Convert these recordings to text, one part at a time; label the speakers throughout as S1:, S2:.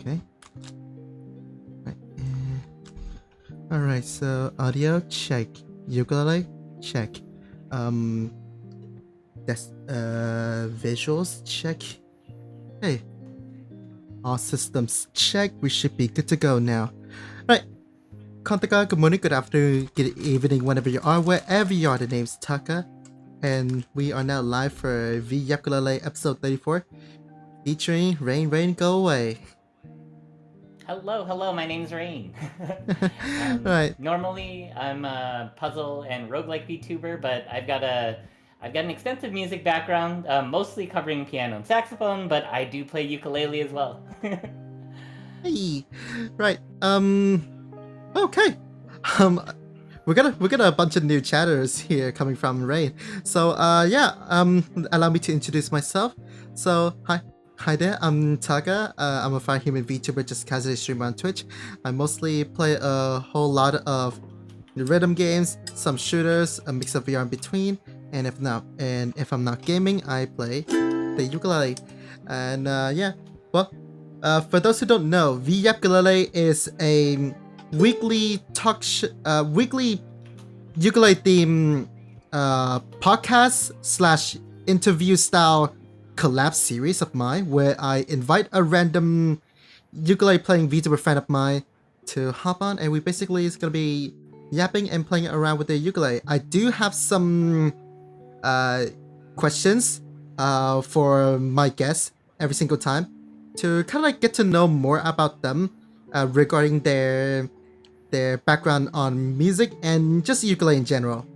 S1: Okay. Right. All right. So audio check. Ukulele check. That's visuals check. Hey. All systems check. We should be good to go now. Right. Kontaka, good morning, good afternoon, good evening, whenever you are, wherever you are. The name's Taka, and we are now live for V-Yapkulele Episode 34, featuring Rain, Rain, Go Away.
S2: Hello, my name's Rain.
S1: Right.
S2: Normally, I'm a puzzle and roguelike VTuber, but I've got an extensive music background, mostly covering piano and saxophone, but I do play ukulele as well.
S1: Hey. Right. Okay. We got a bunch of new chatters here coming from Rain. So yeah, allow me to introduce myself. So hi there, I'm Taga. I'm a fire human VTuber, just casually streamer on Twitch. I mostly play a whole lot of rhythm games, some shooters, a mix of VR in between, and if I'm not gaming, I play the ukulele. And yeah, well, for those who don't know, V-Yapkulele is a weekly weekly ukulele theme podcast / interview style collab series of mine, where I invite a random ukulele playing VTuber friend of mine to hop on, and we basically is gonna be yapping and playing around with the ukulele. I do have some questions for my guests every single time to kind of like get to know more about them regarding their background on music and just ukulele in general.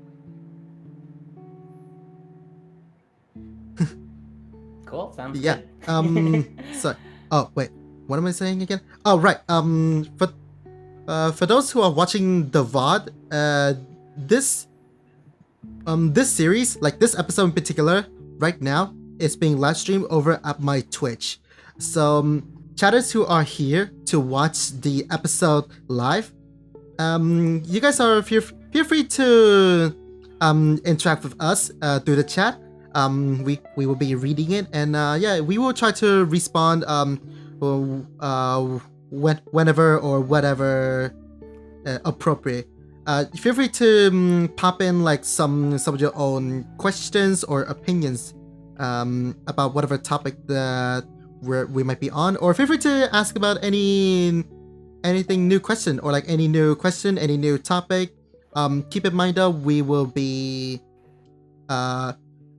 S2: Cool, sounds
S1: Yeah.
S2: good.
S1: So, oh wait, what am I saying again? Oh right. For those who are watching the VOD, this series, like this episode in particular, right now is being live streamed over at my Twitch. So chatters who are here to watch the episode live, you guys are feel free to interact with us through the chat. We will be reading it, and yeah, we will try to respond whenever or whatever appropriate. Feel free to pop in like some of your own questions or opinions about whatever topic that we might be on, or feel free to ask about anything new question, or like any new question, any new topic. Keep in mind though, we will be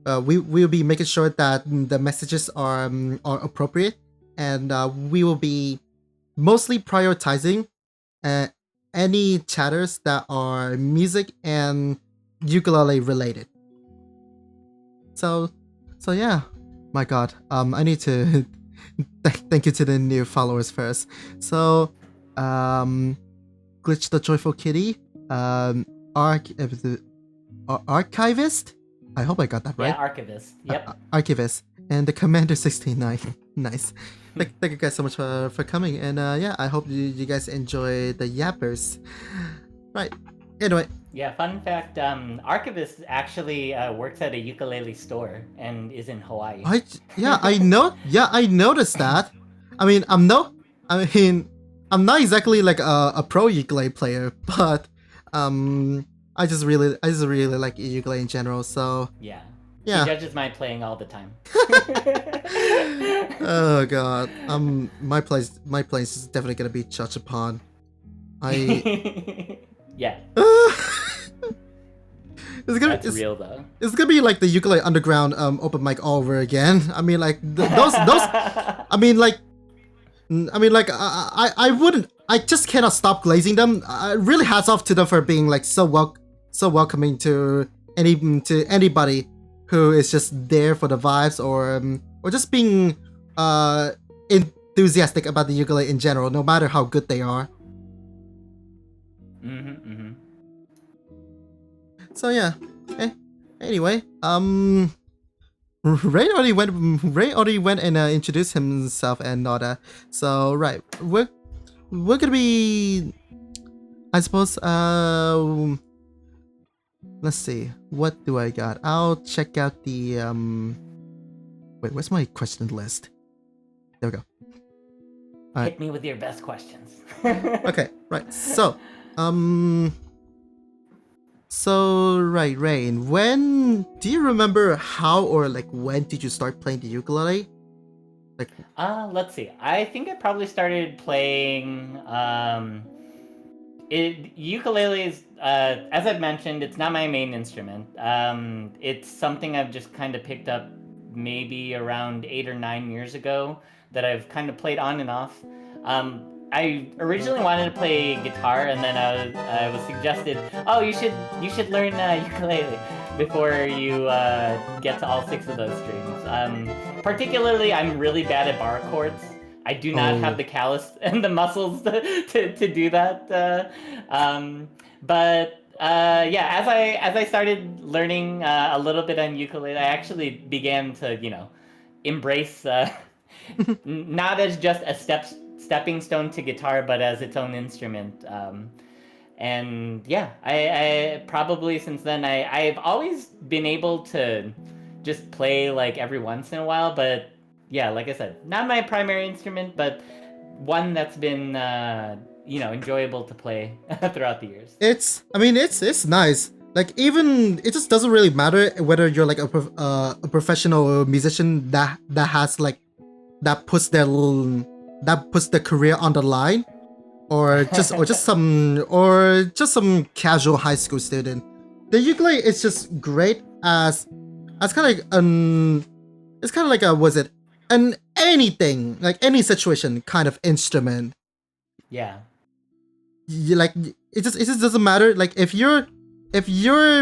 S1: we will be making sure that the messages are appropriate, and we will be mostly prioritizing any chatters that are music and ukulele related. So yeah, my God, I need to thank you to the new followers first. So, Glitch the Joyful Kitty, Archivist. I hope I got that right.
S2: Yeah, Archivist. Yep.
S1: Archivist and the Commander 69. Nice. Thank you guys so much for coming, and yeah, I hope you guys enjoy the yappers. Right. Anyway.
S2: Yeah, fun fact, Archivist actually works at a ukulele store and is in Hawaii.
S1: I noticed that. I mean, I'm not exactly like a pro ukulele player, but I just really like ukulele in general, so
S2: yeah.
S1: He
S2: judges my playing all the time.
S1: Oh god. My place is definitely gonna be judged upon.
S2: Yeah.
S1: That's
S2: real though.
S1: It's gonna be like the ukulele underground open mic all over again. I mean, like those. I mean, like I wouldn't. I just cannot stop glazing them. Really hats off to them for being like so welcoming to anybody who is just there for the vibes, or just being enthusiastic about the ukulele in general, no matter how good they are. So yeah. Anyway, Ray already went and introduced himself and all that. So right, we're gonna be, I suppose. Let's see. What do I got? I'll check out the Wait, where's my question list? There we go. Alright.
S2: Hit me with your best questions.
S1: Okay, right. So right, Rain. When do you remember how or like when did you start playing the ukulele? Like,
S2: Let's see. I think I probably started playing ukulele is, as I've mentioned, it's not my main instrument. It's something I've just kind of picked up maybe around 8 or 9 years ago that I've kind of played on and off. I originally wanted to play guitar, and then I was suggested, oh, you should learn ukulele before you get to all six of those strings. Particularly, I'm really bad at bar chords. I do not have the callus and the muscles to do that. But yeah, as I started learning a little bit on ukulele, I actually began to embrace not as just a stepping stone to guitar, but as its own instrument. And yeah, I probably since then I've always been able to just play like every once in a while, but yeah, like I said, not my primary instrument, but one that's been enjoyable to play throughout the years.
S1: it's nice. Like even it just doesn't really matter whether you're like a professional musician that has like that puts their career on the line, or just some casual high school student. The ukulele is just great as kind of like it's kind of like a was it an anything like any situation kind of instrument.
S2: Yeah.
S1: You like it just doesn't matter. Like if you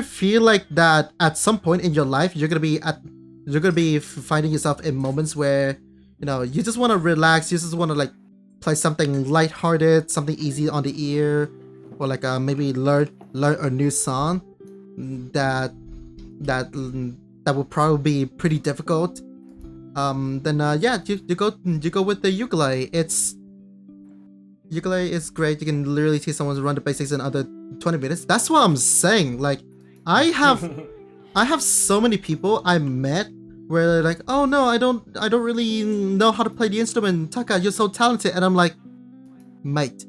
S1: feel like that at some point in your life you're gonna be finding yourself in moments where you just want to relax, you just want to like play something lighthearted, something easy on the ear, or like maybe learn a new song that that will probably be pretty difficult. Then yeah, you go with the ukulele. Ukulele is great. You can literally teach someone to run the basics in under 20 minutes. That's what I'm saying. Like I have so many people I met where they're like, oh no, I don't really know how to play the instrument. Taka, you're so talented. And I'm like, mate,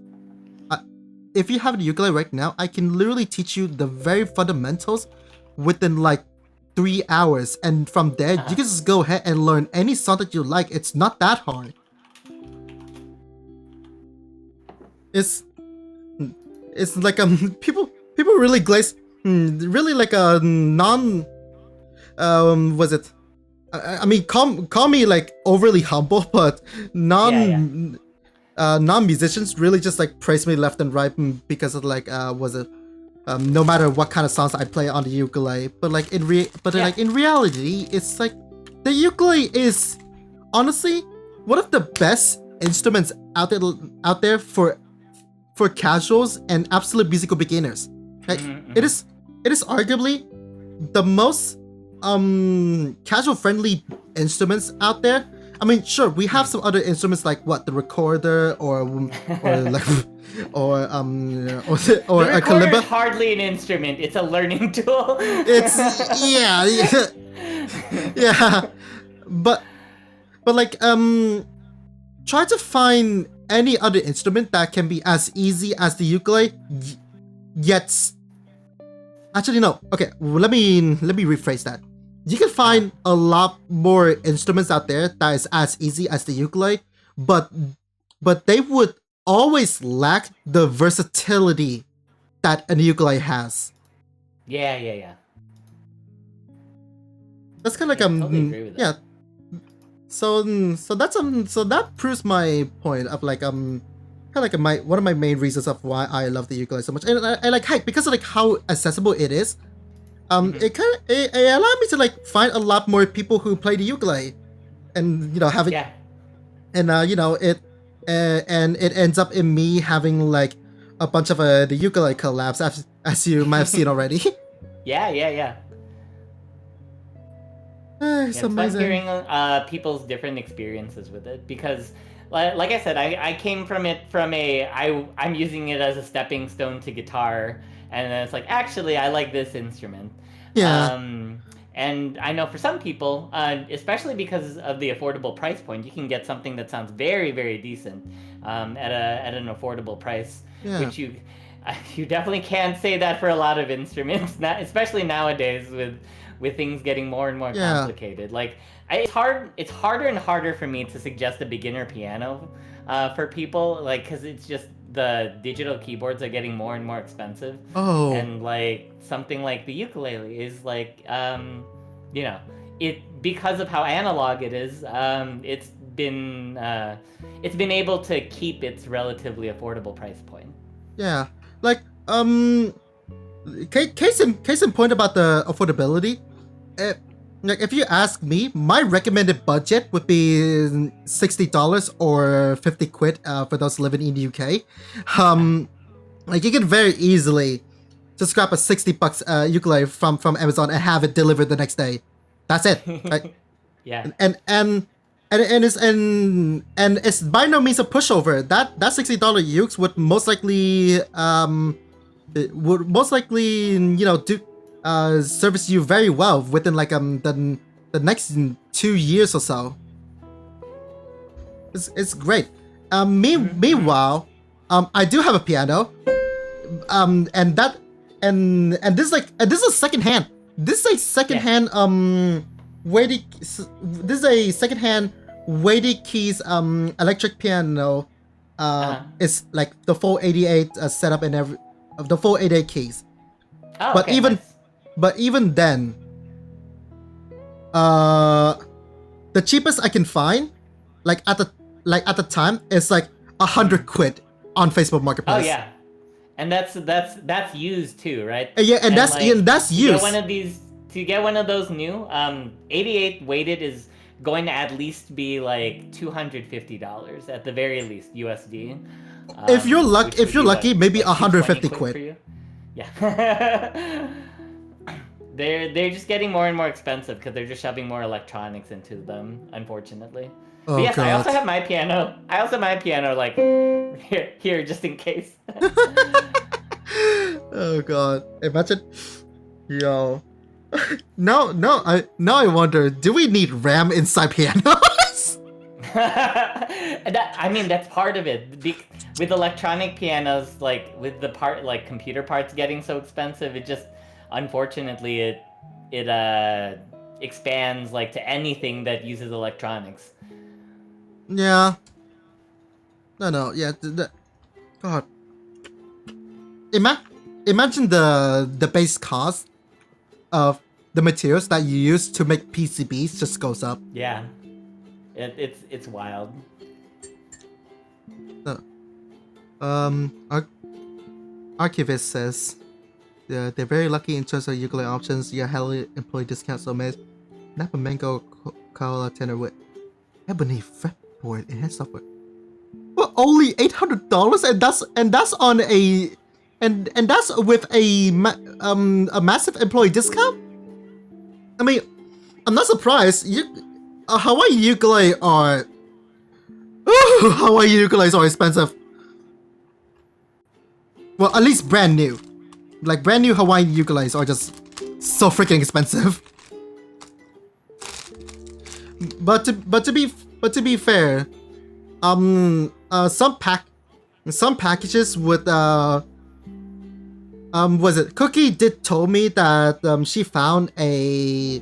S1: if you have the ukulele right now, I can literally teach you the very fundamentals within like 3 hours. And from there, you can just go ahead and learn any song that you like. It's not that hard. It's like people really glaze really like a non was it I mean call me like overly humble, but non musicians really just like praise me left and right because of like was it no matter what kind of songs I play on the ukulele. But like in reality, it's like the ukulele is honestly one of the best instruments out there for casuals and absolute musical beginners. Like, it is arguably the most casual friendly instruments out there. I mean, sure, we have some other instruments like what the recorder or like or a kalimba.
S2: Is hardly an instrument; it's a learning tool.
S1: It's yeah, but like try to find any other instrument that can be as easy as the ukulele, yet actually no. Okay, let me rephrase that. You can find a lot more instruments out there that is as easy as the ukulele, but they would always lack the versatility that a ukulele has.
S2: Yeah.
S1: That's kind of like
S2: totally agree with that.
S1: yeah. So that proves my point of like kind of like one of my main reasons of why I love the ukulele so much, and I like because of like how accessible it is. It allowed me to like find a lot more people who play the ukulele, and having and it ends up in me having like a bunch of the ukulele collabs as you might have seen already.
S2: Yeah.
S1: It's
S2: It's
S1: amazing.
S2: fun hearing people's different experiences with it because, like I said, I came from it from I'm using it as a stepping stone to guitar, and then it's like actually I like this instrument.
S1: Yeah.
S2: And I know for some people, especially because of the affordable price point, you can get something that sounds very, very decent at an affordable price,
S1: Yeah.
S2: which you definitely can't say that for a lot of instruments, especially nowadays with things getting more and more
S1: Yeah.
S2: complicated. Like it's hard. It's harder and harder for me to suggest a beginner piano for people, like because it's just the digital keyboards are getting more and more expensive,
S1: Oh.
S2: and like something like the ukulele is like you know, it because of how analog it is, it's been able to keep its relatively affordable price point.
S1: Yeah. Like case in point about the affordability. Uh, like if you ask me, my recommended budget would be $60 or 50 quid for those living in the UK. Like you can very easily just grab a 60 bucks ukulele from Amazon and have it delivered the next day. That's it. Like,
S2: Yeah.
S1: and it's by no means a pushover. That $60 ukes would most likely do service you very well within like the next 2 years or so. It's great. Meanwhile, I do have a piano. And that and this is like this is a secondhand. This is a secondhand weighted. This is a secondhand weighted keys electric piano. It's like the full 88 setup and every of the full 88 keys.
S2: Oh,
S1: But
S2: okay,
S1: even
S2: nice.
S1: but even then, the cheapest I can find, like at the time, is like 100 quid on Facebook
S2: Oh
S1: Marketplace.
S2: yeah, and that's used too, right?
S1: Yeah, and that's
S2: to
S1: used.
S2: get one of these, to get one of those new 88 weighted is going to at least be like $250 at the very least USD.
S1: If you're
S2: which would be
S1: lucky,
S2: what,
S1: maybe
S2: like
S1: 150
S2: 220 for
S1: quid.
S2: you. Yeah. They're just getting more and more expensive because they're just shoving more electronics into them, unfortunately.
S1: Oh,
S2: But yes, I also
S1: God.
S2: have my piano. I also have my piano like here just in case.
S1: Oh, God. Imagine. Yo. Now I wonder, do we need RAM inside pianos?
S2: I mean, that's part of it. With electronic pianos, like with the computer parts getting so expensive, it just unfortunately it expands like to anything that uses electronics.
S1: Yeah. No. Yeah. God. Imagine the base cost of the materials that you use to make PCBs just goes up.
S2: Yeah, it's wild.
S1: Archivist says they're very lucky in terms of ukulele options. You heavily employee discounts so many. Napa Mango Koala tenor with ebony fretboard and hand software. Well, only $800, and that's on a and that's with a massive employee discount. I mean, I'm not surprised. Hawaii ukulele are Hawaii ukuleles are expensive. Well, at least brand new. Like brand new Hawaiian ukuleles are just so freaking expensive. But to be fair, some packages with was it Cookie did told me that she found a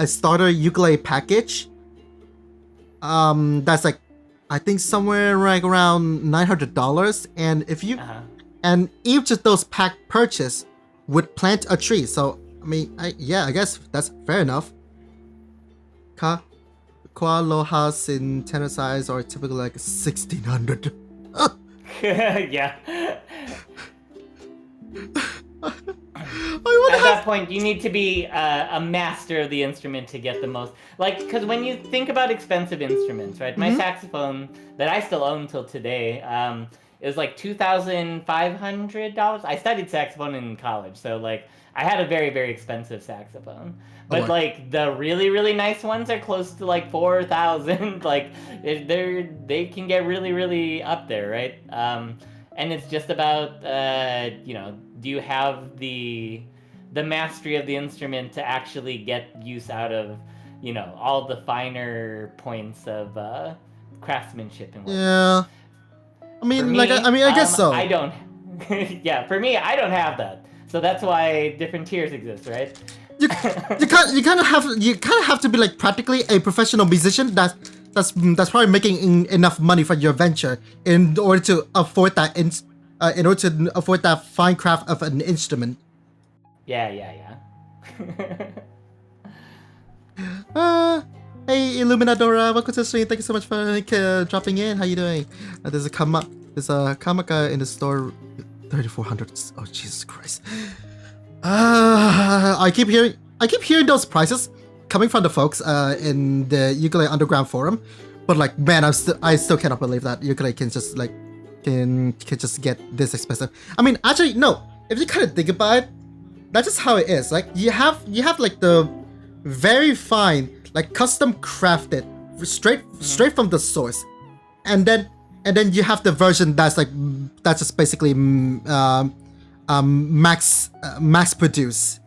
S1: starter ukulele package that's like I think somewhere like around $900, and if you and each of those pack purchase would plant a tree. So I mean, I guess that's fair enough. Koalohas in tenor size are typically like 1,600.
S2: Yeah. At that point, you need to be a master of the instrument to get the most. Like, because when you think about expensive instruments, right? My saxophone that I still own till today, it was like $2,500. I studied saxophone in college, so like I had a very, very expensive saxophone. But like the really, really nice ones are close to like 4,000. Like they can get really, really up there, right? And it's just about do you have the the mastery of the instrument to actually get use out of, all the finer points of craftsmanship and whatnot.
S1: Yeah. I
S2: For
S1: mean,
S2: me,
S1: I guess so.
S2: I don't. Yeah, for me, I don't have that. So that's why different tiers exist, right?
S1: You kind of have to be like practically a professional musician that's probably making enough money for your venture in order to afford that in order to afford that fine craft of an instrument.
S2: Yeah.
S1: Hey Illuminadora, welcome to the stream. Thank you so much for dropping in. How you doing? There's a comic in the store, 3,400. Oh Jesus Christ! I keep hearing those prices coming from the folks in the Ukulele Underground forum, but like, man, I still cannot believe that ukulele can just like can just get this expensive. I mean, actually, no. If you kind of think about it, that's just how it is. Like you have like the very fine, like custom crafted, straight from the source, and then you have the version that's just basically mass produce.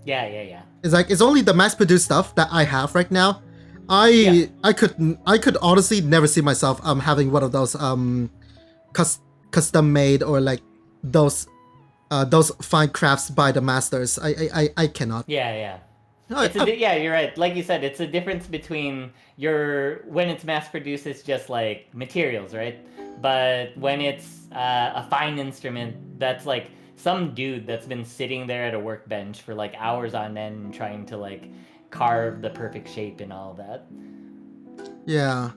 S2: Yeah.
S1: It's only the mass produced stuff that I have right now. I could honestly never see myself having one of those custom made or like those fine crafts by the masters. I cannot.
S2: Yeah. Yeah, you're right. Like you said, it's a difference between when it's mass produced, it's just like materials, right? But when it's a fine instrument, that's like some dude that's been sitting there at a workbench for like hours on end trying to like carve the perfect shape and all that.
S1: Yeah.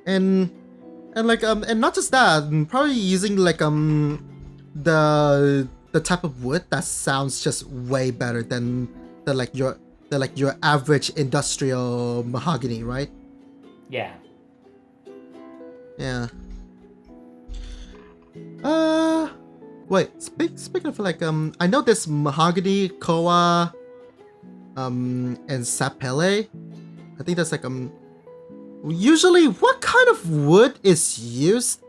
S1: And not just that, probably using like the type of wood that sounds just way better than your average industrial mahogany, right?
S2: Yeah.
S1: Yeah. Wait. Speaking of like I know this mahogany, koa, and sapele. I think that's like usually what kind of wood is used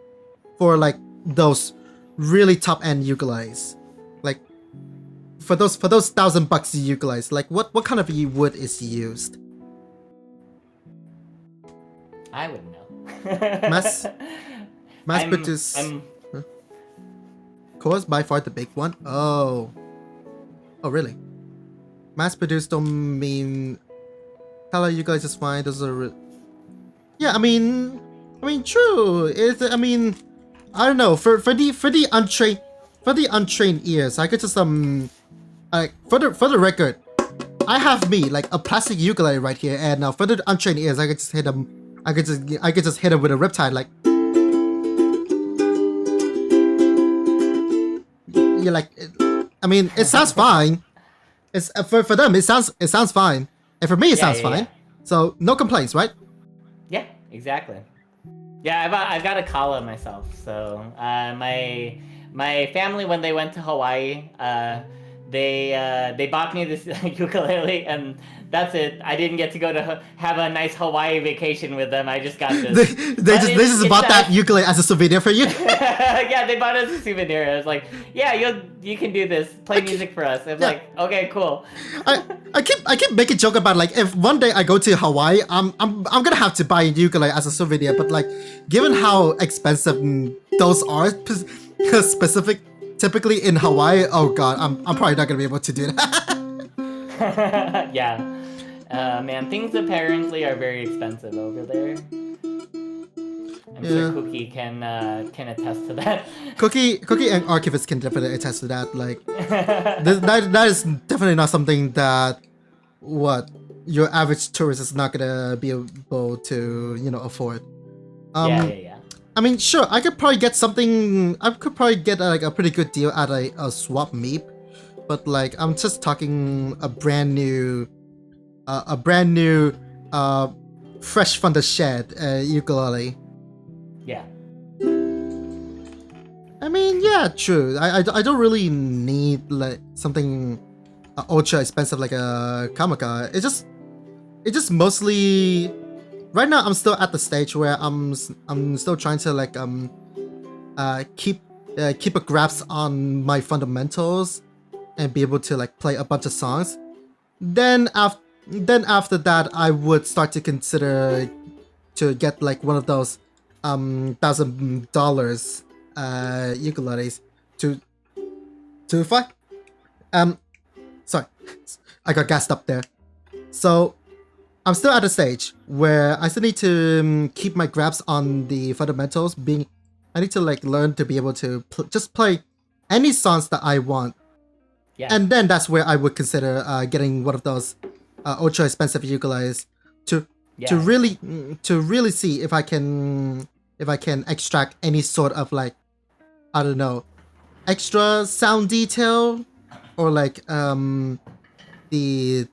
S1: for like those really top end ukuleles? Like for those $1,000 ukuleles, like what kind of wood is used?
S2: I wouldn't know.
S1: Mass produced. Koa's by far the big one. Oh, really? Mass produced don't mean. Hello, you guys is fine. Those are. Yeah, I mean, true. I mean, I don't know. For the untrained ears, I could just for the record, I have me like a plastic ukulele right here, and for the untrained ears, I could just hit them. I could just hit them with a riptide like. You're like, I mean, it sounds fine. It's for them, it sounds fine, and for me, it sounds fine. So no complaints, right?
S2: Yeah, exactly. Yeah, I've got a kala myself. So my family, when they went to Hawaii, they bought me this ukulele, and that's it. I didn't get to go to have a nice Hawaii vacation with them. I just got this.
S1: they just bought that ukulele as a souvenir for you.
S2: Yeah, they bought it as a souvenir. I was like, yeah, you can do this. Play music for us. It's like, okay, cool.
S1: I keep making joke about like if one day I go to Hawaii, I'm gonna have to buy a ukulele as a souvenir. But like, given how expensive those are, typically in Hawaii, oh god, I'm probably not gonna be able to do that.
S2: Yeah. Man, things apparently are very expensive over there. I'm sure Cookie can attest to that.
S1: Cookie and Archivist can definitely attest to that. Like, that is definitely not something that your average tourist is not gonna be able to afford.
S2: Yeah.
S1: I mean, sure, I could probably get something. I could probably get like a pretty good deal at a swap meet, but like I'm just talking a brand new, fresh from the shed ukulele.
S2: Yeah.
S1: I mean, yeah, true. I don't really need like something ultra expensive like a Kamaka. It just mostly. Right now, I'm still at the stage where I'm still trying to like keep keep a grasp on my fundamentals and be able to like play a bunch of songs, then after that I would start to consider to get like one of those $1,000 ukuleles to fight. Sorry, I got gassed up there. So I'm still at a stage where I still need to keep my grasp on the fundamentals. I need to like learn to be able to just play any songs that I want.
S2: Yeah.
S1: And then that's where I would consider getting one of those ultra expensive ukuleles to really see if I can extract any sort of like, I don't know, extra sound detail or like the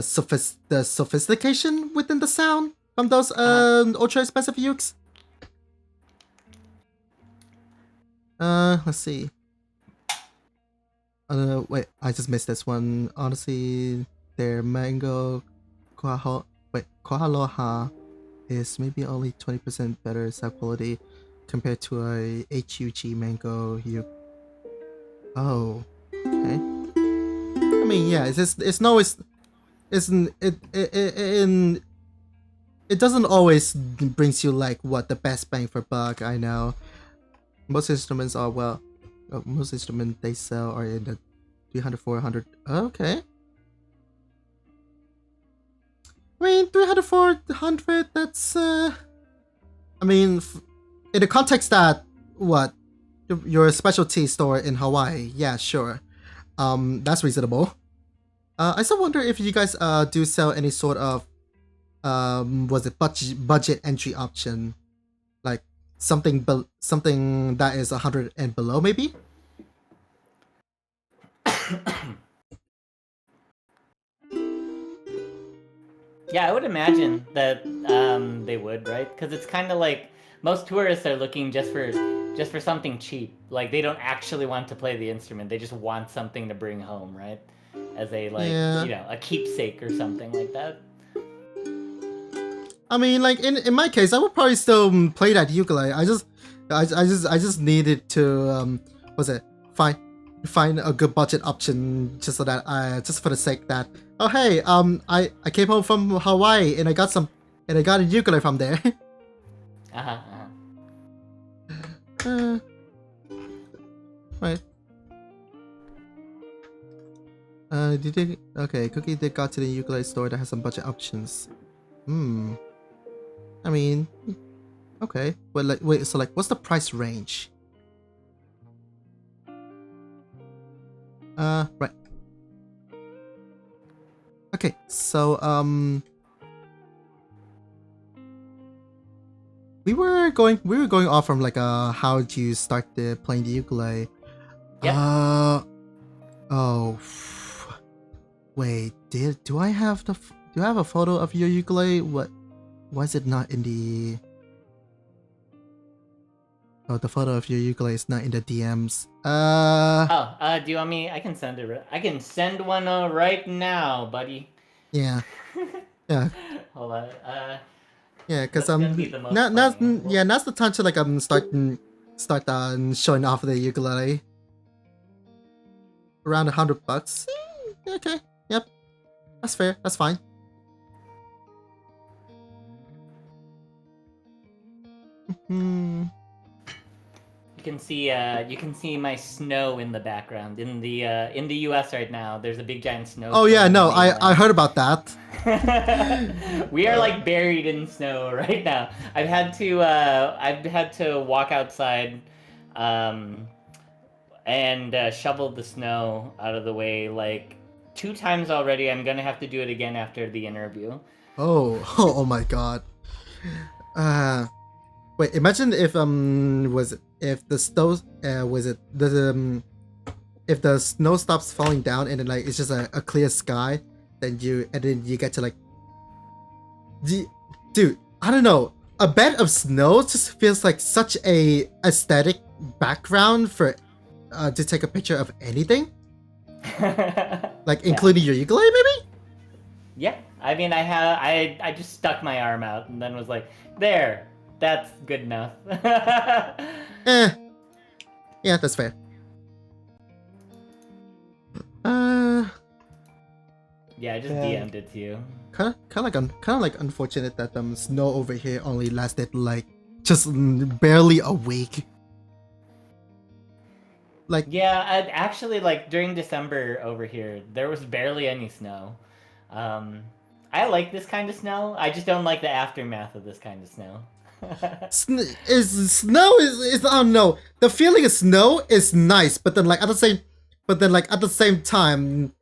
S1: sophistication within the sound from those ultra expensive ukes. Let's see. Wait, I just missed this one. Honestly, their mango Koaloha is maybe only 20% better sound quality compared to a HUG mango uke. Oh, okay. I mean, yeah, it doesn't always brings you like what the best bang for buck. I know most instruments are most instruments they sell are in the 300 400. Okay, I mean 300 400, that's I mean in the context that what your specialty store in Hawaii, yeah, sure, that's reasonable. I still wonder if you guys do sell any sort of was it budget entry option, like something that is 100 and below maybe.
S2: Yeah, I would imagine that they would, right? Because it's kind of like most tourists are looking just for something cheap. Like they don't actually want to play the instrument; they just want something to bring home, right? As a a keepsake or something like that.
S1: I mean, like in my case, I would probably still play that ukulele. I just needed to find a good budget option just so that just for the sake that, oh hey, I came home from Hawaii and I got a ukulele from there. Right. Cookie did go to the ukulele store that has some budget options. I mean, okay. But wait, so what's the price range? Right. Okay, so we were going off from how do you start playing the ukulele?
S2: Yeah.
S1: Oh, wait. Do I have a photo of your ukulele? Why is it not in the? Oh, the photo of your ukulele is not in the DMs.
S2: Do you want me? I can send it. I can send one right now, buddy.
S1: Yeah. Yeah.
S2: Hold on.
S1: Yeah, because
S2: now's
S1: the time to start showing off the ukulele. Around $100. Okay. Yep. That's fair. That's fine.
S2: You can see my snow in the background in the US right now. There's a big giant snow.
S1: Oh yeah, no, I heard about that.
S2: We are like buried in snow right now. I've had to walk outside, and shovel the snow out of the way like 2 times already. I'm gonna have to do it again after the interview.
S1: Oh my god. Wait, imagine if if the snow if the snow stops falling down and then it's just a clear sky, then you get to dude, I don't know, a bed of snow just feels like such a aesthetic background for to take a picture of anything. Including your ukulele maybe?
S2: Yeah, I mean I just stuck my arm out and then was like, there. That's good enough.
S1: Eh, yeah, that's fair.
S2: Yeah, I just
S1: Yeah.
S2: DM'd it to you.
S1: Kind of like unfortunate that snow over here only lasted like just barely a week. Like
S2: Yeah, actually, like during December over here, there was barely any snow. Um, I like this kind of snow. I just don't like the aftermath of this kind of snow.
S1: snow is I don't know. The feeling of snow is nice, but then like at the same time,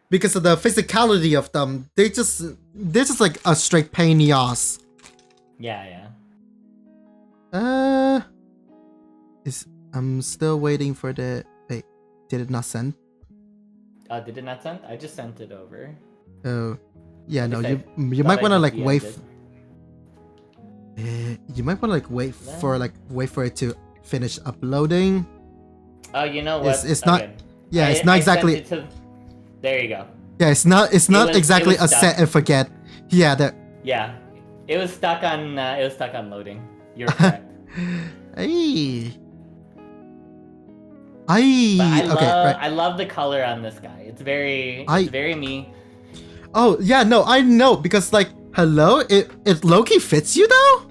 S1: because of the physicality of them, they're just like a straight pain in the ass.
S2: Yeah.
S1: I'm still waiting for the. Wait, did it not send?
S2: Did it not send? I just sent it over.
S1: Oh, yeah.
S2: At
S1: No,
S2: least
S1: you
S2: thought
S1: might
S2: I
S1: want to
S2: just
S1: like wait.
S2: DM'd
S1: You might want to like wait for it to finish uploading.
S2: Oh, you know what?
S1: It's not.
S2: Okay.
S1: Yeah, it's not
S2: I
S1: exactly.
S2: sent it to... There you go.
S1: Yeah, it's not exactly
S2: it was
S1: a
S2: stuck.
S1: set and forget. Yeah, that.
S2: Yeah, it was stuck on loading. You're correct.
S1: Hey.
S2: But
S1: Right.
S2: I love the color on this guy. It's very me.
S1: Oh yeah, no, I know because like, hello, it Loki fits you though.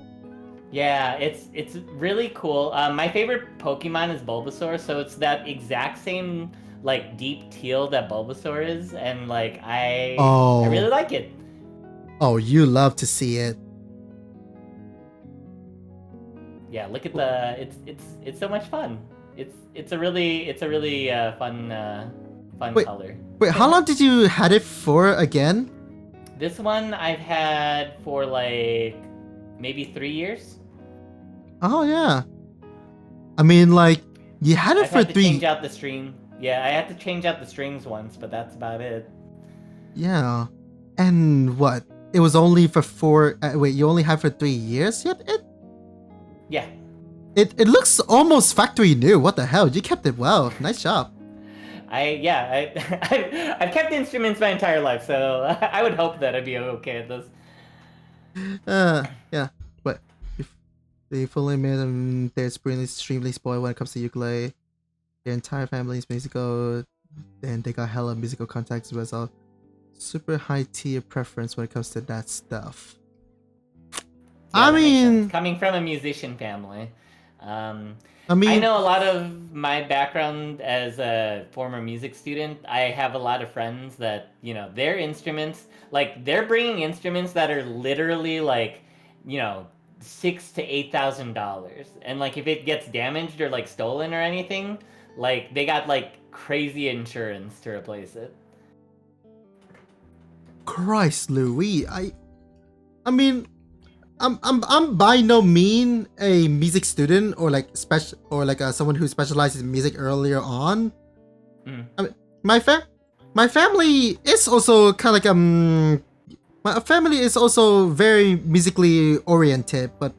S2: Yeah, it's really cool. My favorite Pokemon is Bulbasaur, so it's that exact same like deep teal that Bulbasaur is, and like I really like it.
S1: Oh, you love to see it.
S2: Yeah, look at the it's so much fun. It's a really fun color.
S1: Wait, how long did you had it for again?
S2: This one I've had for like maybe 3 years.
S1: Oh yeah. I mean, like you had it
S2: I've
S1: for
S2: had to
S1: 3.
S2: change out the string. Yeah, I had to change out the strings once, but that's about it.
S1: Yeah, and what? It was only for 4. Wait, you only had for 3 years yet?
S2: Yeah.
S1: It looks almost factory new. What the hell? You kept it well. Nice job.
S2: I've kept instruments my entire life, so I would hope that I'd be okay at this.
S1: Yeah. But if they fully made them, they're extremely spoiled when it comes to ukulele. Their entire family is musical, and they got hella musical contacts as well. Super high tier preference when it comes to that stuff.
S2: Yeah,
S1: I mean,
S2: coming from a musician family.
S1: I
S2: I know a lot of my background as a former music student. I have a lot of friends that, you know, their instruments, like they're bringing instruments that are literally like, you know, $6,000 to $8,000, and like if it gets damaged or like stolen or anything, like they got like crazy insurance to replace it.
S1: Christ, Louis, I mean, I'm by no mean a music student or like someone who specializes in music earlier on. I mean, my family is also kind of like my family is also very musically oriented, but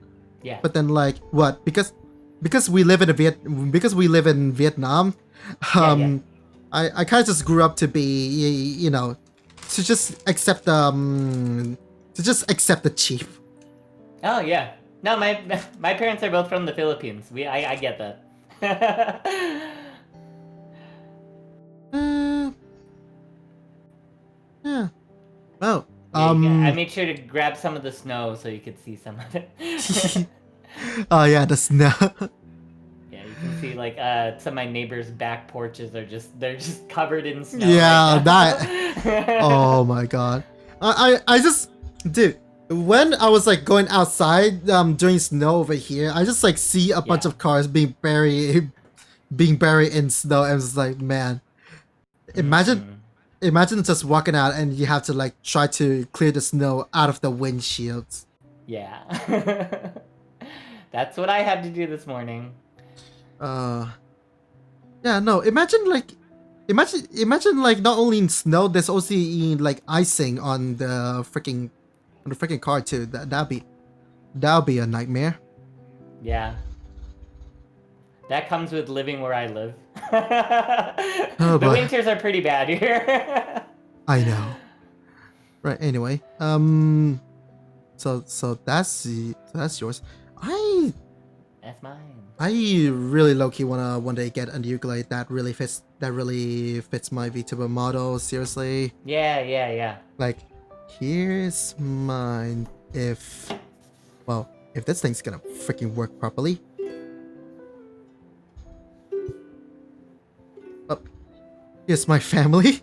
S2: Yeah.
S1: But then like what? Because we live in Vietnam, I kind of just grew up to be, you know, to just accept the chief.
S2: Oh yeah. No, my parents are both from the Philippines. I get that.
S1: Yeah. Oh.
S2: I made sure to grab some of the snow so you could see some of it.
S1: Oh yeah, the snow.
S2: Yeah, you can see like some of my neighbors' back porches are they're just covered in snow.
S1: Yeah,
S2: right now.
S1: that. Oh my god. I just, dude. When I was like going outside during snow over here, I just like see a bunch of cars being buried in snow, and it's like, man, imagine just walking out and you have to like try to clear the snow out of the windshields.
S2: Yeah. That's what I had to do this morning.
S1: Yeah, no, imagine like not only in snow, there's also like icing on the freaking car too. That'll be a nightmare.
S2: Yeah. That comes with living where I live.
S1: Oh,
S2: the winters are pretty bad here.
S1: I know. Right, anyway. So that's yours.
S2: That's mine.
S1: I really low-key wanna one day get a ukulele that really fits my VTuber model. Seriously,
S2: Yeah.
S1: like here's mine. If this thing's gonna freaking work properly. Oh, here's my family.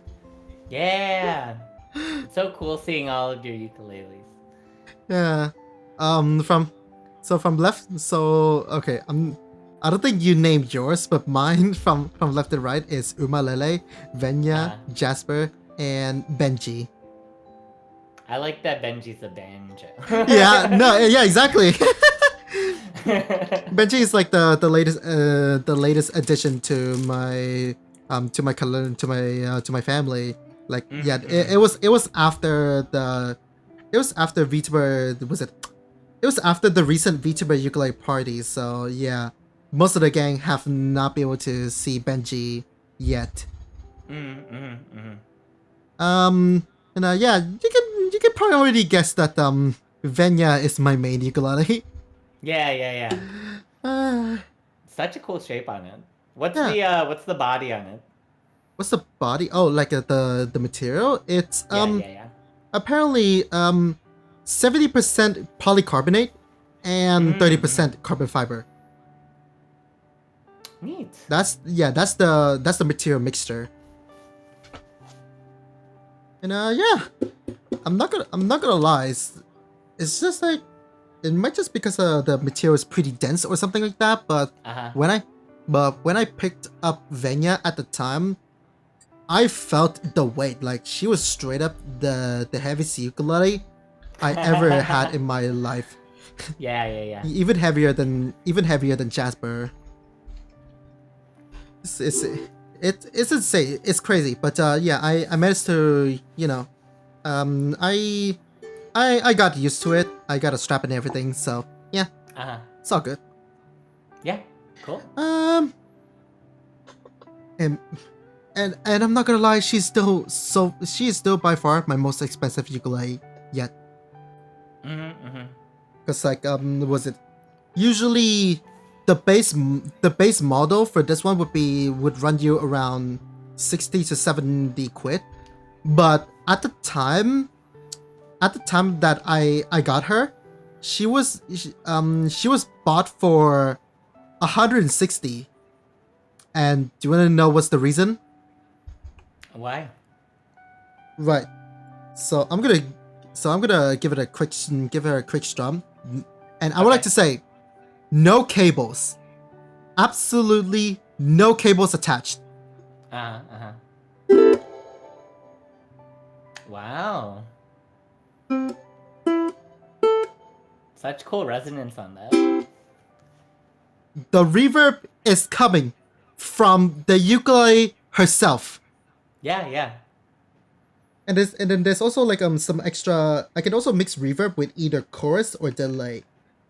S2: Yeah. It's so cool seeing all of your ukuleles.
S1: Yeah. From left. So okay. I don't think you named yours, but mine from left to right is Umalele, Venya, Jasper, and Benji.
S2: I like that Benji's a banjo.
S1: Yeah, exactly. Benji is like the latest addition to my to my family. Like yeah, it was after VTuber it was after the recent VTuber ukulele party. So yeah, most of the gang have not been able to see Benji yet. And yeah, you can probably already guess that Venya is my main ukulele.
S2: Yeah. Such a cool shape on it. What's the body on it?
S1: What's the body? Oh, like the material? It's apparently 70% polycarbonate and 30% carbon fiber.
S2: Neat.
S1: That's the material mixture. And yeah, I'm not gonna lie. It's just like it might just because the material is pretty dense or something like that. But when I picked up Venya at the time, I felt the weight. Like she was straight up the heaviest ukulele I ever had in my life.
S2: Yeah.
S1: Even heavier than Jasper. It's insane. It's crazy. But yeah, I managed to I got used to it. I got a strap and everything. So yeah, it's all good.
S2: Yeah, cool.
S1: And I'm not gonna lie, she is still by far my most expensive ukulele yet. Cause like was it usually the base model for this one would run you around 60 to 70 quid, but at the time that I got her, she was bought for 160. And do you want to know what's the reason?
S2: Why?
S1: Right. So I'm gonna give her a quick strum, and I would like to say, no cables, absolutely no cables attached.
S2: Wow. Such cool resonance on that.
S1: The reverb is coming from the ukulele herself.
S2: Yeah.
S1: And then there's also like some extra. I can also mix reverb with either chorus or delay,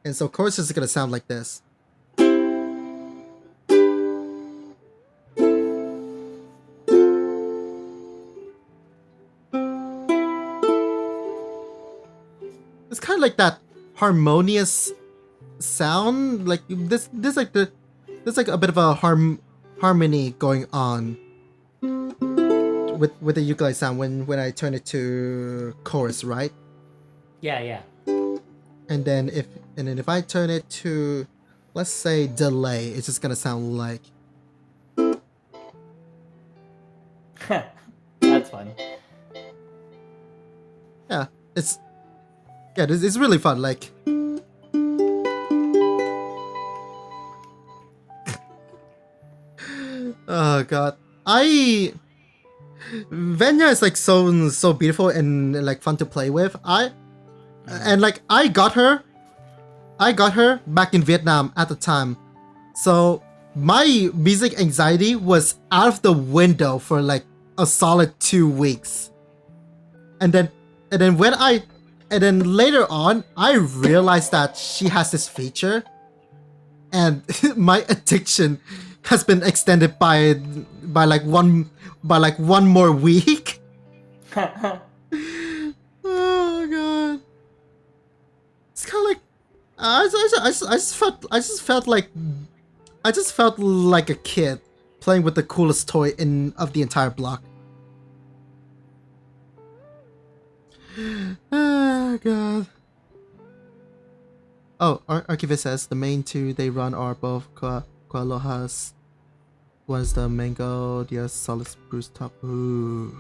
S1: and so chorus is gonna sound like this. It's kind of like that harmonious sound. Like there's like a bit of a harmony going on with the ukulele sound when I turn it to chorus, right?
S2: Yeah.
S1: And then if I turn it to, let's say, delay, it's just gonna sound like.
S2: That's fun.
S1: Yeah, it's really fun. Like. Oh god, Venya is like so beautiful and like fun to play with. I got her back in Vietnam at the time, so my music anxiety was out of the window for like a solid 2 weeks, and then later on I realized that she has this feature, and my addiction has been extended by like one more week. Oh god. I just felt like a kid playing with the coolest toy of the entire block. Oh god. Oh, Archivist says the main two they run are both Kualohas. One's the mango, the other solid spruce top. Ooh.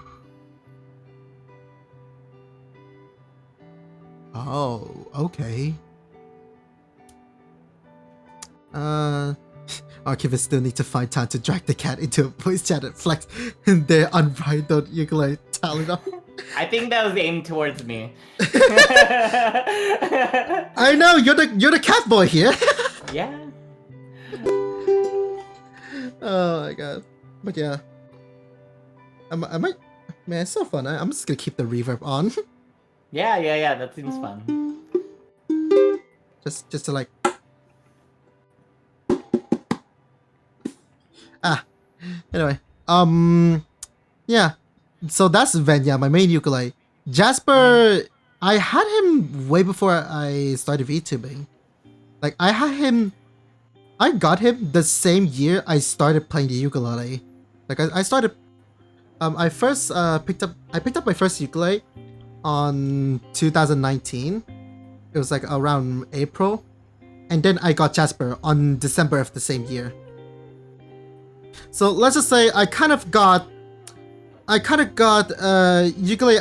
S1: Oh, okay. Archivists still need to find time to drag the cat into a voice chat and flex their unbridled ukulele talent.
S2: I think that was aimed towards me.
S1: I know you're the cat boy here.
S2: Yeah.
S1: Oh my god. But yeah, I might. Man, it's so fun. I'm just gonna keep the reverb on.
S2: Yeah. That seems fun.
S1: just to like. Anyway, yeah. So that's Venya, my main ukulele. Jasper, I had him way before I started VTubing. Like I got him the same year I started playing the ukulele. Like I started, I first picked up my first ukulele on 2019. It was like around April, and then I got Jasper on December of the same year. So let's just say I kind of got ukulele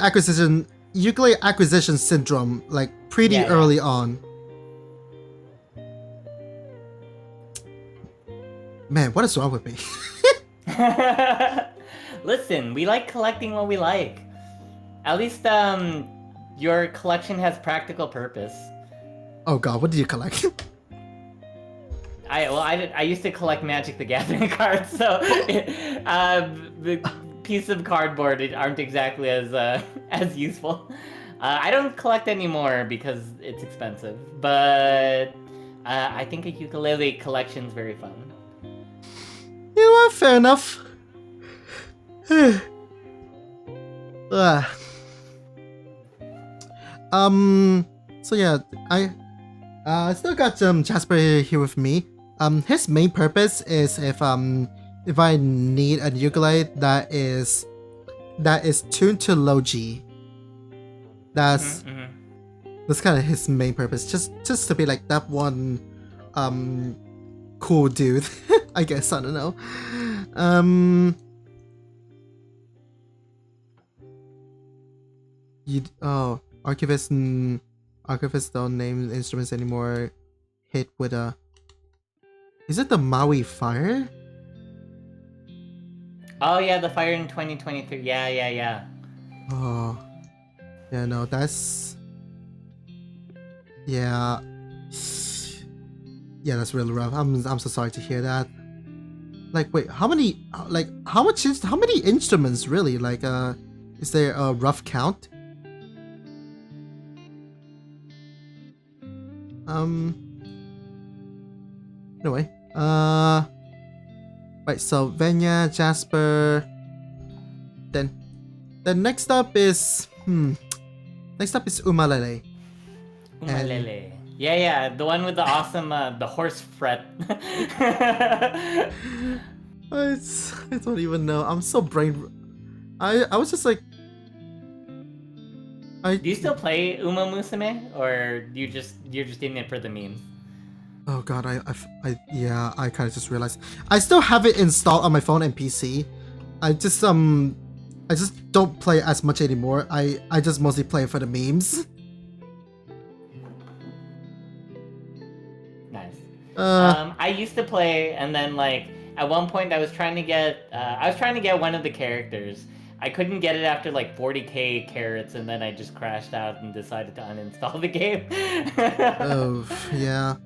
S1: acquisition syndrome like pretty early on. Man, what is wrong with me?
S2: Listen, we like collecting what we like. At least your collection has practical purpose.
S1: Oh god, what did you collect?
S2: I used to collect Magic the Gathering cards, so the piece of cardboard aren't exactly as useful. I don't collect anymore because it's expensive, but I think a ukulele collection is very fun.
S1: You know what? Fair enough. So yeah, I still got Jasper here with me. His main purpose is if I need a ukulele that is tuned to low G. That's kind of his main purpose, just to be like that one cool dude. I guess, I don't know. Archivists don't name instruments anymore. Hit with a. Is it the Maui Fire?
S2: Oh yeah, the fire in 2023. Yeah.
S1: Oh, yeah. No, that's. Yeah. Yeah, that's really rough. I'm so sorry to hear that. Like, wait, how many instruments really? Like, is there a rough count? Anyway, right, so Venya, Jasper, then next up is Umalele.
S2: Umalele. Yeah, the one with the awesome the horse fret.
S1: I don't even know. I'm so I was just like.
S2: Do you still play Uma Musume, or you're just in it for the memes?
S1: Oh god, I kind of just realized I still have it installed on my phone and PC. I just don't play as much anymore. I just mostly play it for the memes.
S2: Nice. I used to play, and then like at one point I was trying to get one of the characters. I couldn't get it after like 40k carats, and then I just crashed out and decided to uninstall the game.
S1: Oh yeah.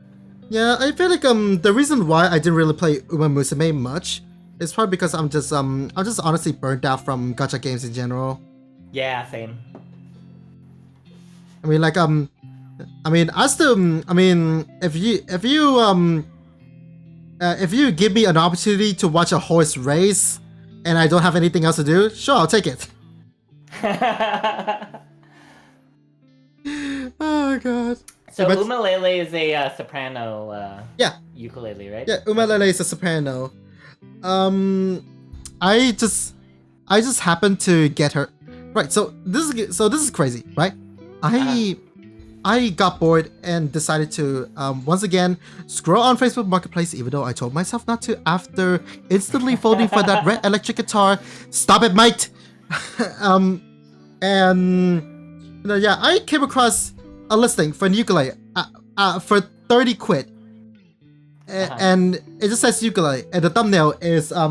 S1: Yeah, I feel like the reason why I didn't really play Uma Musume much is probably because I'm just honestly burnt out from gacha games in general.
S2: Yeah, same.
S1: I mean, like if you give me an opportunity to watch a horse race and I don't have anything else to do, sure, I'll take it. Oh god.
S2: So
S1: But-
S2: ukulele is a soprano
S1: Yeah.
S2: ukulele, right?
S1: Yeah, ukulele is a soprano. I just happened to get her right. So this is crazy, right? I got bored and decided to once again scroll on Facebook Marketplace, even though I told myself not to. After instantly voting for that red electric guitar, stop it, mate. And yeah, I came across a listing for an ukulele for 30 quid. And it just says ukulele, and the thumbnail is a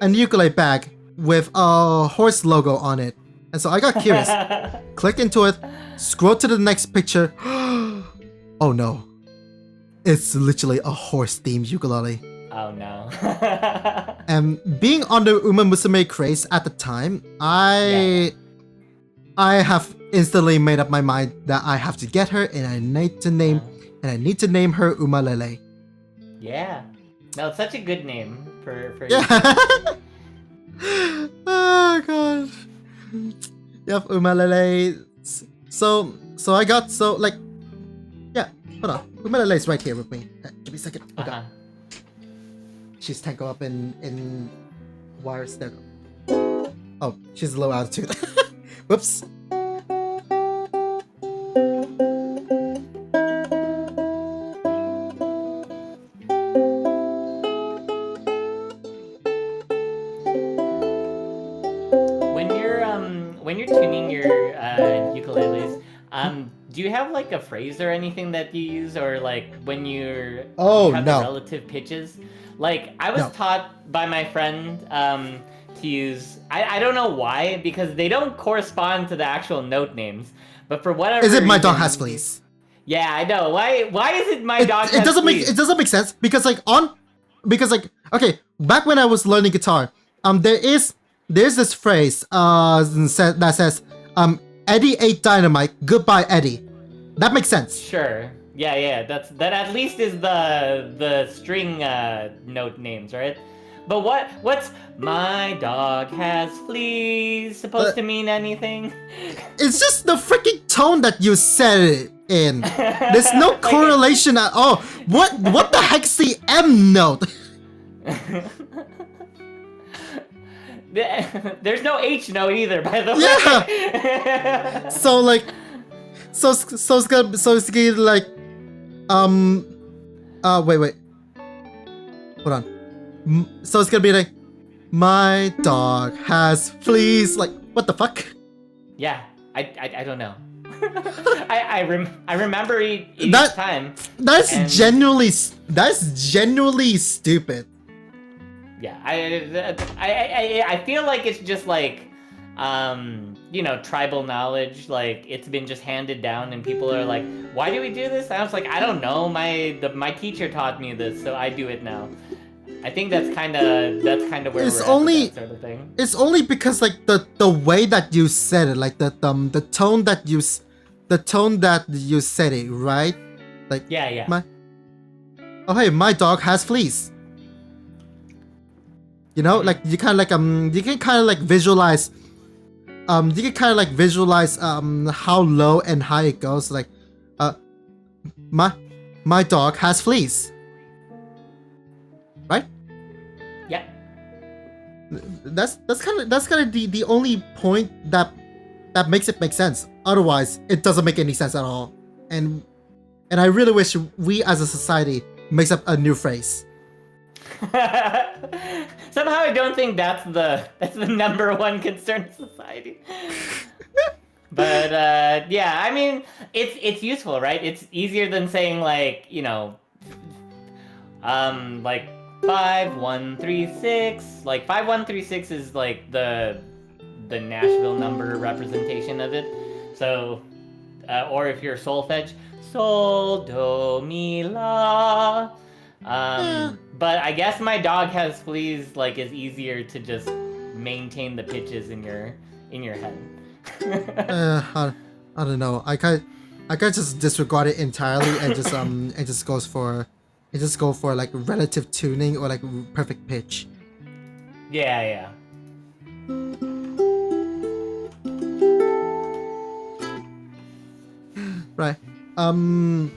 S1: ukulele bag with a horse logo on it. And so I got curious, click into it, scroll to the next picture. Oh no, it's literally a horse themed ukulele.
S2: Oh no.
S1: And being on the Uma Musume craze at the time, I have instantly made up my mind that I have to get her, and I need to name her Umalele.
S2: Yeah. No, it's such a good name for
S1: Yeah. Oh god. Yep, Umalele. So I got yeah. Hold on, Umalele is right here with me. Give me a second. Okay. She's tangled up in wires. There. Oh, she's low altitude. Whoops.
S2: When you're tuning your ukuleles, do you have like a phrase or anything that you use, or like when you have the relative pitches? Like I was taught by my friend to use. I don't know why, because they don't correspond to the actual note names. But for whatever
S1: is it
S2: reason,
S1: my dog has fleas?
S2: Yeah, I know. Why is it my dog has fleas?
S1: It doesn't make sense because okay, back when I was learning guitar, there's this phrase that says Eddie ate dynamite, goodbye Eddie. That makes sense.
S2: Sure. Yeah. That at least is the string note names, right? But what's my dog has fleas supposed to mean anything?
S1: It's just the freaking tone that you said it in. There's no correlation at all. What the heck's the M note?
S2: There's no H note either, by the way.
S1: Yeah. So it's gonna be like wait. Hold on. So it's gonna be like, my dog has fleas. Like, what the fuck?
S2: Yeah, I don't know. I remember each time.
S1: That's genuinely stupid.
S2: Yeah, I feel like it's just like tribal knowledge. Like it's been just handed down, and people are like, "Why do we do this?" And I was like, "I don't know. My teacher taught me this, so I do it now." I think that's kind of where we're at with that sort of thing.
S1: It's only because like the way that you said it, like the tone that you said it, right? Like
S2: yeah.
S1: My dog has fleas. You know, like you can kind of like visualize how low and high it goes. Like my dog has fleas. Right?
S2: Yeah.
S1: That's kind of the only point that makes it make sense. Otherwise, it doesn't make any sense at all. And I really wish we as a society makes up a new phrase.
S2: Somehow I don't think that's the number one concern in society. But yeah, I mean, it's useful, right? It's easier than saying like, like 5136. Like 5136 is like the Nashville number representation of it. So or if you're solfege, sol do mi la. But I guess my dog has fleas like is easier to just maintain the pitches in your head.
S1: I don't know. I can't just disregard it entirely and just go for like relative tuning or like perfect pitch.
S2: Yeah.
S1: Right. So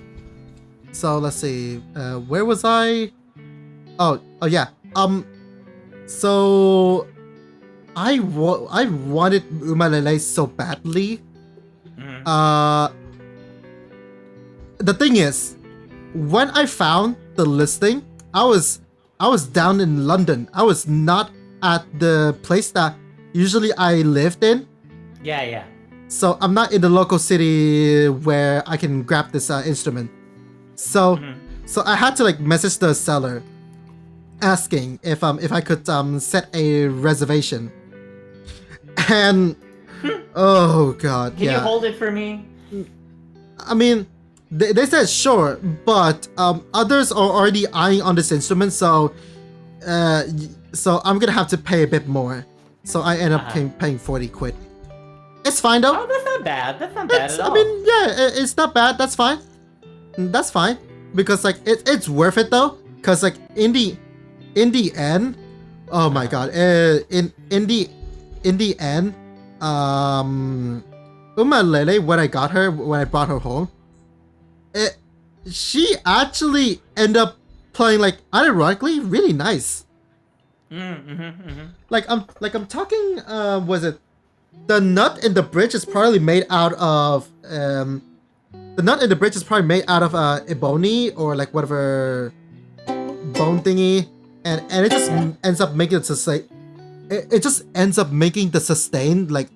S1: let's see. Where was I? Oh yeah. So I wanted Umalele so badly.
S2: Mhm.
S1: The thing is, when I found the listing, I was down in London. I was not at the place that usually I lived in.
S2: Yeah.
S1: So I'm not in the local city where I can grab this instrument. So
S2: Mhm.
S1: so I had to like message the seller asking if I could set a reservation. And oh god,
S2: Can you
S1: yeah.
S2: hold it for me?
S1: I mean, they said sure, but others are already eyeing on this instrument, so so I'm gonna have to pay a bit more. So I end up paying 40 quid. It's fine though.
S2: Oh, that's not bad. That's not bad
S1: It's
S2: at
S1: I
S2: all.
S1: mean yeah, it's not bad. That's fine. That's fine because like it's worth it though. Cause like in the end, oh my god, in the end, Umalele, when I brought her home, she actually ended up playing like ironically really nice. Like I'm talking. Was it the nut in the bridge is probably made out of the nut in the bridge is probably made out of ebony or like whatever bone thingy, and it just ends up making it sustain. It just ends up making the sustain like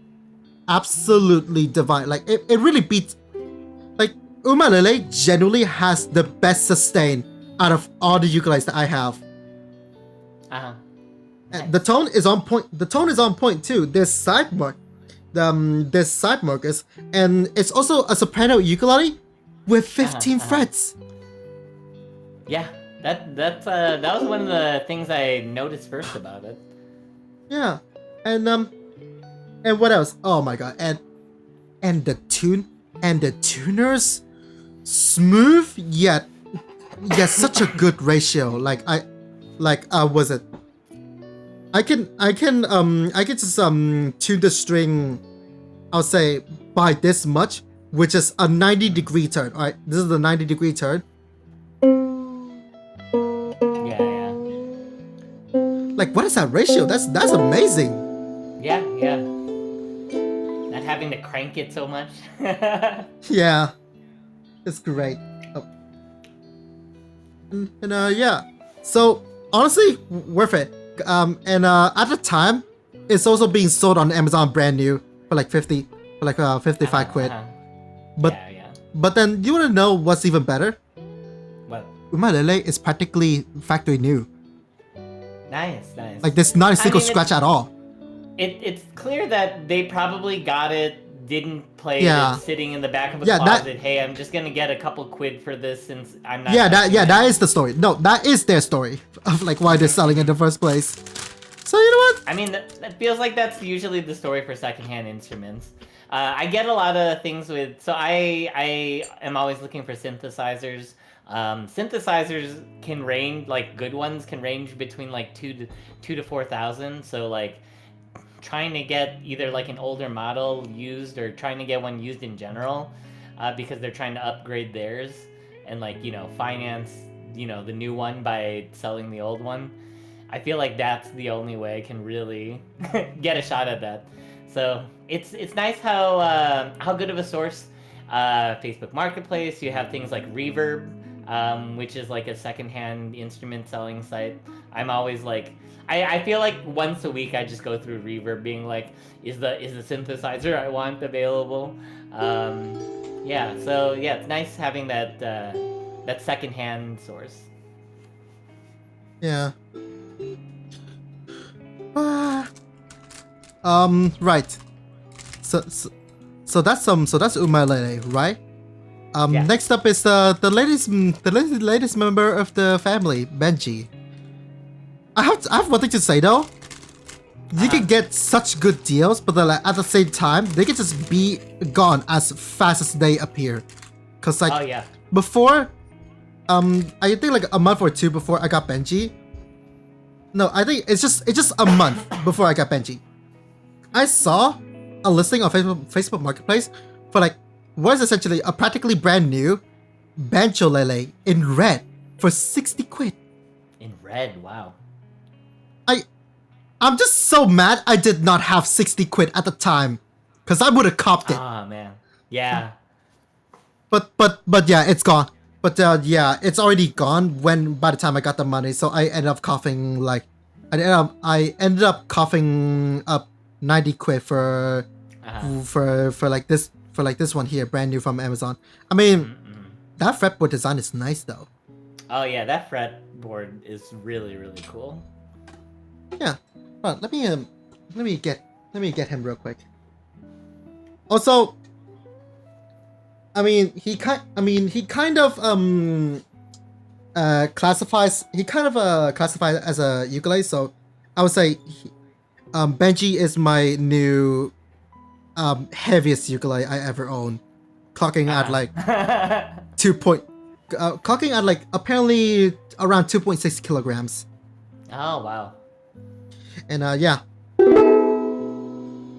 S1: absolutely divine. Like it really beats. Like Umalele genuinely has the best sustain out of all the ukuleles that I have.
S2: Nice.
S1: And the tone is on point. The tone is on point too. There's side markers, and it's also a soprano ukulele with 15 frets.
S2: Yeah, that was one of the things I noticed first about it.
S1: Yeah, and what else? Oh my god, and the tuners, smooth yet such a good ratio. Was it? I can just tune the string, I'll say by this much, which is a 90-degree turn. All right, this is the 90-degree turn.
S2: Yeah.
S1: Like, what is that ratio? That's amazing.
S2: Yeah. Not having to crank it so much.
S1: Yeah, it's great. Oh. And yeah, so honestly, worth it. And at the time, it's also being sold on Amazon brand new for like 55 quid. But but then you wanna know what's even better?
S2: What?
S1: Umalele is practically factory new.
S2: Nice.
S1: Like there's not a single scratch at all.
S2: It's clear that they probably got it, didn't play it, sitting in the back of a closet. Hey, I'm just gonna get a couple quid for this since I'm not.
S1: That is the story. No, that is their story of like why they're selling in the first place. So you know what?
S2: I mean, that feels like that's usually the story for secondhand instruments. I get a lot of things with. So I am always looking for synthesizers. Synthesizers can range, like good ones can range between like 2 to 4,000. So like trying to get either like an older model used or trying to get one used in general, because they're trying to upgrade theirs and like finance the new one by selling the old one. I feel like that's the only way I can really get a shot at that. So it's nice how good of a source Facebook Marketplace. You have things like Reverb, which is like a secondhand instrument selling site. I'm always like, I feel like once a week I just go through Reverb, being like, is the synthesizer I want available? Yeah. So yeah, it's nice having that secondhand source.
S1: Yeah. Right. So that's Umalele, right? Next up is the latest member of the family, Benji. I have one thing to say though. You can get such good deals, but then, like, at the same time, they can just be gone as fast as they appear. Cause like before, I think like a month or two before I got Benji. No, I think it's just a month before I got Benji. I saw a listing on Facebook Marketplace for like was essentially a practically brand new VO in red for 60 quid.
S2: In red, wow.
S1: I'm just so mad I did not have 60 quid at the time, because I would have copped it.
S2: Ah, man. Yeah.
S1: But yeah, it's gone. But yeah, it's already gone by the time I got the money. So I ended up coughing like, I ended up coughing up 90 quid for like this one here, brand new from Amazon. I mean, that fretboard design is nice though.
S2: Oh yeah, that fretboard is really, really cool.
S1: Yeah. Well, let me get him real quick. Also, he kind of classifies as a ukulele. So I would say Benji is my new heaviest ukulele I ever owned, clocking at like clocking at like apparently around 2.6 kilograms.
S2: Oh wow.
S1: And yeah.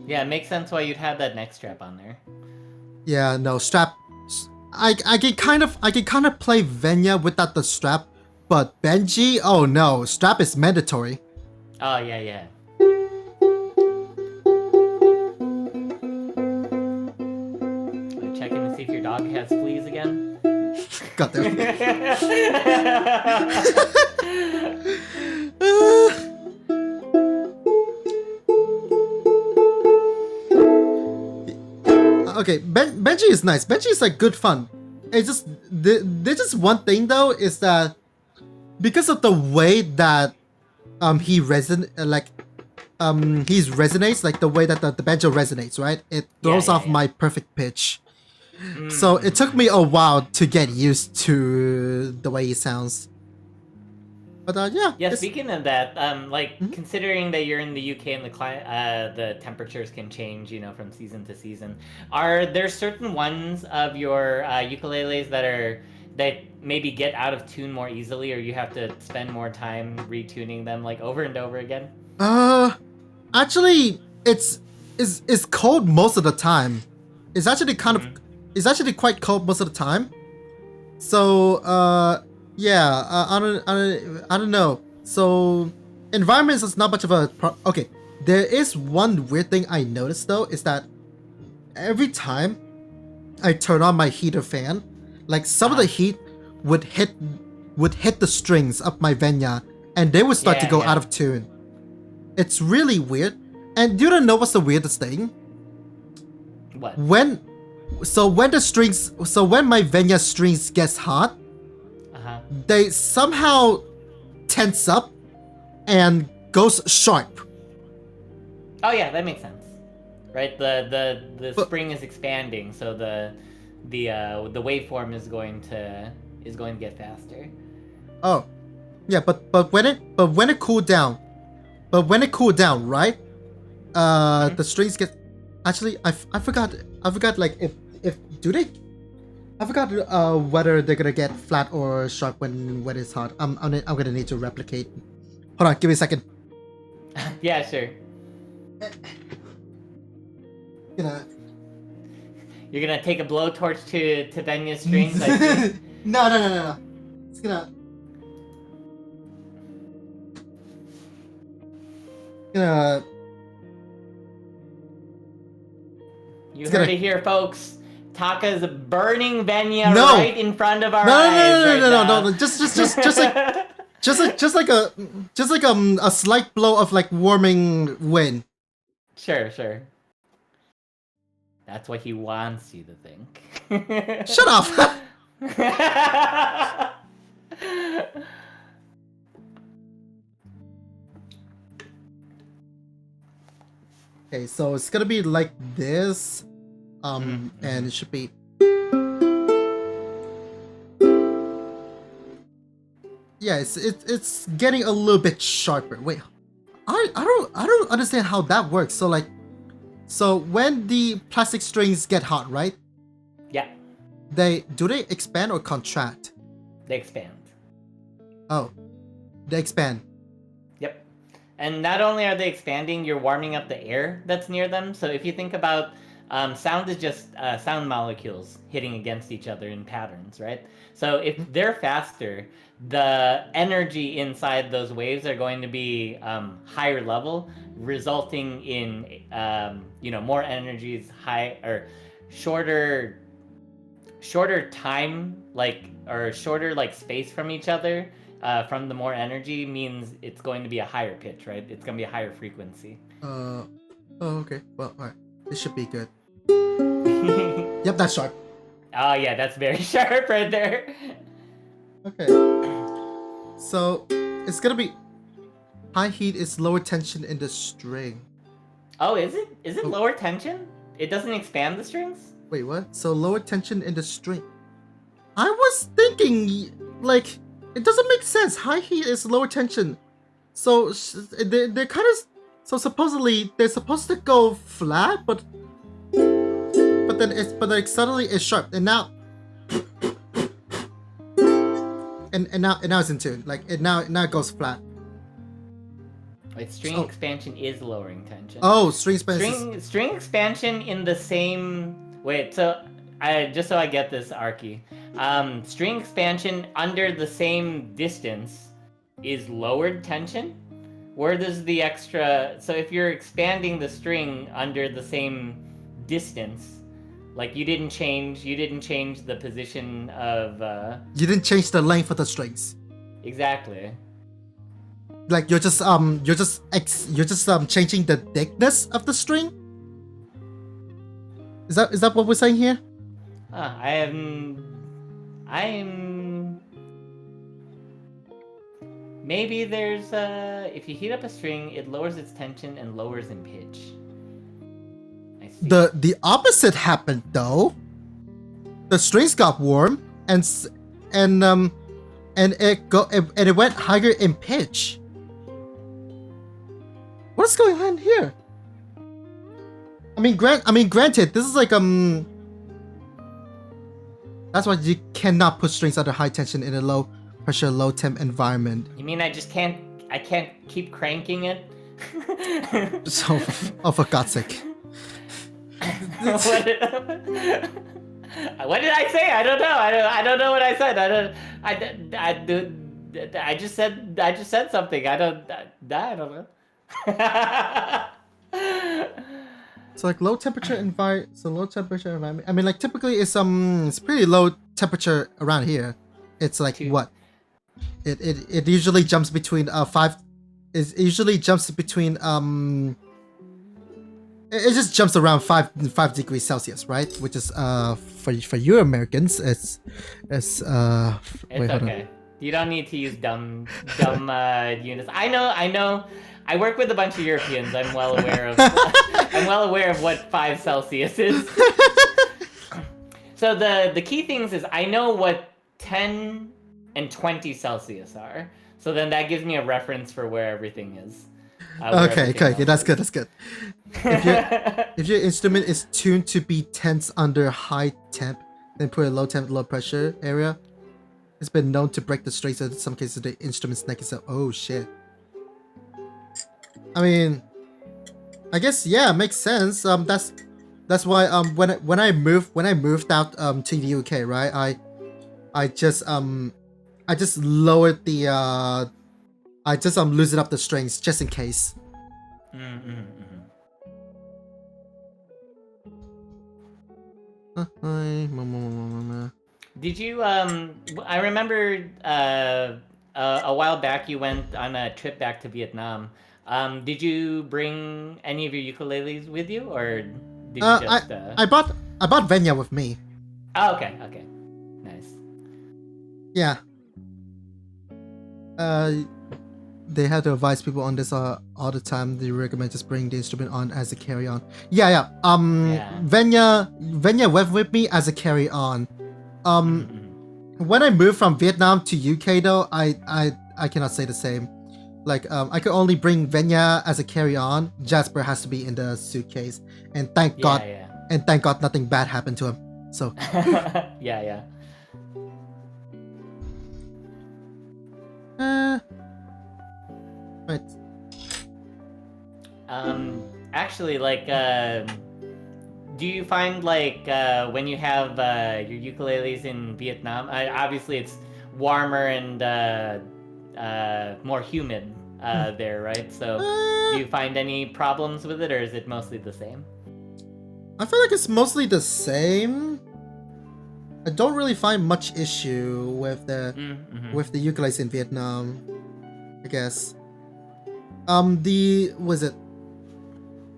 S2: Yeah, it makes sense why you'd have that neck strap on there.
S1: Yeah, no strap. I can kind of play Venya without the strap, but Benji, oh no, strap is mandatory.
S2: Oh yeah. I'm checking to see if your dog has fleas again.
S1: Got them. Okay, Benji is nice. Benji is like good fun. It's just there's just one thing though, is that because of the way that he resonates, like the way that the banjo resonates, right? It throws off my perfect pitch. So it took me a while to get used to the way he sounds. But yeah.
S2: Yeah. Speaking of that, considering that you're in the UK and the temperatures can change, from season to season, are there certain ones of your ukuleles that maybe get out of tune more easily, or you have to spend more time retuning them like over and over again?
S1: Actually, it's cold most of the time. It's actually quite cold most of the time. So yeah, I don't know. So environments is not much of a okay. There is one weird thing I noticed though, is that every time I turn on my heater fan, like some of the heat would hit the strings of my Venya, and they would start to go out of tune. It's really weird. And do you know what's the weirdest thing?
S2: What?
S1: When my Venya strings gets hot, they somehow tense up and goes sharp.
S2: Oh yeah, that makes sense, right? The spring is expanding, so the waveform is going to get faster.
S1: Oh, yeah, but when it cooled down, right? The strings get. Actually, I forgot like if do they. I forgot whether they're gonna get flat or sharp when it's hot. I'm gonna need to replicate. Hold on, give me a second.
S2: Yeah, sure. You're gonna take a blowtorch to Venya's strings?
S1: No. It's gonna
S2: You heard it here, folks. Taka's burning Venya right in front of our eyes.
S1: No. Just like a slight blow of like warming wind.
S2: Sure. That's what he wants you to think.
S1: Shut up. Okay, so it's gonna be like this, and it should be. Yeah, it's getting a little bit sharper. Wait, I don't understand how that works. So when the plastic strings get hot, right?
S2: Yeah.
S1: Do they expand or contract?
S2: They expand.
S1: Oh, they expand.
S2: And not only are they expanding, you're warming up the air that's near them. So if you think about Sound is just sound molecules hitting against each other in patterns, right? So if they're faster, the energy inside those waves are going to be higher level, resulting in more energies, high or shorter time, or shorter space from each other. From the more energy means it's going to be a higher pitch, right? It's going to be a higher frequency.
S1: Oh, okay. Well, alright. This should be good.
S2: Oh
S1: Yep, that's sharp.
S2: yeah, that's very sharp right there.
S1: Okay. So, it's gonna be... High heat is lower tension in the string.
S2: Oh, is it? Is it lower tension? It doesn't expand the strings?
S1: Wait, what? So lower tension in the string. I was thinking, like, it doesn't make sense. High heat is lower tension. So they're kind of... So supposedly they're supposed to go flat, but then suddenly it's sharp, and now now it's in tune. Like now it goes flat.
S2: Wait, string expansion is lowering tension.
S1: Oh, string expansion.
S2: String expansion in the same... Wait, so just so I get this, Arky. String expansion under the same distance is lowered tension? Where does the extra... So if you're expanding the string under the same distance, like you didn't change the position of...
S1: You didn't change the length of the strings.
S2: Exactly.
S1: Like you're just changing the thickness of the string. Is that what we're saying here?
S2: I am. Maybe there's if you heat up a string, it lowers its tension and lowers in pitch. I see.
S1: The opposite happened though. The strings got warm and it went higher in pitch. What's going on here? I mean, granted, this is like that's why you cannot put strings under high tension in a low pressure, low temp environment.
S2: You mean I can't keep cranking it?
S1: So, for God's sake.
S2: What did I say? I don't know. I don't know what I said. I just said something. I don't know.
S1: So like low temperature environment. I mean, like typically it's pretty low temperature around here. It's like what? It usually jumps between it usually jumps between it just jumps around 5 degrees Celsius, right? Which is for you Americans, it's
S2: It's okay. You don't need to use dumb units. I know. I work with a bunch of Europeans. I'm well aware of what 5 Celsius is. So the key things is I know what 10 and 20 Celsius are. So then that gives me a reference for where everything is.
S1: Okay, that's good. If your instrument is tuned to be tense under high temp, then put a low temp, low pressure area. It's been known to break the strings, and in some cases the instrument's neck is up. Oh shit. I mean, I guess yeah, it makes sense. That's why when I moved out to the UK, right? I just lowered the I just loosened up the strings just in case.
S2: Did you I remember a while back you went on a trip back to Vietnam. Did you bring any of your ukuleles with you, or did you just
S1: I brought Venya with me.
S2: Oh, okay. Nice.
S1: Yeah. They have to advise people on this all the time. They recommend just bring the instrument on as a carry-on. Yeah. Venya went with me as a carry-on. When I moved from Vietnam to UK though, I cannot say the same. Like I could only bring Venya as a carry-on. Jasper has to be in the suitcase, and thank God nothing bad happened to him. So
S2: yeah.
S1: Right.
S2: Actually, like do you find like when you have your ukuleles in Vietnam? Obviously, it's warmer and more humid there, right? So, do you find any problems with it, or is it mostly the same?
S1: I feel like it's mostly the same. I don't really find much issue with the ukuleles in Vietnam, I guess. Was it?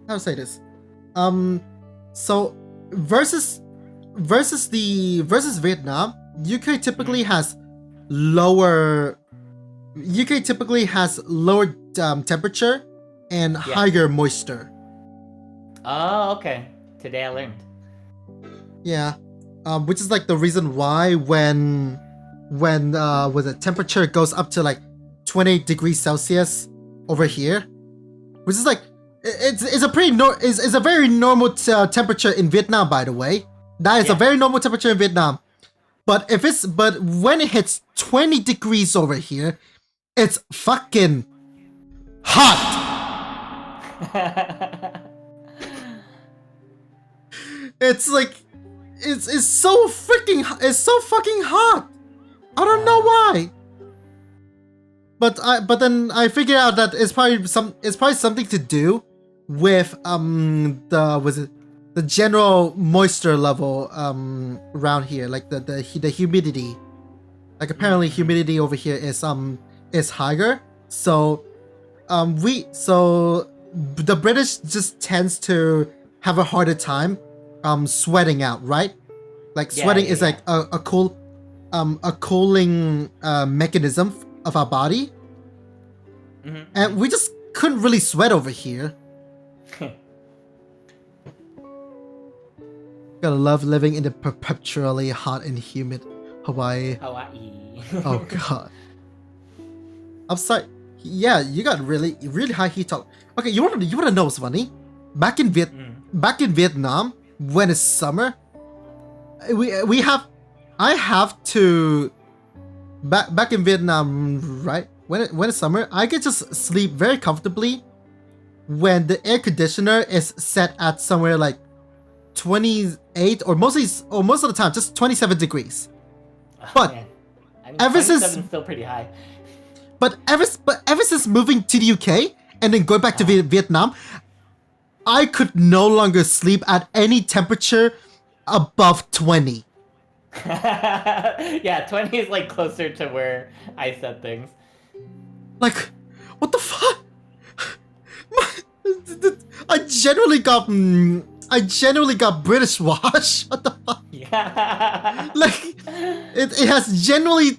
S1: How to say this? So versus Vietnam, UK typically has lower. UK typically has lower temperature and higher moisture.
S2: Oh, okay. Today I learned.
S1: Yeah, which is like the reason why when the temperature goes up to like 20 degrees Celsius over here, which is like it's a very normal temperature in Vietnam, by the way. That is a very normal temperature in Vietnam. But when it hits 20 degrees over here, it's fucking hot. It's like it's so fucking hot. I don't know why. But then I figured out that it's probably something to do with the general moisture level around here, like the humidity. Like apparently humidity over here is higher. So the British just tends to have a harder time sweating out, right? Like sweating is like a cooling mechanism of our body. And we just couldn't really sweat over here. Gotta love living in the perpetually hot and humid Hawaii. Oh god. Upside, yeah, you got really high heat tolerance. Okay, you wanna know what's funny? Back in Vietnam, when it's summer, I have to back in Vietnam, right? When it's summer, I can just sleep very comfortably when the air conditioner is set at somewhere like 28 or most of the time just 27 degrees. But
S2: I mean,
S1: ever since
S2: still pretty high.
S1: But ever since moving to the UK and then going back to Vietnam, I could no longer sleep at any temperature above 20.
S2: Yeah, 20 is like closer to where I set things.
S1: Like, what the fuck? I generally got British wash. What the fuck?
S2: Yeah.
S1: Like, it has generally.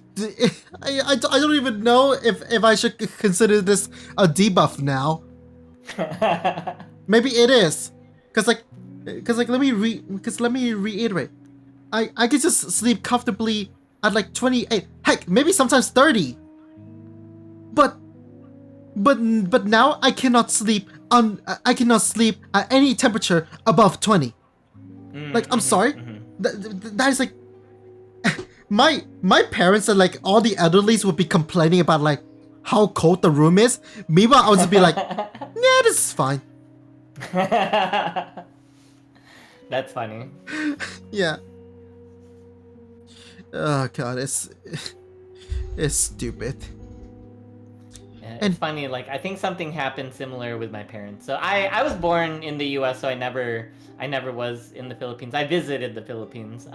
S1: I don't even know if I should consider this a debuff now. Maybe it is, cause let me reiterate. I can just sleep comfortably at like 28. Heck, maybe sometimes 30. But now I cannot sleep at any temperature above 20. Like, I'm sorry. That is like my parents and like all the elderlies would be complaining about like how cold the room is. Meanwhile, I would just be like, yeah, this is fine.
S2: That's funny.
S1: Yeah. Oh god, it's stupid.
S2: Yeah, it's funny, like I think something happened similar with my parents. So I was born in the US, so I never was in the Philippines. I visited the Philippines.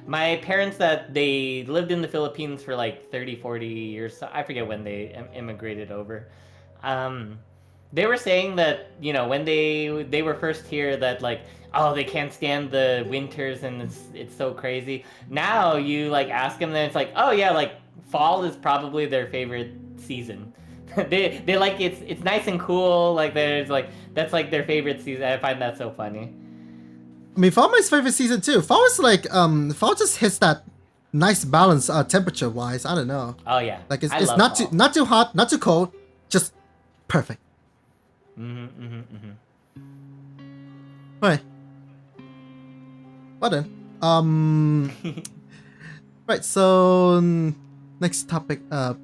S2: My parents, that they lived in the Philippines for like 30-40 years. So I forget when they immigrated over. They were saying that, you know, when they were first here, that like, oh, they can't stand the winters and it's so crazy. Now you like ask them, and it's like, oh yeah, like fall is probably their favorite season. they like it's nice and cool. Like there's like that's like their favorite season. I find that so funny.
S1: I mean, fall is my favorite season too. Fall is like fall just hits that nice balance temperature wise. I don't know.
S2: Oh yeah.
S1: Like it's not fall. Not too hot, not too cold, just perfect. Right. Well then. Right. So next topic. Oh,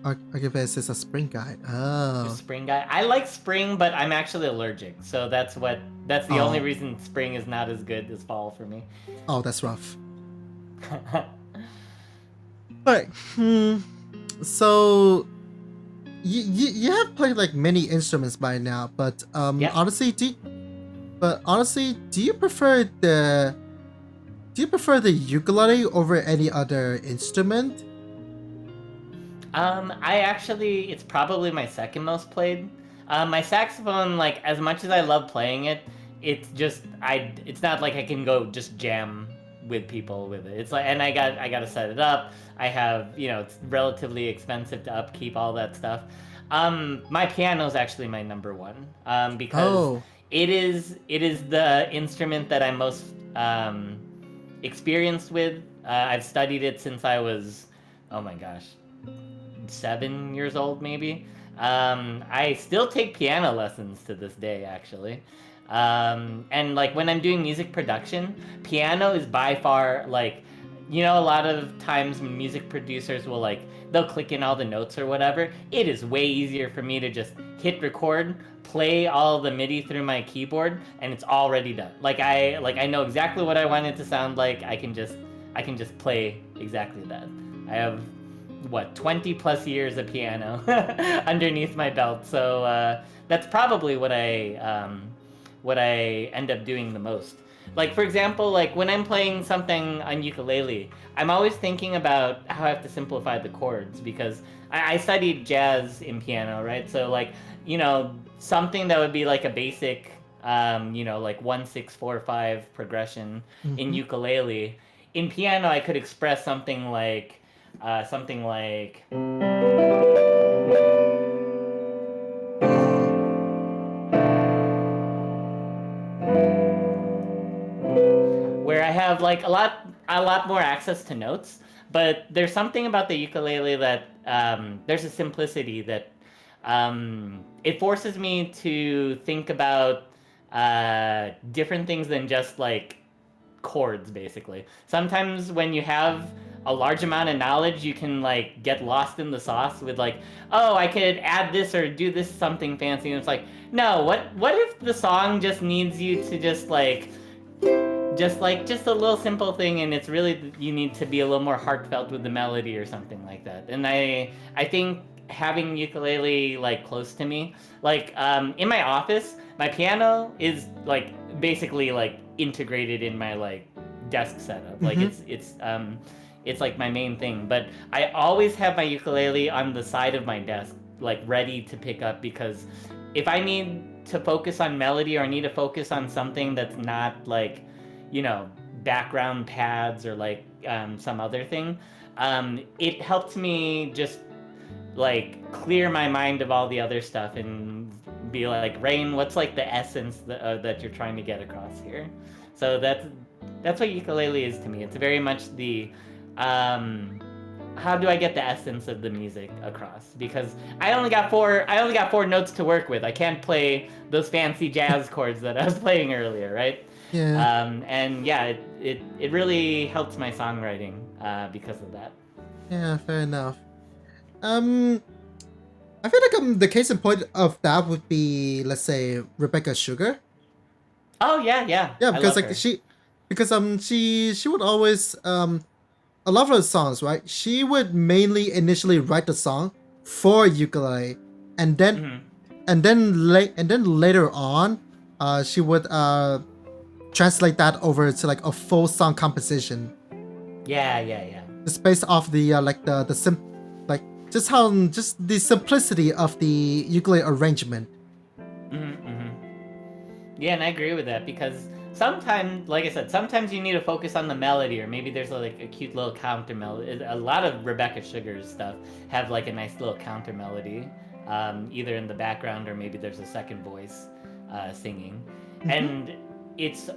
S1: Archivist is a spring guide.
S2: The
S1: Oh.
S2: spring guy. I like spring, but I'm actually allergic, so that's the only
S1: Oh.
S2: reason spring is not as good as fall for me.
S1: Oh, that's rough. Right. So you have played like many instruments by now, but
S2: Yeah.
S1: honestly, do you prefer the ukulele over any other instrument?
S2: I actually, it's probably my second most played. My saxophone, like as much as I love playing it, it's not like I can go just jam with people with it. It's like, and I got to set it up. I have, it's relatively expensive to upkeep all that stuff. My piano is actually my number one, because
S1: Oh.
S2: it is the instrument that I'm most experienced with. I've studied it since I was, oh my gosh, 7 years old, maybe. I still take piano lessons to this day, actually. And like when I'm doing music production, piano is by far like, a lot of times when music producers will they'll click in all the notes or whatever. It is way easier for me to just hit record, play all the MIDI through my keyboard, and it's already done. I know exactly what I want it to sound like. I can just play exactly that. I have 20 plus years of piano underneath my belt, so that's probably what I end up doing the most. Like, for example, like when I'm playing something on ukulele, I'm always thinking about how I have to simplify the chords, because I studied jazz in piano, right? So something that would be like a basic like 1 6 4 5 progression in
S1: Mm-hmm.
S2: ukulele. In piano, I could express something like
S1: Oh.
S2: where I have like a lot more access to notes. But there's something about the ukulele that there's a simplicity that it forces me to think about different things than just like chords, basically. Sometimes when you have a large amount of knowledge, you can like get lost in the sauce with like, oh, I could add this or do this something fancy, and it's like, no, what if the song just needs you to just a little simple thing, and it's really, you need to be a little more heartfelt with the melody or something like that. And I think having ukulele like close to me, like in my office, my piano is like basically like integrated in my like desk setup. Like
S1: Mm-hmm.
S2: it's like my main thing. But I always have my ukulele on the side of my desk, like ready to pick up, because if I need to focus on melody, or I need to focus on something that's not like, background pads or like some other thing, it helped me just like clear my mind of all the other stuff and be like, Rain, what's like the essence that you're trying to get across here? So that's what ukulele is to me. It's very much the how do I get the essence of the music across? Because I only got four notes to work with. I can't play those fancy jazz chords that I was playing earlier, right?
S1: Yeah.
S2: And yeah, it really helps my songwriting because of that.
S1: Yeah. Fair enough. Um. I feel like the case in point of that would be, let's say, Rebecca Sugar.
S2: Oh yeah,
S1: Yeah,
S2: I
S1: because
S2: love
S1: like
S2: her.
S1: she would always a lot of her songs, right? She would mainly initially write the song for ukulele, and then
S2: Mm-hmm.
S1: later on, she would translate that over to like a full song composition,
S2: Yeah.
S1: just based off the like the sim like just the simplicity of the ukulele arrangement.
S2: Mm-hmm. Yeah, and I agree with that, because sometimes, like I said, sometimes you need to focus on the melody, or maybe there's like a cute little counter melody. A lot of Rebecca Sugar's stuff have like a nice little counter melody, either in the background or maybe there's a second voice singing,
S1: Mm-hmm.
S2: and it's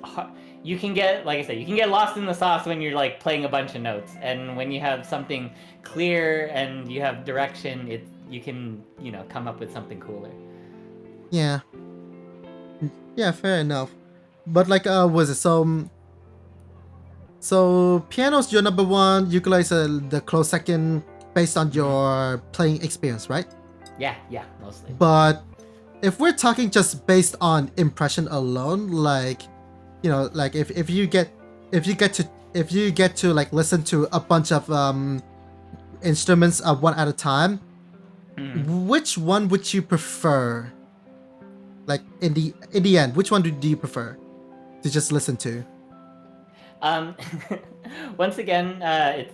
S2: you can get, like I said, you can get lost in the sauce when you're like playing a bunch of notes, and when you have something clear and you have direction, you can come up with something cooler.
S1: Yeah. Yeah, fair enough. But like, was it so piano's your number one, ukulele is the close second, based on your playing experience, right?
S2: Yeah, mostly.
S1: But if we're talking just based on impression alone, like, you know, like if you get to like listen to a bunch of instruments one at a time, which one would you prefer? Like in the end, which one do you prefer to just listen to?
S2: Once again,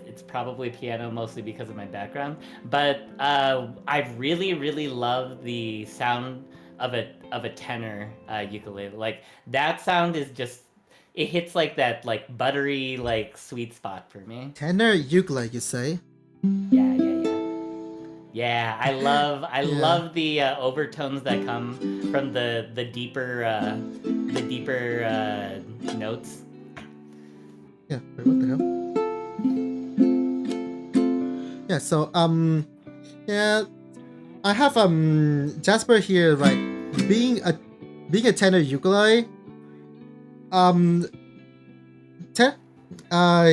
S2: it's probably piano, mostly because of my background. But I really love the sound of a tenor ukulele. Like that sound is just, it hits like that like buttery like sweet spot for me.
S1: Tenor ukulele, you say?
S2: Yeah. Yeah, I
S1: Yeah.
S2: love the overtones that come from the deeper notes.
S1: Yeah. Wait, what the hell? Yeah. So yeah, I have Jasper here, right? Being a tenor ukulele,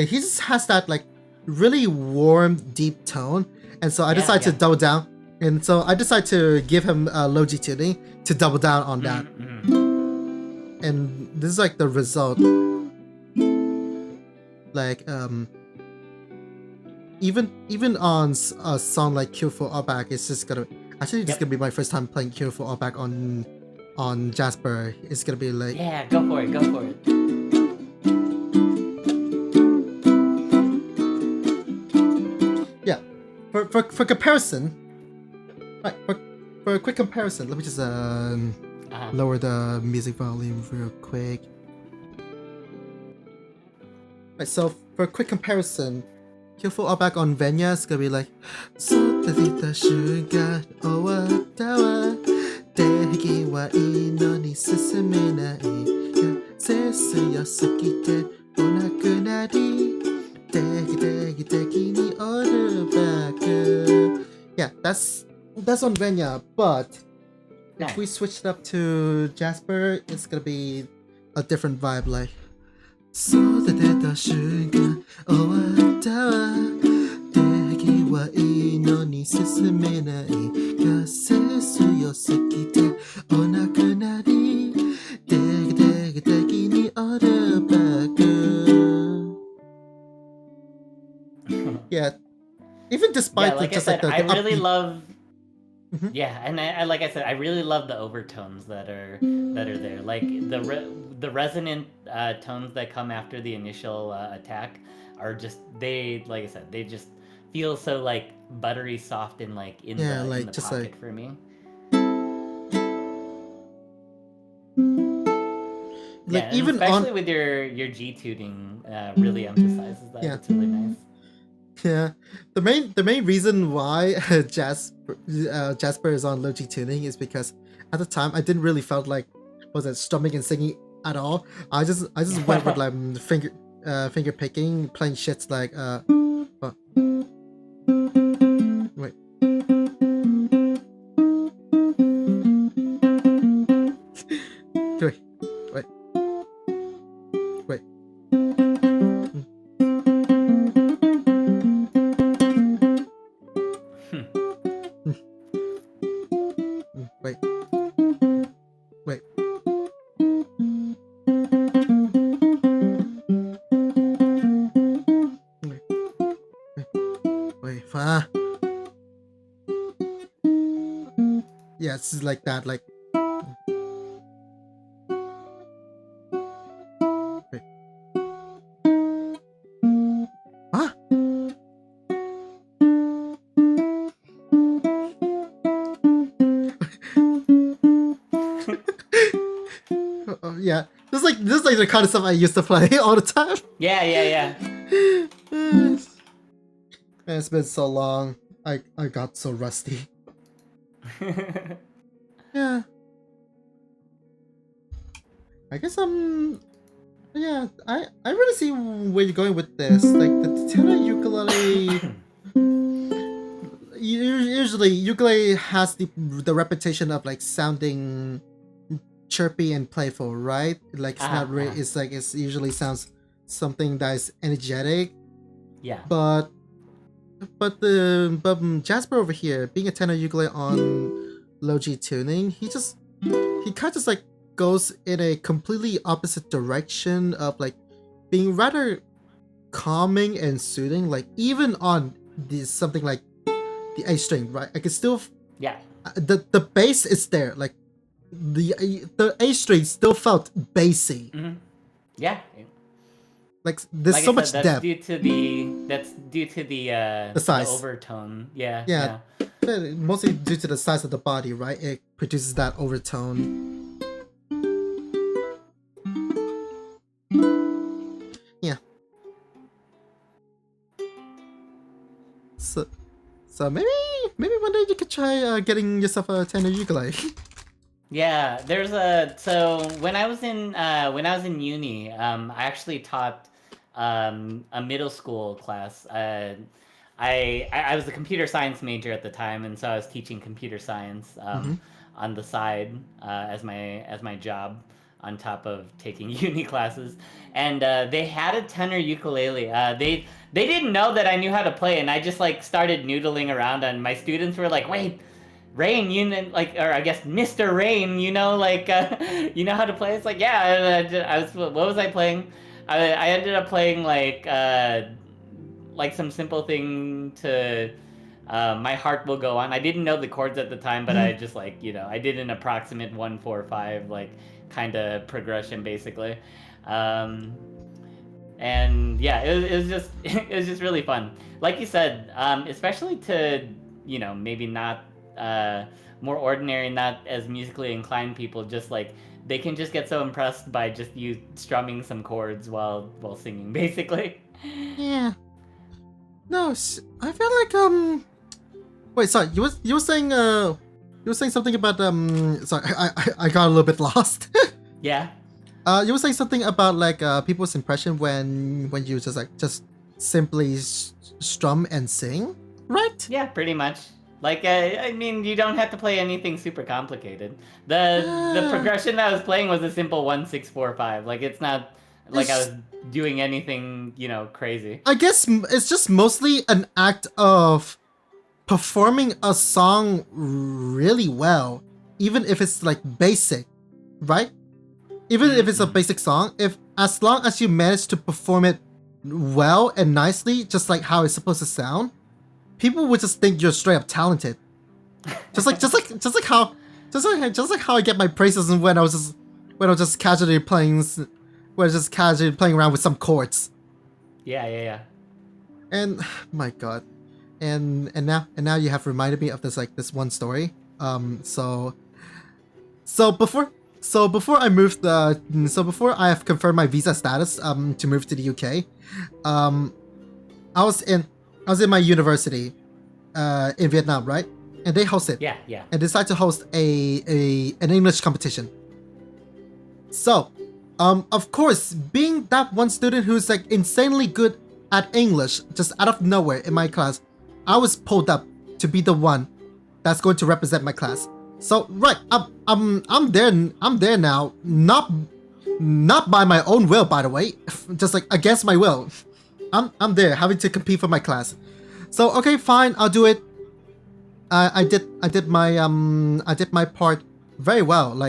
S1: he just has that like really warm, deep tone, and so I decided to double down, and so I decided to give him low G tuning to double down on that, and this is like the result. Like even on a song like Cure for Allback, it's just gonna gonna be my first time playing Cure for Allback on Jasper. It's gonna be like,
S2: yeah, go for it.
S1: Yeah, for comparison, right? For a quick comparison, let me just lower the music volume real quick. Right, so for a quick comparison, Killful Allback on Venya is gonna be like, so the sugar owatawa dehiki wa ino ni susume nai sesu yo sukite onaku nari deki ni oru baku. Yeah, that's on Venya, but if we switch it up to Jasper, it's gonna be a different vibe, like, 育てた瞬間終わったわ敵はいいのに進めないが背強すぎてお亡くなり敵におるバック Yeah, even despite
S2: like
S1: just
S2: I said,
S1: like
S2: I really
S1: upbeat...
S2: love. Yeah, and I like I said, I really love the overtones that are there. Like the resonant tones that come after the initial attack are just, they, like I said, they just feel so like buttery soft and like in the pocket like, for me.
S1: Like,
S2: yeah,
S1: even
S2: especially with your G tuning really emphasizes that. Yeah. It's really nice.
S1: Yeah, the main reason why Jasper is on low G tuning is because at the time I didn't really felt like strumming and singing at all. I just went with like finger picking, playing shits like wait. Wait. Yeah, it's like that, like. Wait. Huh? Yeah, this is like the kind of stuff I used to play all the time.
S2: Yeah.
S1: It's been so long. I got so rusty. Yeah. I guess yeah, I really see where you're going with this. Like the tenor ukulele. Usually ukulele has the reputation of like sounding chirpy and playful, right? Like it's not really. It's like it usually sounds something that is energetic.
S2: Yeah.
S1: But Jasper over here, being a tenor ukulele on low G tuning, he kind of just like goes in a completely opposite direction of like being rather calming and soothing. Like even on something like the A string, right? I can still the bass is there. Like the A string still felt bassy.
S2: Mm-hmm. Yeah.
S1: Like there's
S2: like
S1: so
S2: I
S1: much
S2: said,
S1: depth.
S2: That's due to the
S1: size.
S2: overtone. Yeah.
S1: Yeah. Mostly due to the size of the body, right? It produces that overtone. Yeah. So maybe one day you could try getting yourself a tenor ukulele.
S2: Yeah, so when I was in uni, I actually taught a middle school class. I was a computer science major at the time, and so I was teaching computer science on the side as my job on top of taking uni classes. And they had a tenor ukulele. They didn't know that I knew how to play, and I just like started noodling around, and my students were like, "Wait, Rain, you know, like, or I guess Mr. Rain, you know, like, you know how to play?" It's like, yeah. I was, what was I playing? I ended up playing like some simple thing to My Heart Will Go On. I didn't know the chords at the time, but I just like, you know, I did an approximate 1-4-5 like kind of progression basically. And yeah, it was just it was just really fun. Like you said, especially to, you know, maybe not more ordinary, not as musically inclined people, just like they can just get so impressed by just you strumming some chords while singing, basically.
S1: Yeah. No, I feel like Wait, sorry. You were saying something about Sorry, I got a little bit lost.
S2: Yeah.
S1: You were saying something about like people's impression when you just simply strum and sing, right?
S2: Yeah, pretty much. Like, I mean, you don't have to play anything super complicated. The progression that I was playing was a simple 1-6-4-5. Like, it's not like I was doing anything, you know, crazy.
S1: I guess it's just mostly an act of performing a song really well, even if it's like basic, right? Even if it's a basic song, as long as you manage to perform it well and nicely, just like how it's supposed to sound, people would just think you're straight up talented. Just like how I get my praises when I was just casually playing around with some chords.
S2: Yeah.
S1: And my god. And now you have reminded me of this one story. Before I have confirmed my visa status to move to the UK, I was in my university in Vietnam, right? And they hosted.
S2: Yeah.
S1: And decided to host an English competition. So, of course, being that one student who's like insanely good at English, just out of nowhere in my class, I was pulled up to be the one that's going to represent my class. So right, I'm there now, not by my own will, by the way, just like against my will. I'm there having to compete for my class. So okay, fine, I'll do it. I did my part very well.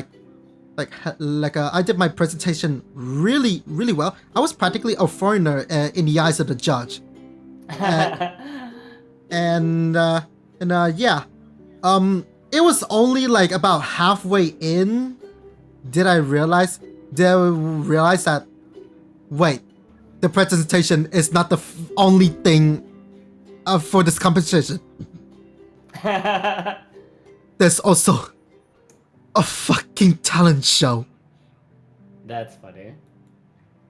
S1: I did my presentation really well. I was practically a foreigner in the eyes of the judge. It was only like about halfway in did I realize that wait, the presentation is not the only thing for this competition. There's also a fucking talent show.
S2: That's funny.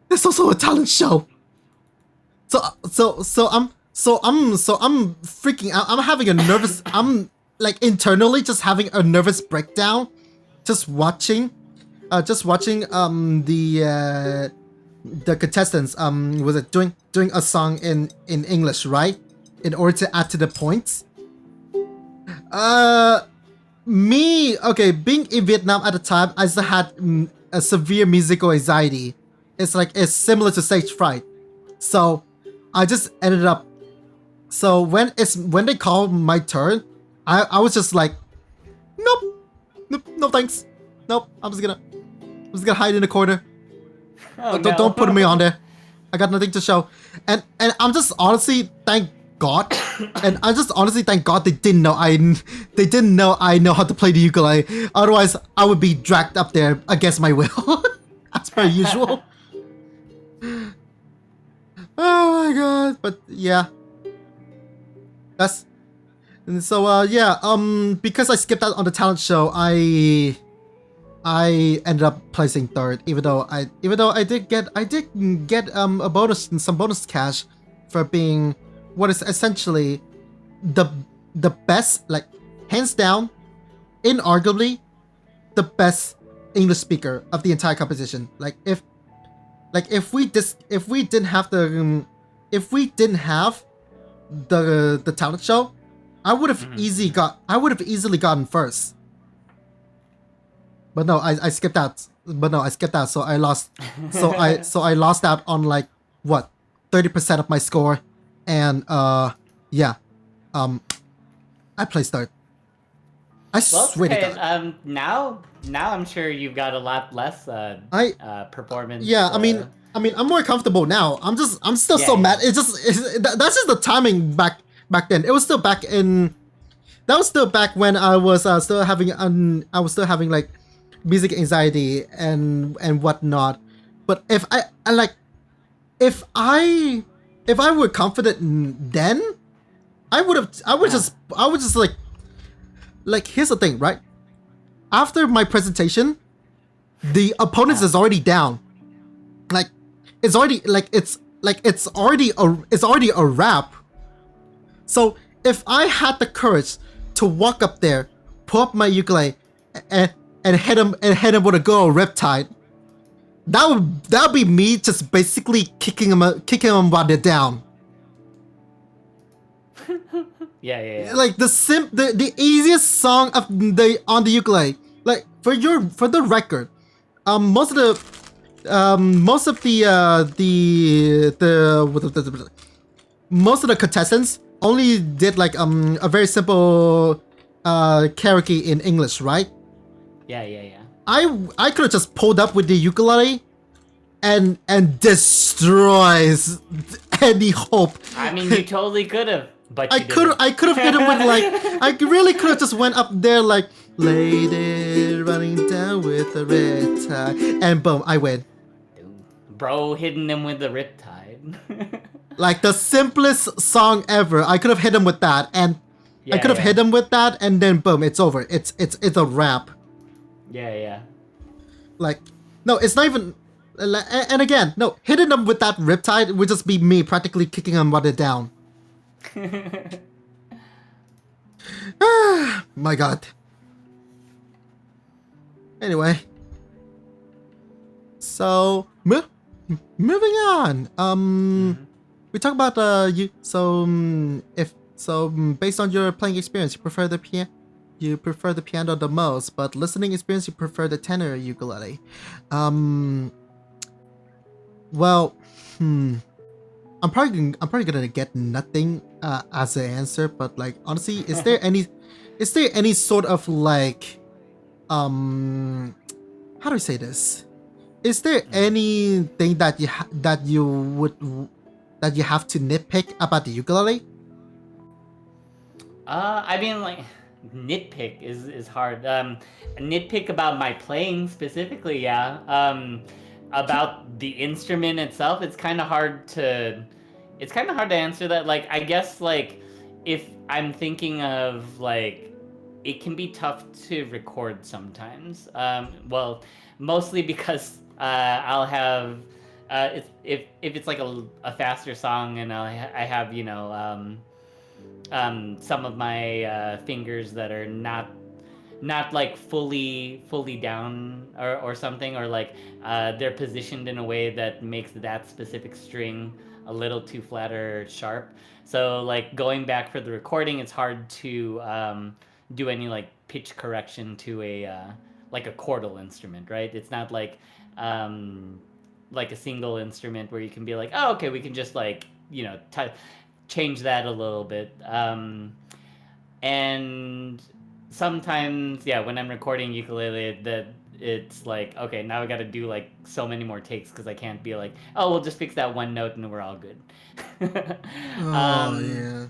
S1: There's also a talent show. So I'm freaking out. I'm having a nervous. I'm like internally just having a nervous breakdown, just watching the contestants was it doing a song in English, right? In order to add to the points. Me, okay, being in Vietnam at the time, I still had a severe musical anxiety. It's similar to stage fright. So I just ended up So when they call my turn, I was just like, nope, no thanks, nope. I'm just gonna hide in the corner.
S2: Oh
S1: Don't put me on
S2: no.
S1: there. I got nothing to show. And I'm just honestly thank God. And I just honestly thank God they didn't know I know how to play the ukulele. Otherwise, I would be dragged up there against my will, as per usual. Oh my God! But yeah, that's and so yeah. Because I skipped out on the talent show, I ended up placing third, even though I did get a bonus, some bonus cash for being what is essentially the best, like hands down, inarguably the best English speaker of the entire competition. If we didn't have the talent show, I would have easily gotten first. But no, I skipped out. So I lost. I lost out on like what 30% of my score, and yeah, I placed third. I
S2: Well, it's
S1: swear to
S2: okay.
S1: God.
S2: Now I'm sure you've got a lot less performance.
S1: Yeah, I mean, I'm more comfortable now. I'm still so
S2: Yeah.
S1: mad. That's just the timing back then. It was still back in. That was still back when I was still having like music anxiety and whatnot. But if I were confident then, I would just like here's the thing, right? After my presentation, the opponents is already down. Like it's already a wrap. So if I had the courage to walk up there, pull up my ukulele, and hit him with a good old riptide, that would be me just basically kicking him while they're down.
S2: Yeah.
S1: Like the easiest song of on the ukulele. Like for the record, most of the most of the contestants only did like a very simple karaoke in English, right?
S2: Yeah.
S1: I could have just pulled up with the ukulele and destroys any hope.
S2: I mean, you totally could have, but you didn't.
S1: I could have hit him with like I really could have just went up there like lady running down with a red tie, and boom, I win.
S2: Bro hitting him with the riptide.
S1: Like the simplest song ever. I could have hit him with that, and I could have hit him with that, and then boom, it's over. It's a wrap.
S2: Yeah.
S1: Like, no, it's not even. And again, no, hitting them with that riptide would just be me practically kicking them while they're down. My God. Anyway, so moving on. We talk about based on your playing experience, you prefer the piano the most, but listening experience you prefer the tenor ukulele. Well, I'm probably gonna get nothing as an answer, but like honestly, is there any sort of like how do I say this? Is there anything that you have to nitpick about the ukulele?
S2: I mean, like, nitpick is hard. Nitpick about my playing specifically, yeah. About the instrument itself, it's kind of hard to answer that. Like, I guess, like, if I'm thinking of, like, it can be tough to record sometimes. Well, mostly because I'll have if it's like a faster song, and I have some of my fingers that are not like fully down or something, or like they're positioned in a way that makes that specific string a little too flat or sharp. So like going back for the recording, it's hard to do any like pitch correction to a like a chordal instrument, right? It's not like a single instrument where you can be like, oh, okay, we can just like change that a little bit. And sometimes, yeah, when I'm recording ukulele, it's like, okay, now I got to do like so many more takes because I can't be like, oh, we'll just fix that one note and we're all good.
S1: Oh
S2: um,
S1: yeah.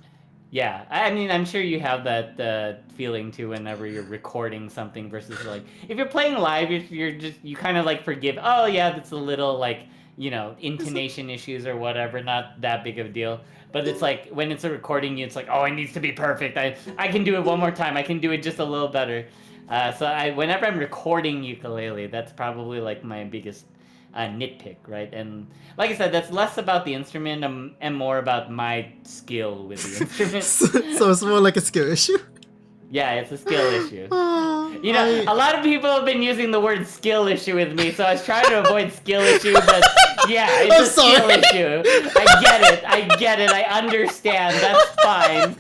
S2: yeah, I mean, I'm sure you have that feeling too whenever you're recording something versus like if you're playing live, you kind of like forgive. Oh yeah, that's a little like intonation issues or whatever, not that big of a deal. But it's like when it's a recording, it's like, oh, it needs to be perfect. I can do it one more time. I can do it just a little better. So whenever I'm recording ukulele, that's probably like my biggest nitpick, right? And like I said, that's less about the instrument and more about my skill with the instrument.
S1: So it's more like a skill issue.
S2: Yeah, it's a skill issue.
S1: Oh,
S2: A lot of people have been using the word skill issue with me, so I was trying to avoid skill issue, but yeah, it's skill issue. I get it, I understand, that's fine.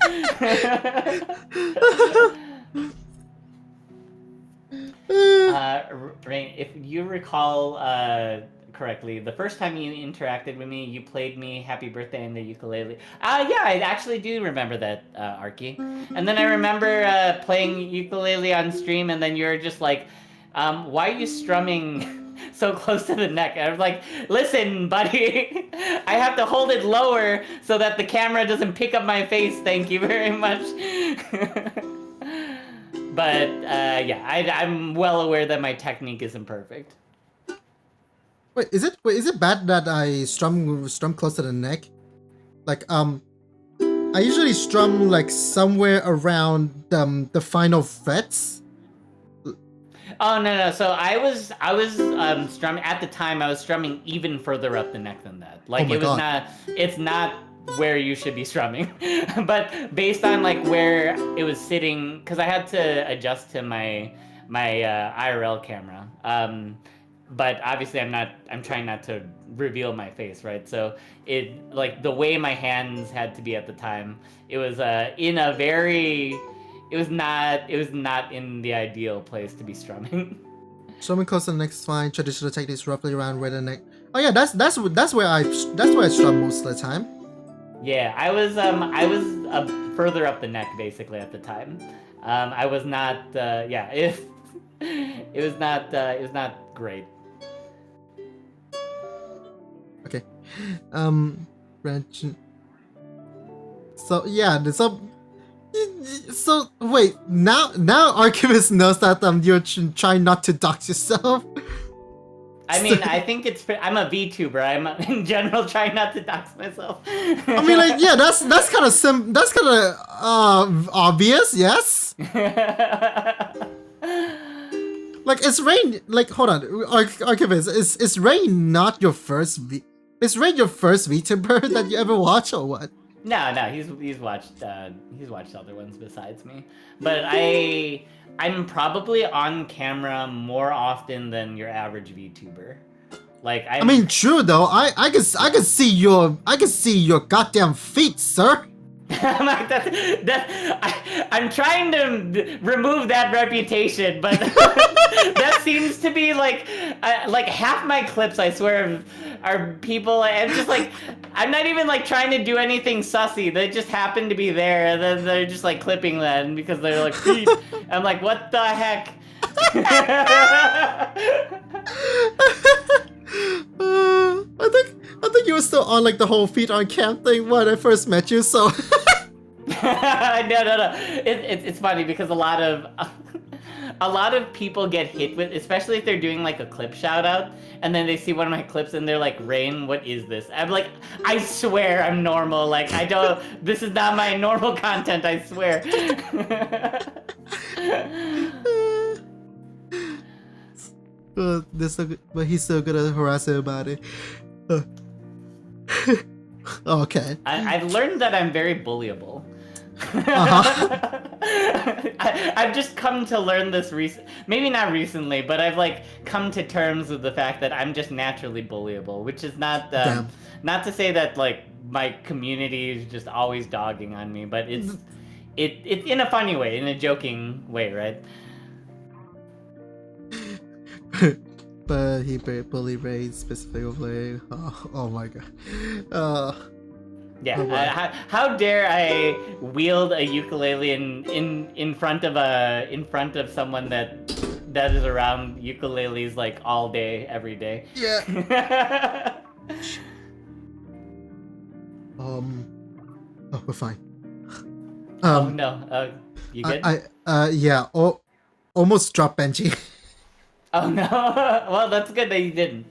S2: Rain, if you recall correctly, the first time you interacted with me, you played me Happy Birthday in the ukulele. Yeah, I actually do remember that, Arky. And then I remember playing ukulele on stream, and then you're just like, why are you strumming so close to the neck? I was like, listen, buddy, I have to hold it lower so that the camera doesn't pick up my face, thank you very much. But yeah, I'm well aware that my technique isn't perfect.
S1: Wait, is it bad that I strum close to the neck? Like I usually strum like somewhere around the final frets.
S2: Oh no! So I was strumming at the time. I was strumming even further up the neck than that. Like
S1: Oh my God.
S2: not. It's not where you should be strumming, but based on like where it was sitting, because I had to adjust to my IRL camera. But obviously I'm trying not to reveal my face, right? So it like the way my hands had to be at the time, it was in a very. It was not in the ideal place to be strumming.
S1: Strumming close to the neck is fine. Traditional techniques roughly around where the neck. Oh yeah, that's where I strum most of the time.
S2: Yeah, I was further up the neck basically at the time. I was not. Yeah, it was not great.
S1: Okay. Branch. So yeah, so wait, now Archivist knows that you're trying not to dox yourself.
S2: I mean, I think I'm a VTuber. I'm in general trying not to dox myself.
S1: I mean, like, yeah, that's kind of that's kind of obvious, yes. Like, is Rain, like, hold on, Archivist, is Rain not your first is Rain your first VTuber that you ever watch or what?
S2: No, he's watched other ones besides me, but I'm probably on camera more often than your average VTuber. Like I
S1: mean, true though. I can see your goddamn feet, sir.
S2: I'm like I'm trying to remove that reputation, but that seems to be like half my clips, I swear, are people. I'm just like, I'm not even like trying to do anything sussy. They just happen to be there, and then they're just like clipping that because they're like feet. I'm like, what the heck?
S1: I think you were still on like the whole feet on cam thing when I first met you, so.
S2: No. It's funny because a lot of people get hit with, especially if they're doing like a clip shout out, and then they see one of my clips and they're like, Rain, what is this? I'm like, I swear I'm normal. Like, this is not my normal content, I swear.
S1: But he's still gonna harass her about it. Okay.
S2: I've learned that I'm very bullyable. I've just come to learn this maybe not recently, but I've like come to terms with the fact that I'm just naturally bullyable, which is not not to say that like my community is just always dogging on me, but it's in a funny way, in a joking way, right?
S1: But he bully Ray specifically. Oh my god.
S2: Yeah.
S1: Oh, boy.
S2: How dare I wield a ukulele in front of someone that is around ukuleles like all day, every day.
S1: Yeah. Oh, we're fine.
S2: Oh no. You good?
S1: Yeah. Oh, almost dropped Benji.
S2: Oh no. Well, that's good that you didn't.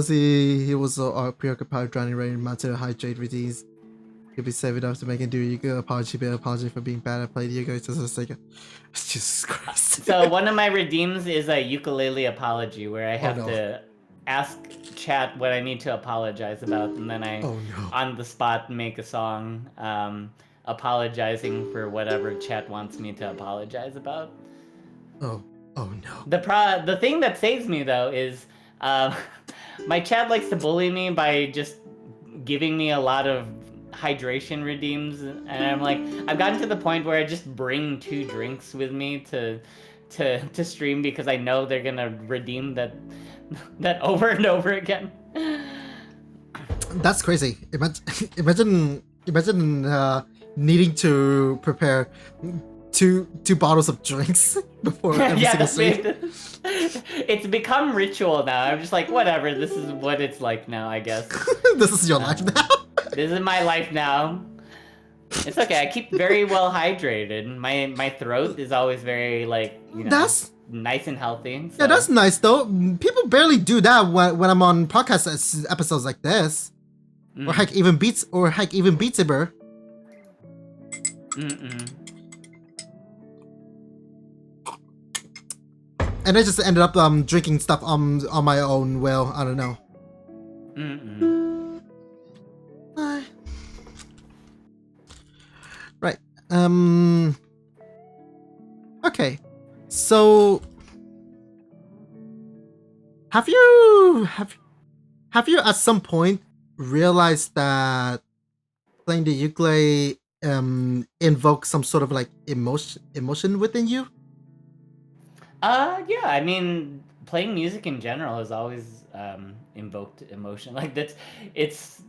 S1: He was so preoccupied drowning Rain mounted hydrate routines. He'll be safe enough to make him do a Yuga apology for being bad at playing Yuga just for the sake of Jesus Christ.
S2: So one of my redeems is a ukulele apology where I have
S1: no.
S2: to ask chat what I need to apologize about, and then I
S1: Oh no.
S2: on the spot make a song apologizing for whatever chat wants me to apologize about.
S1: Oh no.
S2: The thing that saves me though is my chat likes to bully me by just giving me a lot of hydration redeems, and I'm like, I've gotten to the point where I just bring 2 drinks with me to stream because I know they're gonna redeem that over and over again.
S1: That's crazy. Imagine needing to prepare two bottles of drinks before every single stream.
S2: It's become ritual now. I'm just like, whatever, this is what it's like now, I guess.
S1: This is your life now.
S2: This is my life now. It's okay. I keep very well hydrated. My throat is always very like, you know,
S1: That's
S2: nice and healthy. So.
S1: Yeah, that's nice though. People barely do that when I'm on podcast episodes like this, or heck, even Beats Beatsiber. And I just ended up drinking stuff on my own. Well, I don't know. Right. Okay. So, have you at some point realized that playing the ukulele invokes some sort of like emotion within you?
S2: Yeah. I mean, playing music in general has always invoked emotion. Like it's.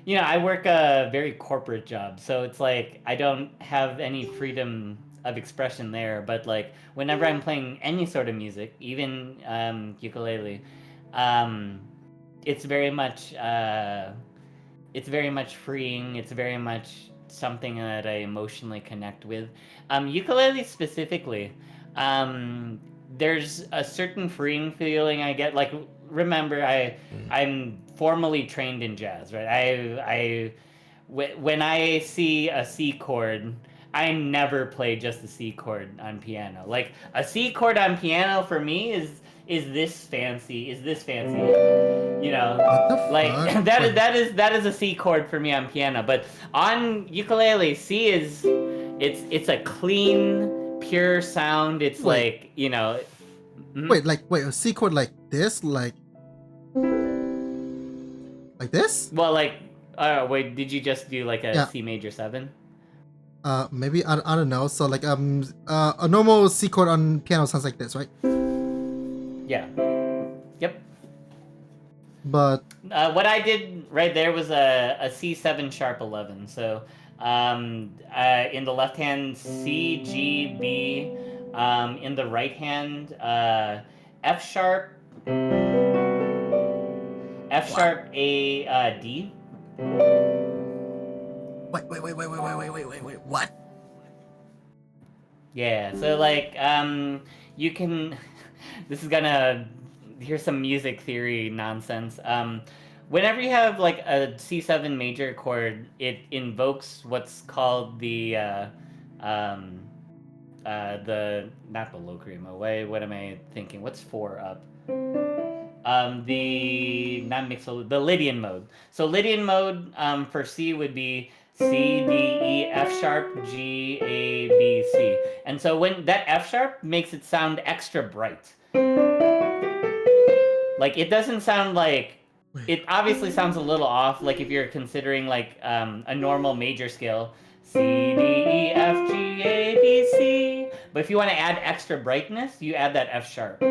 S2: You know, I work a very corporate job, so it's like I don't have any freedom of expression there. But like whenever I'm playing any sort of music, even ukulele, it's very much freeing. It's very much something that I emotionally connect with. Ukulele specifically, there's a certain freeing feeling I get. Like, remember, I'm formally trained in jazz, right? When I see a C chord, I never play just the C chord on piano. Like a C chord on piano for me is this fancy, you know, like that is a C chord for me on piano. But on ukulele, C is it's a clean, pure sound. It's like, you know.
S1: Wait, a C chord like this, like this?
S2: Well, like, wait, did you just do like a C major 7?
S1: Maybe I don't know. So like a normal C chord on piano sounds like this, right?
S2: Yeah. Yep.
S1: But
S2: what I did right there was a C7 sharp 11. So in the left hand C, G, B. In the right hand F sharp, A, D.
S1: Wait, what?
S2: Yeah, so like you can this is gonna here's some music theory nonsense. Whenever you have like a C7 major chord, it invokes what's called the not the locrimo. What am I thinking? What's 4 up? The not mixo, the Lydian mode. So Lydian mode for C would be C, D, E, F sharp, G, A, B, C. And so when that F sharp makes it sound extra bright. Like it doesn't sound like, it obviously sounds a little off, like if you're considering like a normal major scale, C, D, E, F, G, A, B, C. But if you want to add extra brightness, you add that F sharp.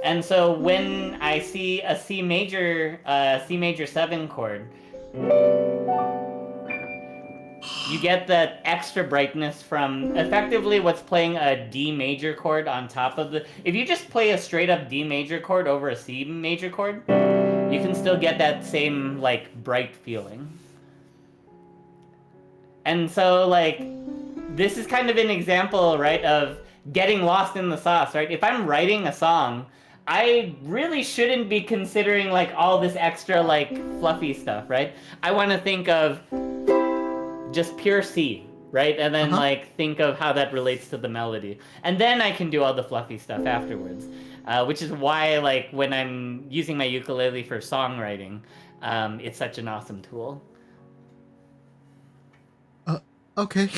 S2: And so when I see a C major 7 chord, you get that extra brightness from effectively what's playing a D major chord on top of the. If you just play a straight up D major chord over a C major chord, you can still get that same like bright feeling. And so like this is kind of an example, right, of getting lost in the sauce, right? If I'm writing a song, I really shouldn't be considering like all this extra like fluffy stuff, right? I want to think of just pure C, right? And then like think of how that relates to the melody. And then I can do all the fluffy stuff afterwards. Which is why like when I'm using my ukulele for songwriting, it's such an awesome tool.
S1: Okay.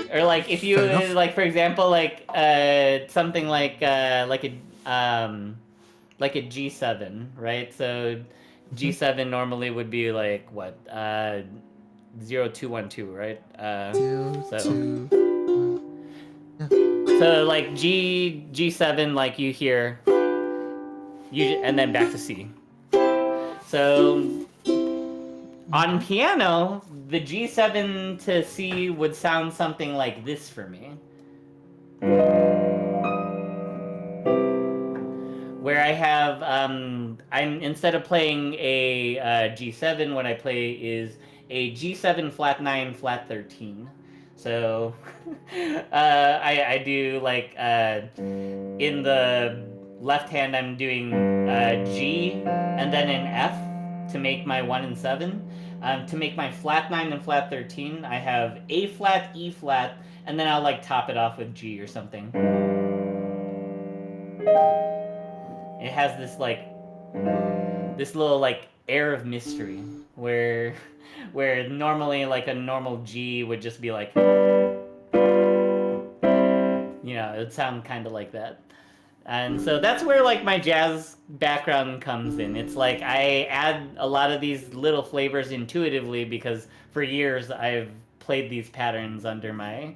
S2: Or like if you like for example like something like a G7, right? So G7 normally would be like what 0212, right? So like G7 like you hear and then back to C. So on piano, the G7 to C would sound something like this for me. Where I have, I'm instead of playing a G7, what I play is a G7 flat 9 flat 13. So I do like in the left hand I'm doing G and then an F to make my 1 and 7. To make my flat 9 and flat 13, I have A flat, E flat, and then I'll like top it off with G or something. It has this like this little like air of mystery where normally like a normal G would just be like, you know, it would sound kind of like that. And so that's where like my jazz background comes in. It's like I add a lot of these little flavors intuitively because for years I've played these patterns under my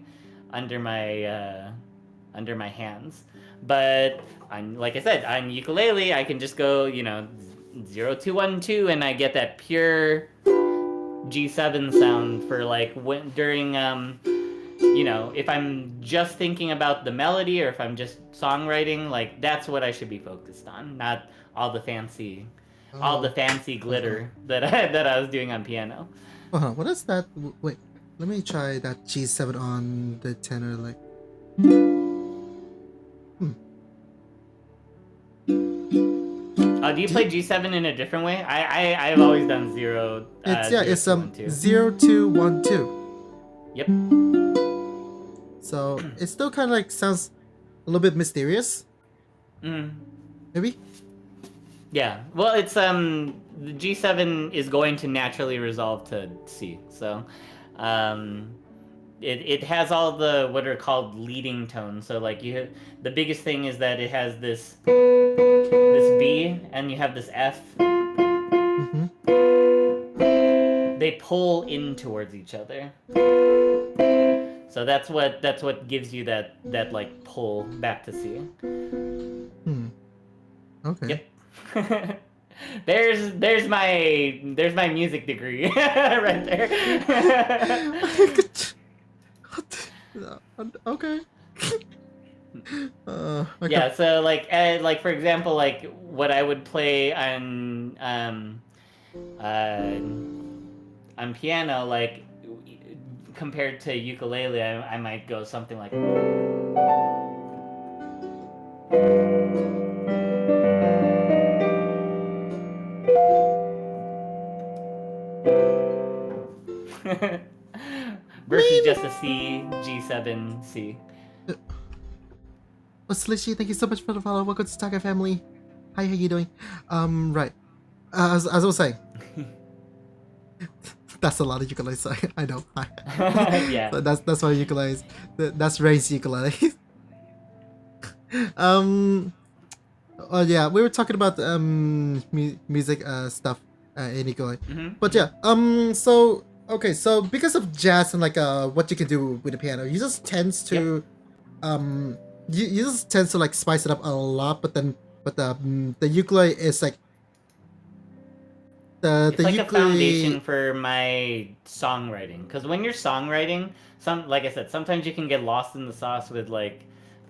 S2: hands. But like I said, on ukulele I can just go, you know, 0212 and I get that pure G7 sound for like during you know, if I'm just thinking about the melody or if I'm just songwriting, like that's what I should be focused on, not all the fancy glitter that I was doing on piano.
S1: What is that? Wait, let me try that G7 on the tenor. Like,
S2: do you play G7 in a different way? I've always done 0.
S1: It's 0212.
S2: Yep.
S1: So it still kind of like sounds a little bit mysterious. Maybe. Yeah.
S2: Well, it's the G7 is going to naturally resolve to C. So, it has all the what are called leading tones. So like the biggest thing is that it has this B and you have this F. They pull in towards each other. So that's what gives you that like pull back to C.
S1: Okay.
S2: Yep. There's my music degree right there.
S1: Okay.
S2: Yeah, so like for example, like what I would play on piano, like compared to ukulele, I might go something like. Versus just a C, G7, C.
S1: Slishy, thank you so much for the follow. Welcome to Taka family. Hi, how you doing? Right. As I was saying. That's a lot of ukuleles. I know.
S2: Yeah.
S1: But that's my ukuleles. That's Ray's ukulele. Yeah, we were talking about music stuff in ukulele. But yeah, so okay, so because of jazz and like what you can do with the piano, you just tends to you just tend to like spice it up a lot, but the ukulele is like the
S2: It's like a foundation
S1: ukulele.
S2: for my songwriting. Because when you're songwriting, like I said, sometimes you can get lost in the sauce with like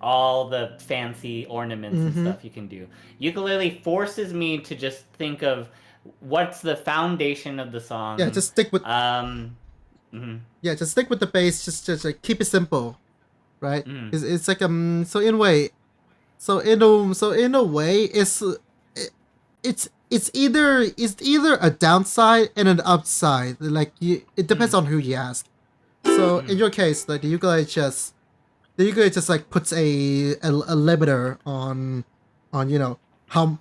S2: all the fancy ornaments and
S1: Mm-hmm.
S2: stuff you can do. Ukulele forces me to just think of what's the foundation of the
S1: Yeah,
S2: song.
S1: just stick with
S2: Um, mhm,
S1: just stick with the bass. Just like keep it simple, right?
S2: mhm,
S1: It's like so in a way, so in a way, it's either a downside and an upside. Like it depends
S2: mhm,
S1: on who you ask. So in
S2: mhm.
S1: your case, like the ukulele just like puts a limiter on how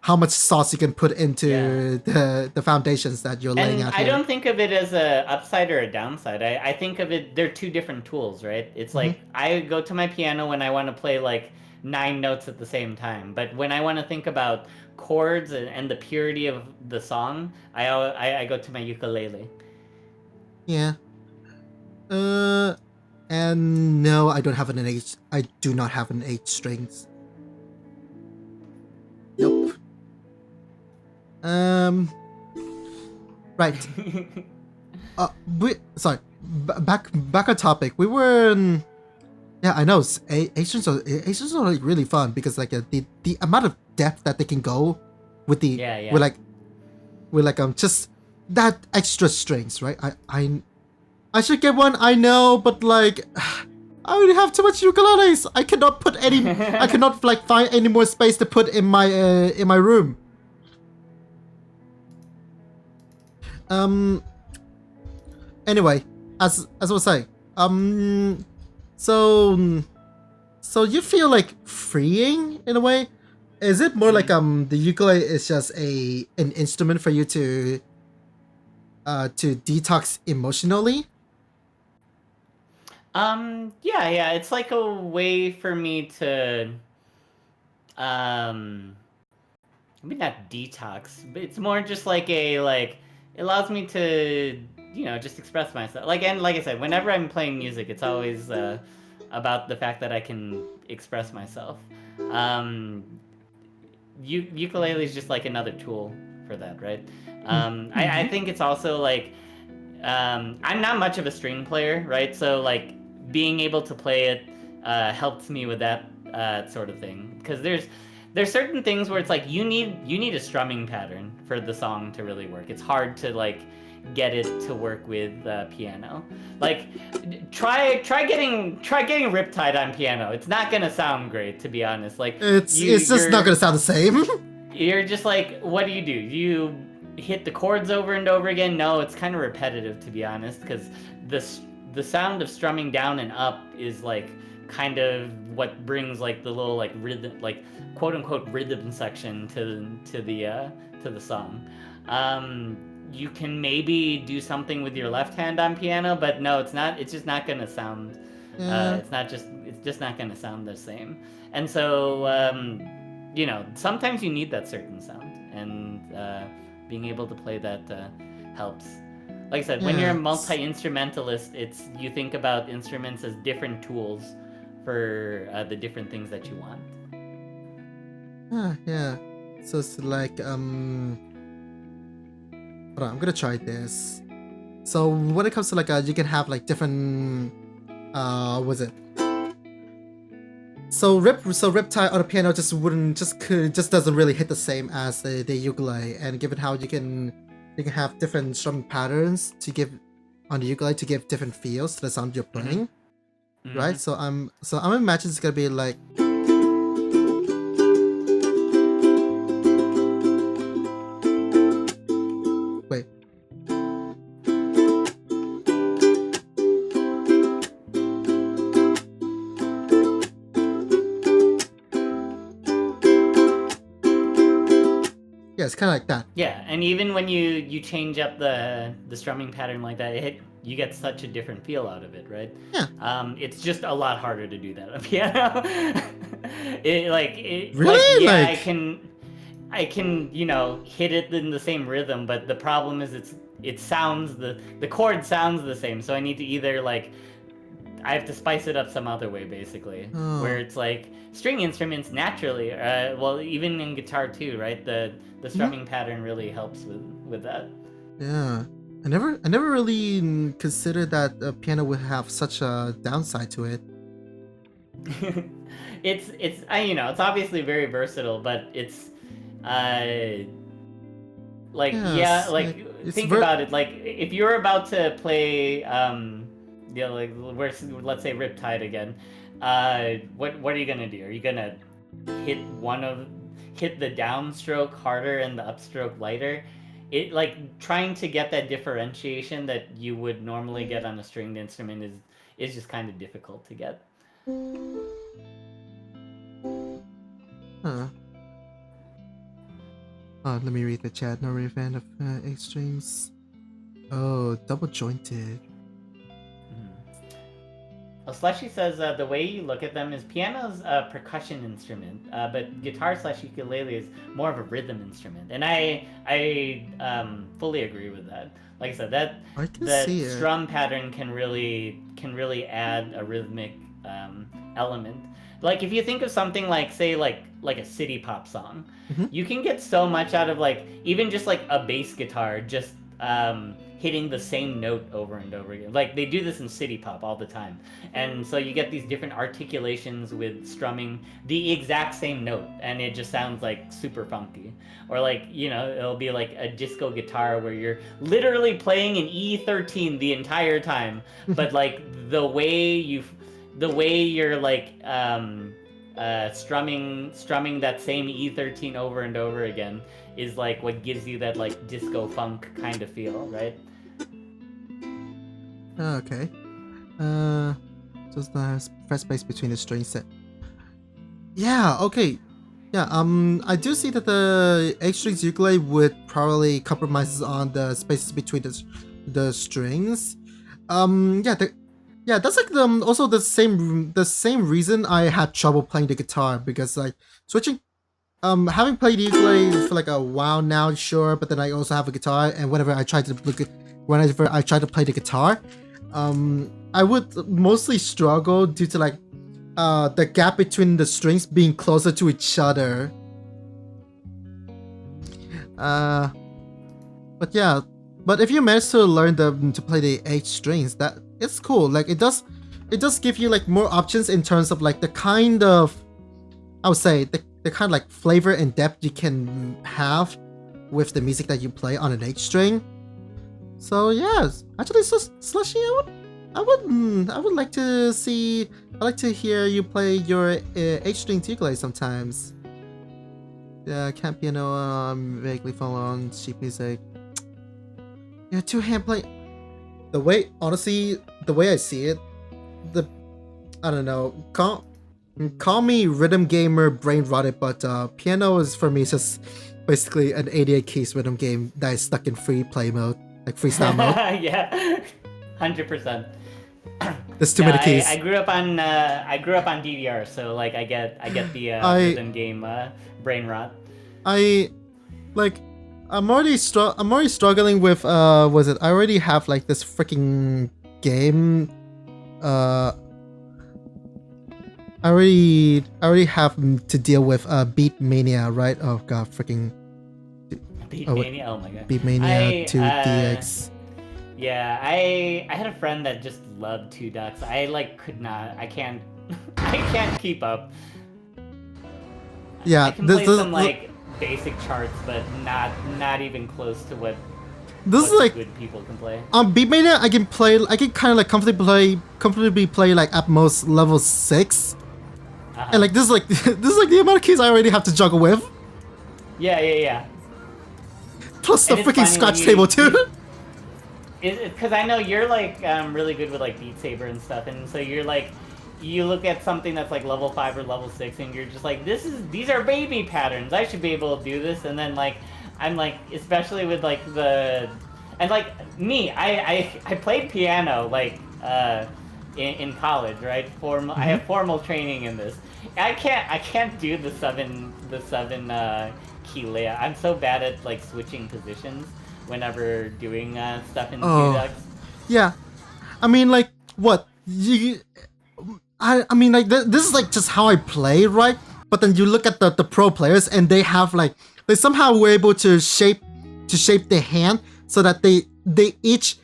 S1: how much sauce you can put
S2: Yeah.
S1: into the foundations that you're laying
S2: And
S1: out
S2: I
S1: here.
S2: don't think of it as a upside or a downside. I think of it, they're two different tools, right? It's
S1: Hmm.
S2: like I go to my piano when I want to play like 9 notes at the same time. But when I want to think about chords and the purity of the song, I go to my ukulele.
S1: Yeah. Uh, and no, I don't have an H. I do not have an H strings. Nope. Um. Right. Sorry. Back on topic. We were. Yeah, I know. Asians are like really fun because like the amount of depth that they can go with the
S2: Yeah,
S1: with
S2: yeah.
S1: like with like just that extra strings, right? I should get one. I know, but like I already have too much ukuleles. I cannot put any. I cannot like find any more space to put in my room. Um. Anyway, as I was saying, so so you feel like freeing in a way. Is it more like
S2: Mhm.
S1: the ukulele is just an instrument for you to detox emotionally?
S2: Yeah, yeah. It's like a way for me to um maybe not detox, but it's more just like it allows me to just express myself. Like I said, whenever I'm playing music, it's always about the fact that I can express myself. Um, ukulele is just like another tool for that, right? I
S1: Mm-hmm.
S2: think it's also like I'm not much of a string player, right? So like being able to play it helps me with that sort of thing because there's certain things where it's like you need a strumming pattern for the song to really work. It's hard to like get it to work with piano. Like try getting riptide on piano. It's not gonna sound great, to be honest. Like
S1: It's just not gonna sound the same.
S2: you're just like, what do? You hit the chords over and over again? No, it's kind of repetitive, to be honest, because the sound of strumming down and up is like kind of what brings like the little like rhythm, like quote unquote rhythm section to the song. Um, you can maybe do something with your left hand on piano, but no, it's not. It's just not gonna sound.
S1: Yeah.
S2: It's just not gonna sound the same. And so sometimes you need that certain sound, and being able to play that helps. Like I said, when you're a
S1: Yeah.
S2: multi-instrumentalist, it's you think about instruments as different tools for the different things that you want.
S1: Yeah. So it's like hold on, I'm gonna try this. So when it comes to like you can have like different was it? So Riptide on the piano just wouldn't just doesn't really hit the same as the ukulele, and given how you can have different strumming patterns to give on the ukulele to give different feels to the sound you're
S2: Mm-hmm.
S1: playing, right?
S2: Mm-hmm.
S1: So I'm imagining it's gonna be like wait. Yeah, it's kind of like that.
S2: Yeah, and even when you change up the strumming pattern like that, you get such a different feel out of it, right?
S1: Yeah.
S2: It's just a lot harder to do that on piano. Like
S1: Really?
S2: yeah, I
S1: Like
S2: can I can hit it in the same rhythm, but the problem is it sounds the chord sounds the same, so I need to either like I have to spice it up some other way, basically,
S1: Oh.
S2: where it's like string instruments naturally. Well, even in guitar too, right? The strumming pattern really helps with that.
S1: Yeah. I never really considered that a piano would have such a downside to it.
S2: it's it's obviously very versatile, but it's like
S1: Yes,
S2: like
S1: it's
S2: think about it, like if you're about to play like let's say Riptide again, what are you gonna do? Are you gonna hit the downstroke harder and the upstroke lighter? It like trying to get that differentiation that you would normally get on a stringed instrument is just kind of difficult to get.
S1: Huh. Oh, let me read the chat. No really fan of H strings. Oh, double jointed.
S2: Oh, Slushy says the way you look at them is piano's a percussion instrument, but guitar/ukulele is more of a rhythm instrument, and I fully agree with that. Like I said, that strum pattern can really add a rhythmic element. Like if you think of something like say like a city pop song, you can get so much out of like even just like a bass guitar just hitting the same note over and over again. Like they do this in city pop all the time, and so you get these different articulations with strumming the exact same note, and it just sounds like super funky. Or like it'll be like a disco guitar where you're literally playing an E13 the entire time, but like the way you're like strumming that same E13 over and over again is like what gives you that like disco funk kind of feel, right?
S1: Okay. Just the press space between the strings set. Yeah, okay. Yeah, I do see that the H strings ukulele would probably compromise on the spaces between the strings. That's like also the same reason I had trouble playing the guitar, because like switching having played ukulele for like a while now, sure, but then I also have a guitar, and whenever I try to play the guitar, I would mostly struggle due to like the gap between the strings being closer to each other. But if you manage to learn to play the H strings, that it's cool. Like it does give you like more options in terms of like the kind of, I would say, the kind of like flavor and depth you can have with the music that you play on an H string. So yes, actually, Slushy, I would like to see. I'd like to hear you play your H string ukulele sometimes. Yeah, camp piano, vaguely follow on sheet music. Yeah, two-hand play. Honestly, the way I see it, I don't know. Call me rhythm gamer, brain rotted, but piano is for me just basically an 88 keys rhythm game that is stuck in free play mode, like freestyle mode.
S2: Yeah, 100%.
S1: There's too many keys.
S2: I grew up on DDR, so like I get the rhythm game brain rot.
S1: I'm already struggling with I already have like this freaking game. I already have to deal with Beat Mania, right? Oh god, freaking
S2: Beat Mania. Oh my god.
S1: Beat Mania 2 DX.
S2: Yeah, I had a friend that just loved 2 Ducks. I like could not. I can't keep up.
S1: Yeah,
S2: I can play some like basic charts, but not even close to what like good people can play.
S1: On Beat Mania, I can kind of like comfortably play like at most level 6. And like this is like the amount of keys I already have to juggle with.
S2: Yeah.
S1: Plus the freaking scratch table too.
S2: Because I know you're like really good with like Beat Saber and stuff, and so you're like, you look at something that's like level 5 or level 6, and you're just like, these are baby patterns. I should be able to do this. And then like, I'm like, especially with like and like me, I played piano like in college, right? I have formal training in this. I can't do the 7 key layout. I'm so bad at like switching positions whenever doing stuff in 2 Ducks.
S1: Yeah, I mean like what you, I mean, like this is like just how I play, right? But then you look at the pro players, and they have like they somehow were able to shape their hand so that they each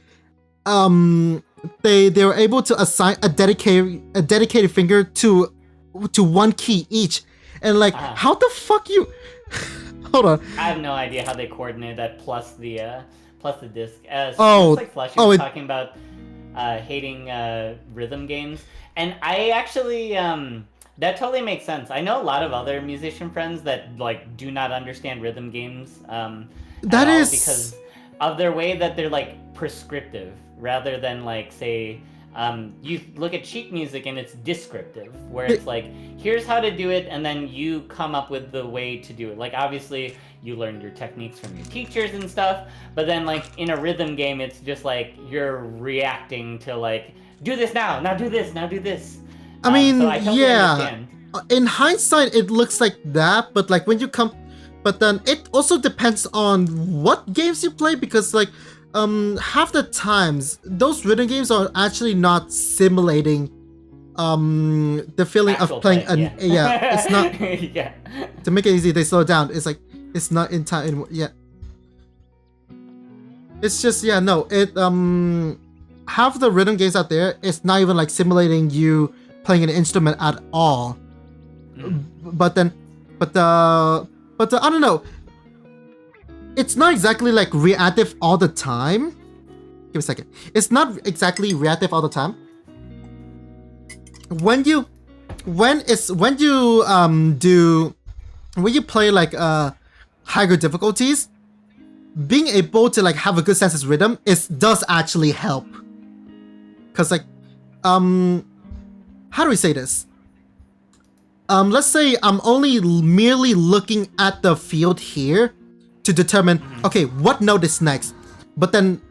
S1: they were able to assign a dedicated finger to one key each, and like how the fuck you hold on.
S2: I have no idea how they coordinate that plus the disc.
S1: Oh,
S2: looks like Flushy was talking about hating rhythm games, and I actually that totally makes sense. I know a lot of other musician friends that like do not understand rhythm games
S1: That
S2: at all
S1: is
S2: because of their way that they're like prescriptive rather than like say you look at sheet music and it's descriptive where it's like here's how to do it and then you come up with the way to do it. Like obviously you learned your techniques from your teachers and stuff, but then like in a rhythm game it's just like you're reacting to like do this now do this now do this.
S1: I mean,
S2: so I totally understand.
S1: In hindsight it looks like that, but like when you come, but then it also depends on what games you play, because like half the times those rhythm games are actually not simulating the feeling
S2: Actual
S1: of playing
S2: play,
S1: it's not
S2: yeah.
S1: To make it easy they slow it down. It's like it's not in time anymore. It's just no, it half the rhythm games out there, it's not even like simulating you playing an instrument at all. But I don't know, it's not exactly like reactive all the time. Give me a second. It's not exactly reactive all the time. When you play like higher difficulties, being able to like have a good sense of rhythm does actually help. Cause like how do we say this? Let's say I'm only merely looking at the field here to determine, okay, what note is next. But then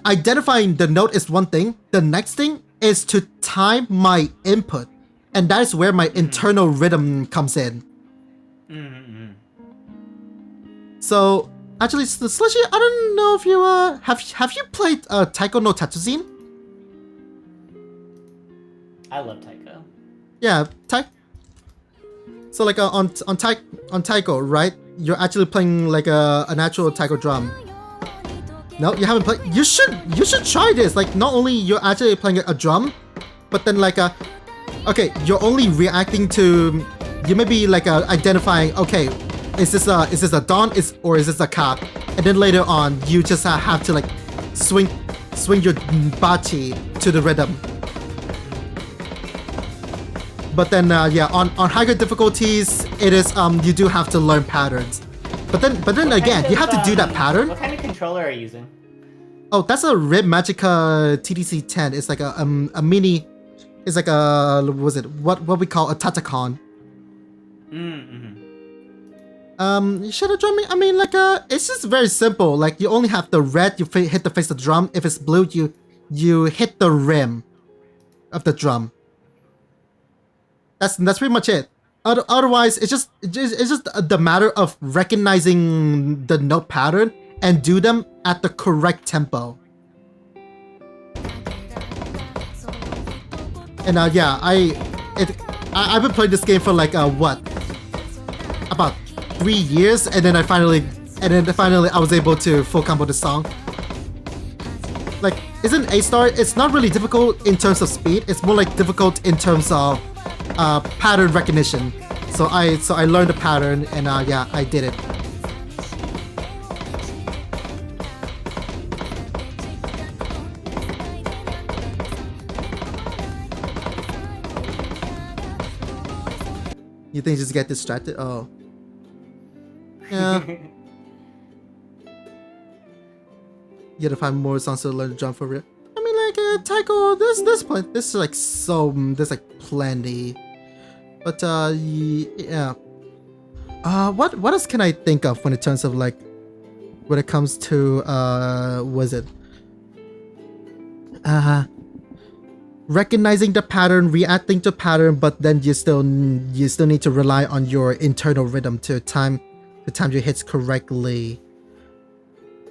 S1: identifying the note is one thing. The next thing is to time my input. And that is where my internal rhythm comes in. So, actually, Slushy, I don't know if you, have you played Taiko no Tatsujin?
S2: I love Taiko.
S1: Yeah, so like on Taiko, right? You're actually playing like an actual taiko drum. No, you haven't played. You should try this. Like not only you're actually playing a drum, but then like okay, you're only reacting to. You may be like identifying. Okay, is this a don or is this a ka? And then later on, you just have to like swing your bati to the rhythm. But then on higher difficulties, it is you do have to learn patterns. But then again, you have to do that pattern.
S2: What kind of controller are you using?
S1: Oh, that's a Rib Magica TDC-10. It's like a mini. It's like a what we call a Tatacon. You should have drawn me. I mean, like it's just very simple. Like you only have the red, you hit the face of the drum. If it's blue, you hit the rim of the drum. That's pretty much it. Otherwise, it's just the matter of recognizing the note pattern and do them at the correct tempo. And I've been playing this game for like about 3 years, and then finally I was able to full combo the song. Like, isn't A-Star? It's not really difficult in terms of speed. It's more like difficult in terms of pattern recognition. So I learned the pattern, and I did it. You think just get distracted? Oh. Yeah. You gotta find more songs to learn to drum for real. I mean, like Taiko, there's like there's like plenty. But yeah. What else can I think of when it comes to like when it comes to recognizing the pattern, reacting to pattern, but then you still need to rely on your internal rhythm to time your hits correctly.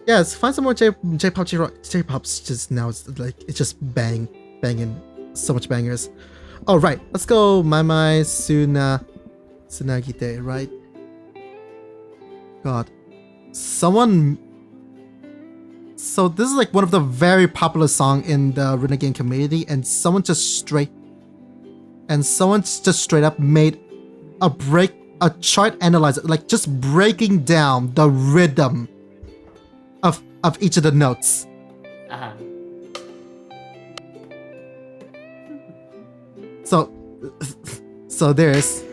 S1: Yes, find some more J-pop. J-pop's just now it's just bang. banging, so much bangers. Oh right, let's go Mai Sunagite, right? God, someone. So this is like one of the very popular song in the Renegade community, and someone just straight up made a chart analyzer, like just breaking down the rhythm of each of the notes.
S2: Uh-huh.
S1: So there's.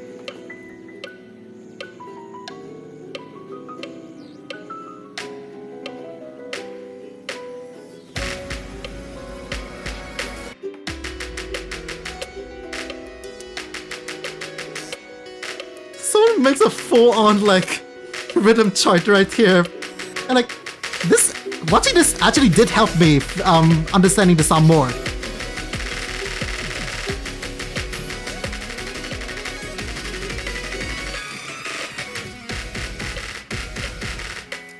S1: Someone makes a full-on like rhythm chart right here, and like this, watching this actually did help me understanding the song more.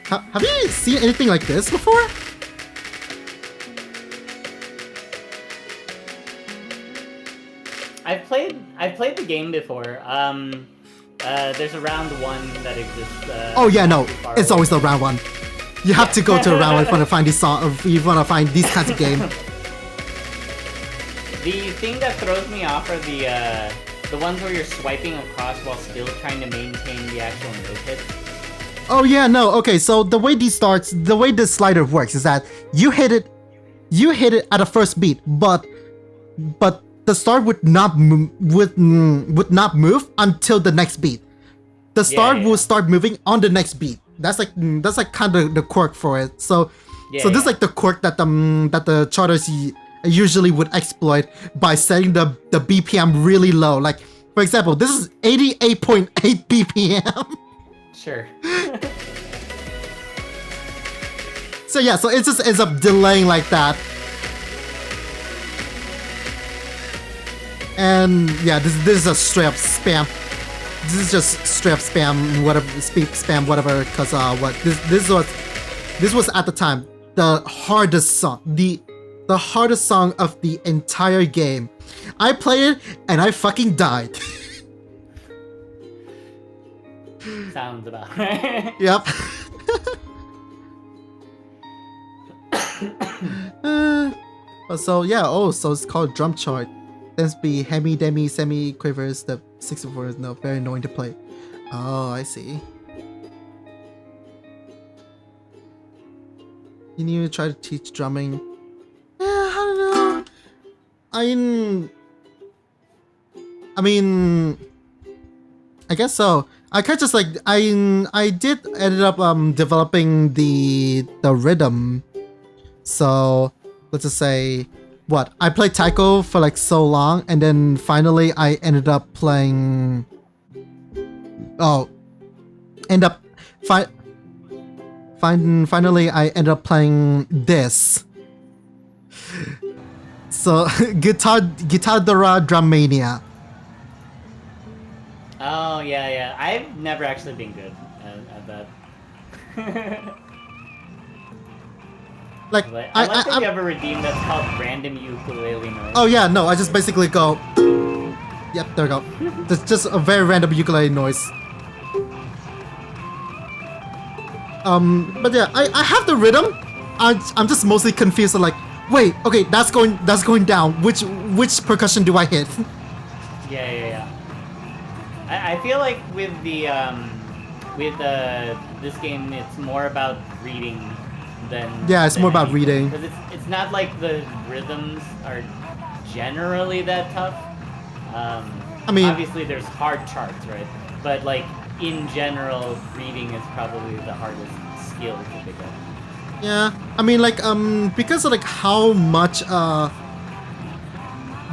S1: Have you seen anything like this before?
S2: I've played the game before. There's a round 1 that exists.
S1: Oh yeah, no, it's
S2: away.
S1: always the round 1. You have to go to a round 1 if you want to find these songs. If you want to find these kinds of game.
S2: The thing that throws me off are the ones where you're swiping across while still trying to maintain the actual note hit.
S1: Oh yeah, no, okay, so the way this slider works is that you hit it at the first beat, but the star would not move until the next beat. The star will start moving on the next beat. That's like kind of the quirk for it. So this is like the quirk that the charters usually would exploit by setting the BPM really low. Like for example, this is 88.8 BPM.
S2: Sure.
S1: So yeah, so it just ends up delaying like that. And yeah, this is a straight up spam. This is just straight up spam, whatever. Cause this was at the time the hardest song, the hardest song of the entire game. I played it and I fucking died.
S2: Sounds about right.
S1: Yep. So yeah, so it's called drum chart. Tends to be hemi, demi, semi, quavers. The 64 is very annoying to play. Oh, I see. You need to try to teach drumming. Yeah, I don't know. I mean, I guess so. I kind of just like I did ended up developing the rhythm. So let's just say what I played taiko for like so long, and then finally I ended up playing. Finally I ended up playing this. So Guitar Dora Drum Mania.
S2: Oh yeah. I've never actually been good at that.
S1: Like
S2: I like that you have a redeem that's called random ukulele noise.
S1: Oh yeah, no, I just basically go. Yep, there we go. Just a very random ukulele noise. But yeah, I have the rhythm. I'm just mostly confused. Like, wait, okay, that's going down. Which percussion do I hit?
S2: Yeah. I feel like with the this game, it's more about reading than.
S1: Yeah, it's more about
S2: anything.
S1: reading.
S2: Because it's not like the rhythms are generally that tough.
S1: I mean,
S2: obviously there's hard charts, right? But like in general, reading is probably the hardest skill to pick up.
S1: Yeah, I mean, like, because of like how much,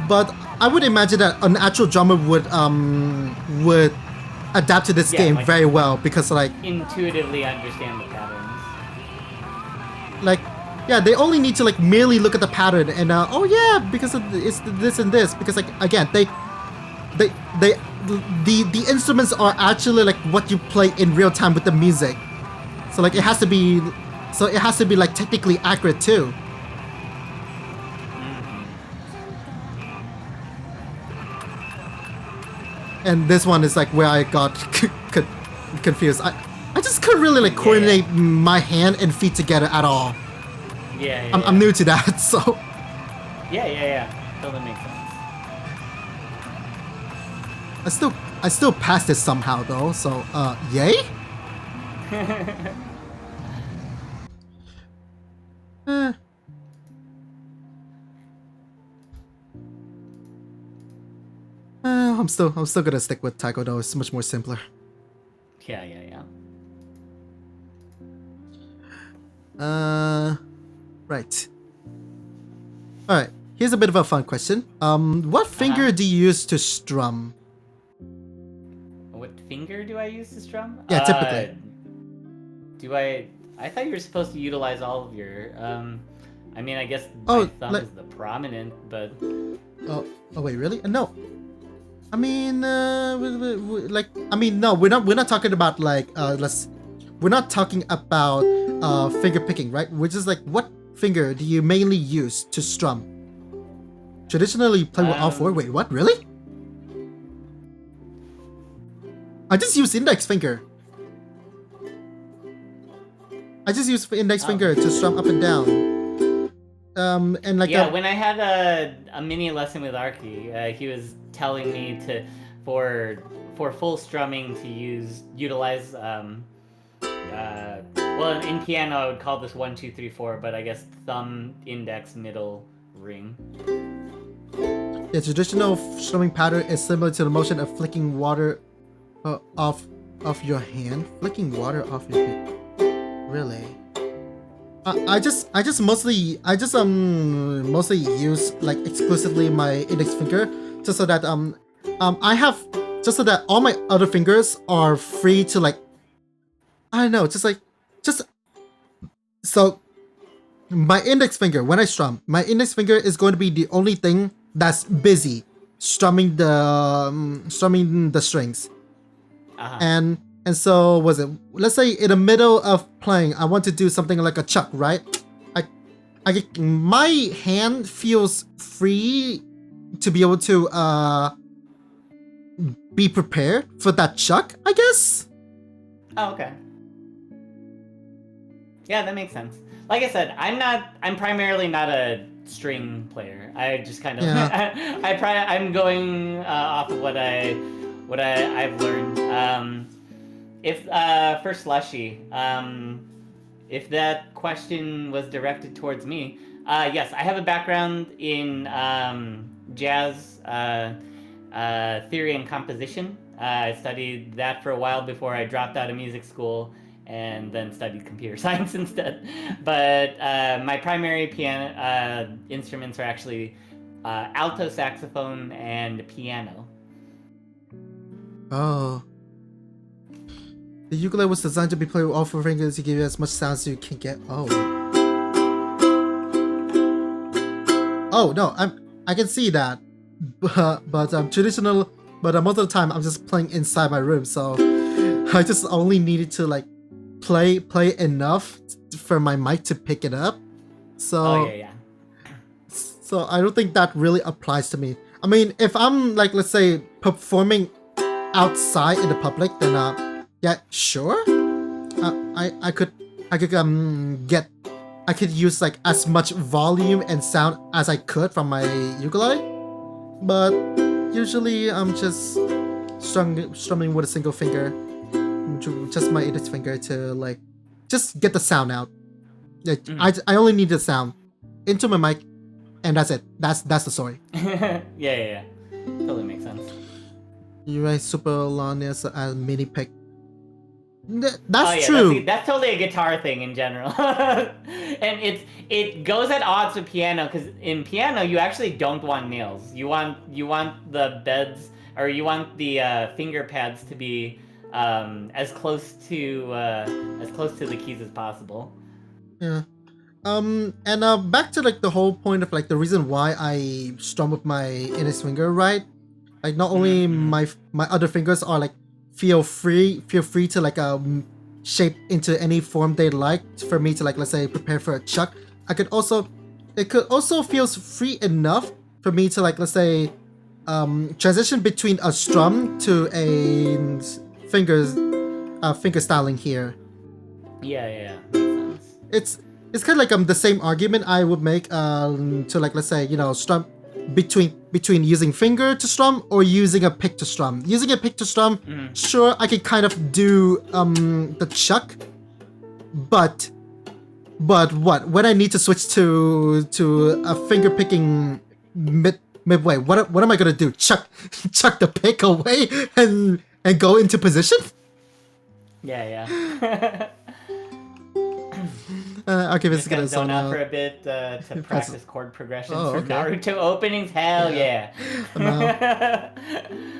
S1: but I would imagine that an actual drummer would adapt to this game
S2: like,
S1: very well, because like
S2: intuitively understand the patterns.
S1: Like, yeah, they only need to like merely look at the pattern and oh yeah, because it's this and this, because like again the instruments are actually like what you play in real time with the music, so like it has to be like technically accurate too. and this one is like where I got confused. I just couldn't really like coordinate my hand and feet together at all. I'm new to that, so.
S2: Yeah. Totally makes sense.
S1: I still passed it somehow though, so yay? I'm still gonna stick with taiko though. It's much more simpler.
S2: Yeah.
S1: Right. All right. Here's a bit of a fun question. What finger do you use to strum?
S2: What finger do I use to strum?
S1: Yeah, typically.
S2: I thought you were supposed to utilize all of your. I mean, I guess my thumb is the prominent, but.
S1: Oh wait, really? No. I mean, no, we're not talking about like we're not talking about finger picking, right? We're just like, what finger do you mainly use to strum? Traditionally, you play with all four. Wait, what? Really? I just use index finger. I just use index finger to strum up and down. And like
S2: when I had a mini lesson with Arki, he was telling me to for full strumming to utilize well, in piano I would call this 1 2 3 4, but I guess thumb, index, middle, ring.
S1: The traditional strumming pattern is similar to the motion of flicking water off your hand. Flicking water off your hand. Really? I just mostly use like exclusively my index finger, just so that just so that all my other fingers are free to like, I don't know, so my index finger, when I strum, my index finger is going to be the only thing that's busy strumming the strings. And so let's say in the middle of playing, I want to do something like a chuck, right? My hand feels free to be able to be prepared for that chuck, I guess.
S2: Oh, okay. Yeah, that makes sense. Like I said, I'm primarily not a string player. I just kind of I'm going off of what I've learned. If for Slushy, if that question was directed towards me, yes, I have a background in jazz theory and composition. I studied that for a while before I dropped out of music school and then studied computer science instead. But my primary piano instruments are actually alto saxophone and piano.
S1: Oh. The ukulele was designed to be played with all four fingers to give you as much sound as you can get. Oh. Oh no, I can see that, but traditional. But most of the time I'm just playing inside my room, so I just only needed to like play enough for my mic to pick it up. So so I don't think that really applies to me. I mean, if I'm like, let's say, performing outside in the public, then yeah, sure. I could use like as much volume and sound as I could from my ukulele, but usually I'm just strumming with a single finger, just my index finger to like just get the sound out. I only need the sound into my mic, and that's it. That's the story.
S2: Yeah. Totally makes sense.
S1: You write super long as a mini pick. That's true.
S2: That's totally a guitar thing in general. And it goes at odds with piano, because in piano you actually don't want nails. You want the beds, or you want the finger pads to be as close to the keys as possible.
S1: Yeah. And back to like the whole point of like the reason why I strum with my index finger, right? Like not only my other fingers are like feel free to like shape into any form they like for me to like, let's say, prepare for a chuck. It could also feels free enough for me to like, let's say, transition between a strum to a finger styling here.
S2: Yeah, makes sense.
S1: It's kind of like the same argument I would make to like, let's say, strum between using finger to strum or using a pick to strum. Using a pick to strum, sure, I could kind of do the chuck, but what when I need to switch to a finger picking midway, what am I gonna do? Chuck the pick away and go into position?
S2: Yeah.
S1: Okay,
S2: Just gonna zone out for a bit to practice chord progressions for
S1: okay.
S2: Naruto openings. Hell yeah!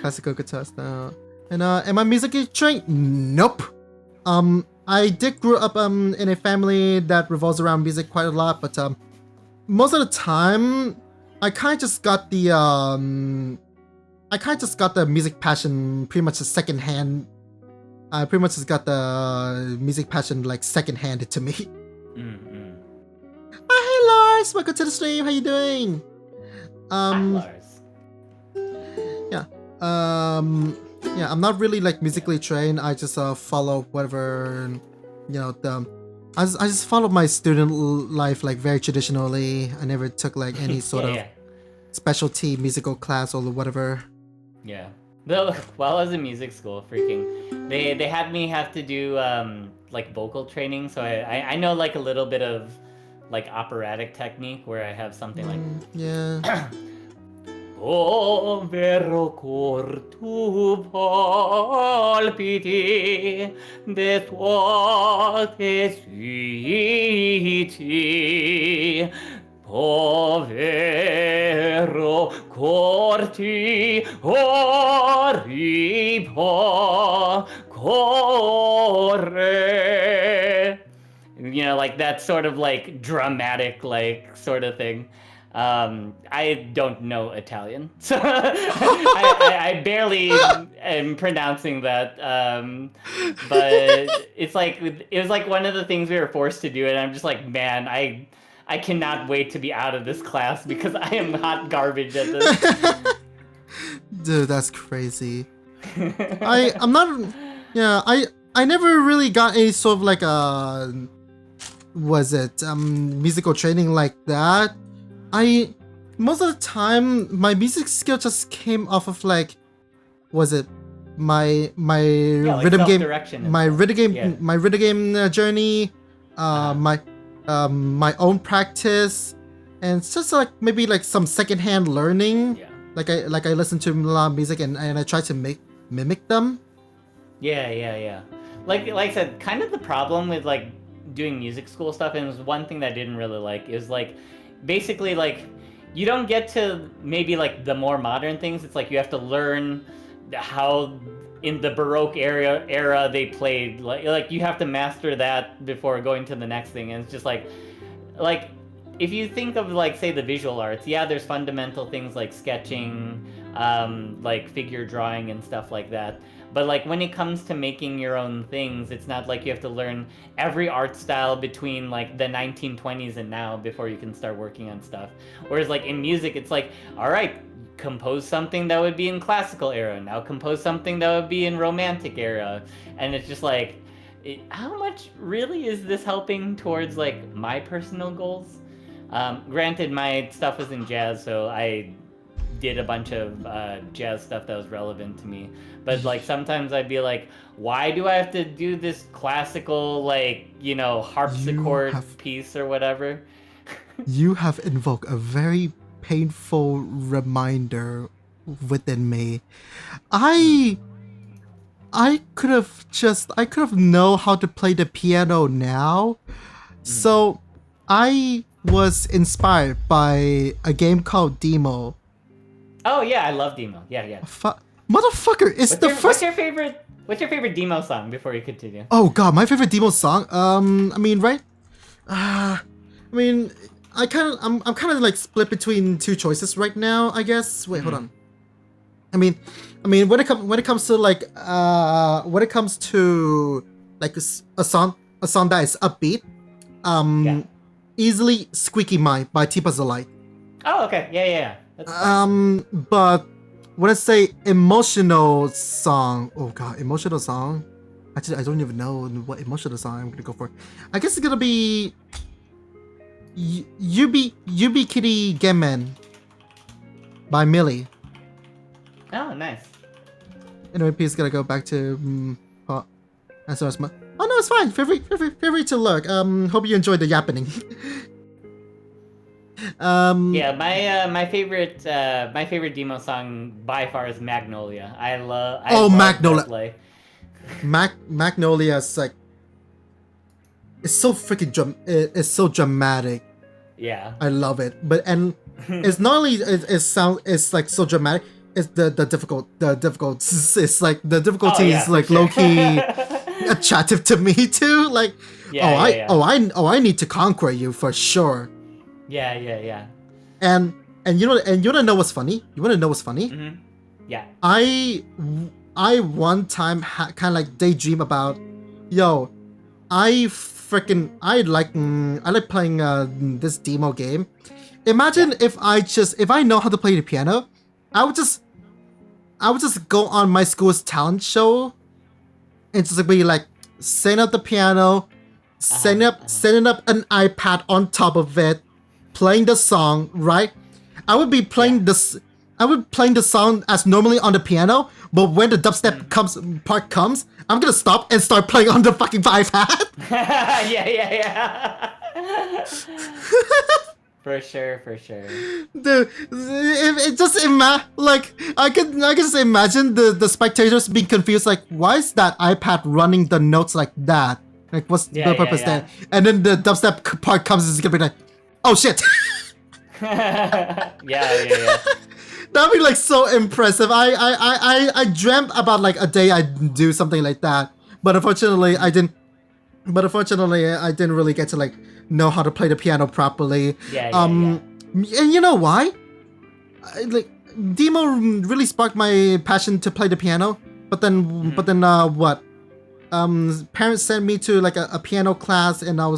S1: Classical guitars now. And am I musically trained? Nope. I did grow up in a family that revolves around music quite a lot, but most of the time I kind of just got the music passion pretty much secondhand. I pretty much just got the music passion like secondhanded to me. Hey Lars, welcome to the stream. How you doing?
S2: Hi Lars.
S1: Yeah. Yeah, I'm not really like musically trained. I just follow whatever, I just follow my student life like very traditionally. I never took like any sort of specialty musical class or whatever.
S2: Yeah. Though while I was in music school, they had me have to do like vocal training, so I know like a little bit of like operatic technique where I have something like
S1: yeah.
S2: O vero cor tu palpiti de tua tesiti povero corti oripo corre. Like that sort of like dramatic like sort of thing. I don't know Italian, so I barely am pronouncing that. But it was like one of the things we were forced to do, and I'm just like, man, I cannot wait to be out of this class because I am hot garbage at this.
S1: Dude, that's crazy. I'm not. Yeah, I never really got any sort of like musical training like that. Most of the time my music skill just came off of like, my rhythm game, my rhythm game journey, my own practice, and it's just like maybe like some secondhand learning.
S2: Yeah.
S1: Like I listen to a lot of music and I try to mimic them.
S2: Yeah. Like I said, kind of the problem with like doing music school stuff, and it was one thing that I didn't really like, is like basically like you don't get to maybe like the more modern things. It's like you have to learn how in the Baroque era they played, like you have to master that before going to the next thing. And it's just like if you think of like say the visual arts, yeah, there's fundamental things like sketching, like figure drawing and stuff like that. But like when it comes to making your own things, it's not like you have to learn every art style between like the 1920s and now before you can start working on stuff. Whereas like in music, it's like, all right, compose something that would be in classical era, now compose something that would be in romantic era. And it's just like, how much really is this helping towards like my personal goals? Granted, my stuff was in jazz, so I did a bunch of jazz stuff that was relevant to me. But like sometimes I'd be like, why do I have to do this classical like, harpsichord piece or whatever?
S1: You have invoked a very painful reminder within me. I could have known how to play the piano now. So I was inspired by a game called Demo.
S2: Oh yeah, I love Demo. Yeah.
S1: Motherfucker,
S2: What's your favorite Demo song before you continue?
S1: Oh god, my favorite Demo song. I'm kind of like split between two choices right now, I guess. Wait, hold on. I mean, when it comes to like a song that is upbeat, easily Squeaky Mind by Tipa Zalite.
S2: Oh, okay. Yeah. That's
S1: but when I say emotional song, oh god, emotional song. Actually, I don't even know what emotional song I'm gonna go for. I guess it's gonna be Yubi Kitty Gemen by Millie.
S2: Oh, nice.
S1: Anyway, please gotta go back to answer as much. Oh no, it's fine. Feel free to look. Hope you enjoyed the yappening.
S2: Yeah, my favorite demo song by far is Magnolia. I love
S1: Magnolia.
S2: that, like,
S1: Magnolia is like, it's so freaking it's so dramatic.
S2: Yeah.
S1: I love it. It's not only it's like so dramatic. It's the difficult. It's like the difficulty is like
S2: sure.
S1: low key attractive to me too. Like, I need to conquer you for sure.
S2: Yeah.
S1: And you wanna know what's funny?
S2: Mm-hmm. Yeah.
S1: I one time kind of like daydream about, yo, I like playing this demo game. Imagine if I know how to play the piano, I would just go on my school's talent show and just be like setting up the piano, setting up an iPad on top of it, playing the song, right? I would be playing the song as normally on the piano, but when the dubstep part comes, I'm gonna stop and start playing on the fucking iPad.
S2: Yeah. For sure.
S1: Dude, it just like I can just imagine the spectators being confused, like, why is that iPad running the notes like that? Like, what's the purpose there? And then the dubstep part comes, it's gonna be like, oh shit.
S2: Yeah.
S1: That'd be like so impressive. I dreamt about like a day I'd do something like that, but unfortunately I didn't really get to like know how to play the piano properly.
S2: Yeah.
S1: And you know why? Like, demo really sparked my passion to play the piano. But then what? Parents sent me to like a piano class, and I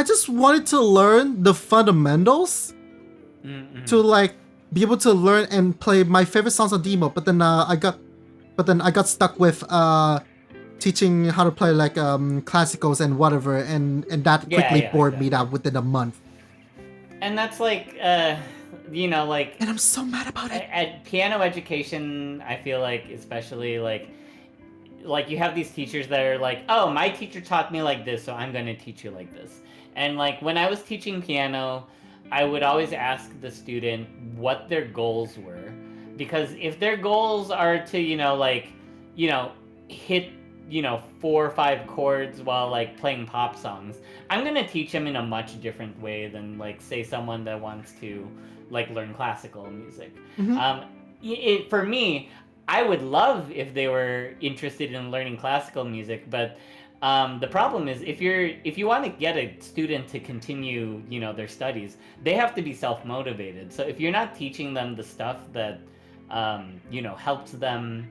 S1: just wanted to learn the fundamentals to like be able to learn and play my favorite songs on demo. But then I got stuck with teaching how to play like classicals and whatever, and that quickly bored me out within a month.
S2: And that's like like,
S1: and I'm so mad about it.
S2: At piano education, I feel like, especially like you have these teachers that are like, oh, my teacher taught me like this, so I'm going to teach you like this. And like when I was teaching piano, I would always ask the student what their goals were, because if their goals are to hit 4 or 5 chords while like playing pop songs, I'm gonna teach them in a much different way than like, say, someone that wants to like learn classical music. For me, I would love if they were interested in learning classical music, but the problem is if you want to get a student to continue their studies, they have to be self-motivated. So if you're not teaching them the stuff that helps them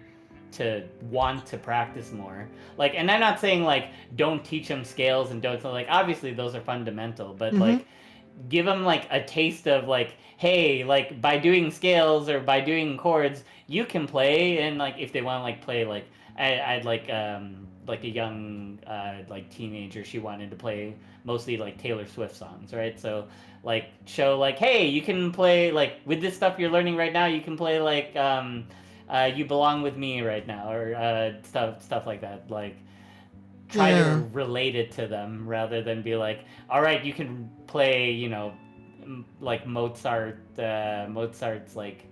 S2: to want to practice more, like, and I'm not saying like don't teach them scales and don't, like, obviously those are fundamental, but like give them like a taste of like, hey, like by doing scales or by doing chords you can play. And like if they want to like play, like I'd like a young like teenager, she wanted to play mostly like Taylor Swift songs, right? So like show like, hey, you can play like with this stuff you're learning right now, you can play like You Belong With Me right now, or stuff like that. Like try to relate it to them rather than be like, all right, you can play like Mozart's like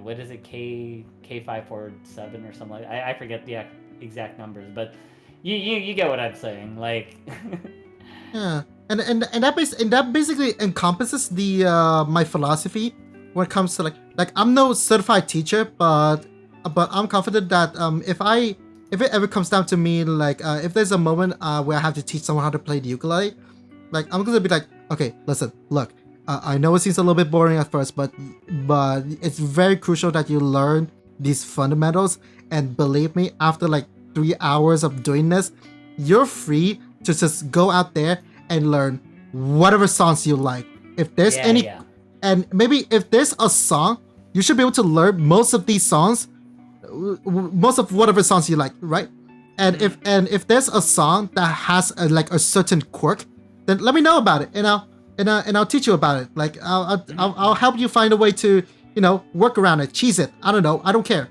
S2: what is it, K547 or something like that. I forget the exact numbers, but you get what I'm saying, like.
S1: Yeah, and that basically encompasses the my philosophy when it comes to like I'm no certified teacher, but I'm confident that if it ever comes down to me, like if there's a moment where I have to teach someone how to play the ukulele, like I'm gonna be like, okay, listen, look, I know it seems a little bit boring at first, but it's very crucial that you learn these fundamentals. And believe me, after like 3 hours of doing this, you're free to just go out there and learn whatever songs you like. If there's And maybe if there's a song, you should be able to learn most of these songs, most of whatever songs you like, right? And if there's a song that has like a certain quirk, then let me know about it, and I'll teach you about it. Like I'll help you find a way to work around it, cheese it. I don't know. I don't care.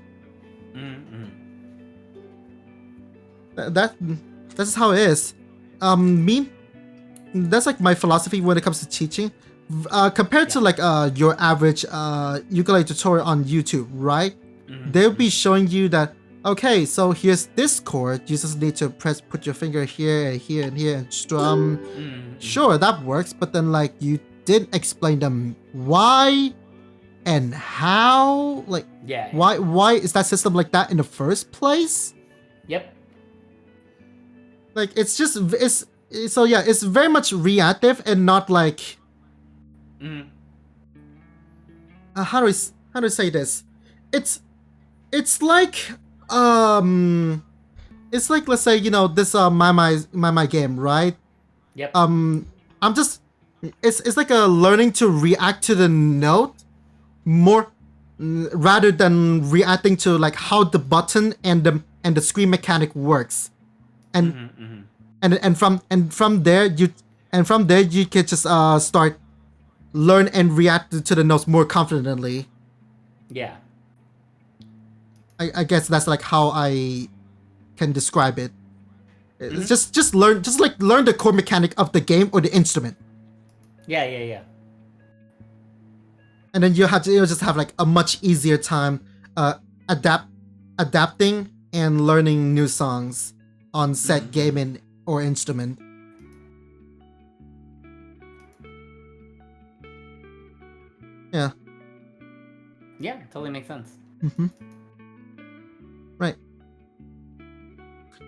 S1: That's how it is. Me, that's like my philosophy when it comes to teaching. Compared to like your average ukulele tutorial on YouTube, right? They'll be showing you that, okay, so here's this chord. You just need to put your finger here and here and here and strum. Sure, that works, but then like you didn't explain them why and how. Like, why is that system like that in the first place?
S2: Yep.
S1: Like it's very much reactive and not like. How do I say this? It's like let's say this my game, right?
S2: Yep.
S1: I'm just it's like a learning to react to the note more rather than reacting to like how the button and the screen mechanic works. And from there you can just start learn and react to the notes more confidently.
S2: Yeah.
S1: I guess that's like how I can describe it. It's just learn the core mechanic of the game or the instrument.
S2: Yeah.
S1: And then you'll just have like a much easier time adapting and learning new songs on said game or instrument. Yeah.
S2: Yeah, totally makes sense.
S1: Right.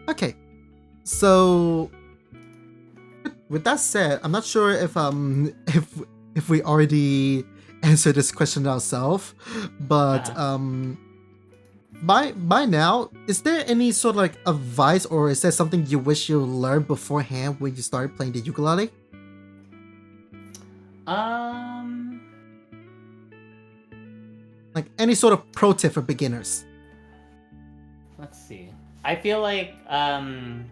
S1: Okay. So with that said, I'm not sure if we already answered this question ourselves, but by now, is there any sort of like advice, or is there something you wish you learned beforehand when you started playing the ukulele? Like any sort of pro tip for beginners.
S2: Let's see. I feel like I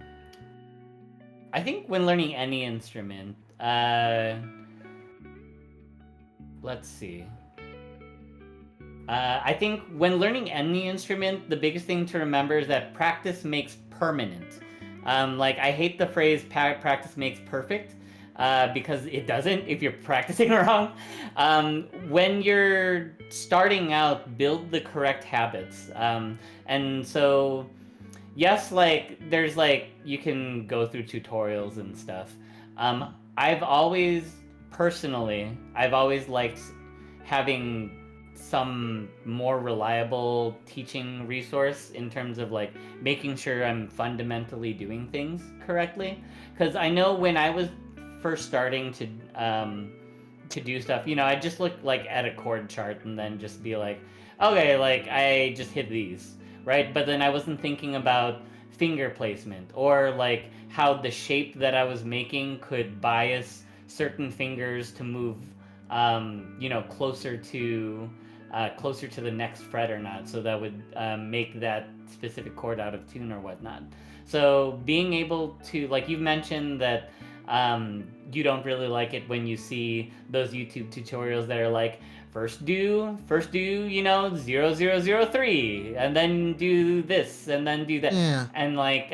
S2: think when learning any instrument, let's see. I think when learning any instrument, the biggest thing to remember is that practice makes permanent. Like I hate the phrase practice makes perfect. Because it doesn't if you're practicing wrong. When you're starting out, build the correct habits. And so, yes, like there's like you can go through tutorials and stuff. I've always liked having some more reliable teaching resource in terms of like making sure I'm fundamentally doing things correctly. Because I know when I was first starting to do stuff, I just look like at a chord chart and then just be like, okay, like I just hit these, right? But then I wasn't thinking about finger placement or like how the shape that I was making could bias certain fingers to move closer to the next fret or not, so that would make that specific chord out of tune or whatnot. So being able to, like you've mentioned that you don't really like it when you see those YouTube tutorials that are like, first do 0003 and then do this and then do that.
S1: Yeah.
S2: And like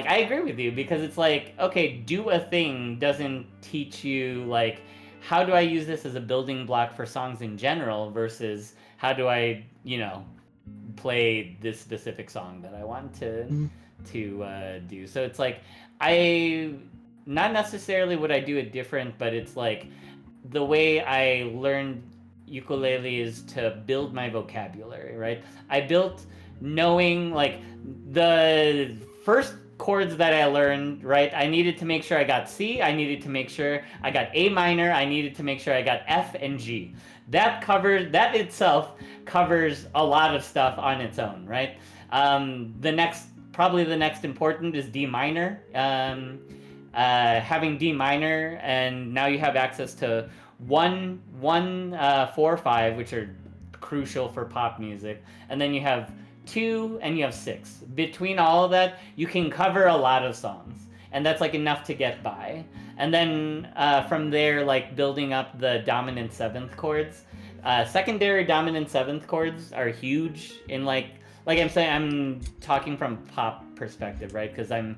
S2: I agree with you, because it's like, okay, do a thing doesn't teach you like how do I use this as a building block for songs in general versus how do I play this specific song that I want to do. So it's like, not necessarily would I do it different, but it's like the way I learned ukulele is to build my vocabulary, right? I built knowing like the first chords that I learned, right? I needed to make sure I got C, I needed to make sure I got A minor, I needed to make sure I got F and G. That itself covers a lot of stuff on its own, right? Probably the next important is D minor. Having D minor, and now you have access to 4, 5, which are crucial for pop music, and then you have 2 and you have 6. Between all of that, you can cover a lot of songs, and that's like enough to get by. And then from there, like building up the dominant 7th chords. Secondary dominant 7th chords are huge in like I'm saying, I'm talking from pop perspective, right? Because I'm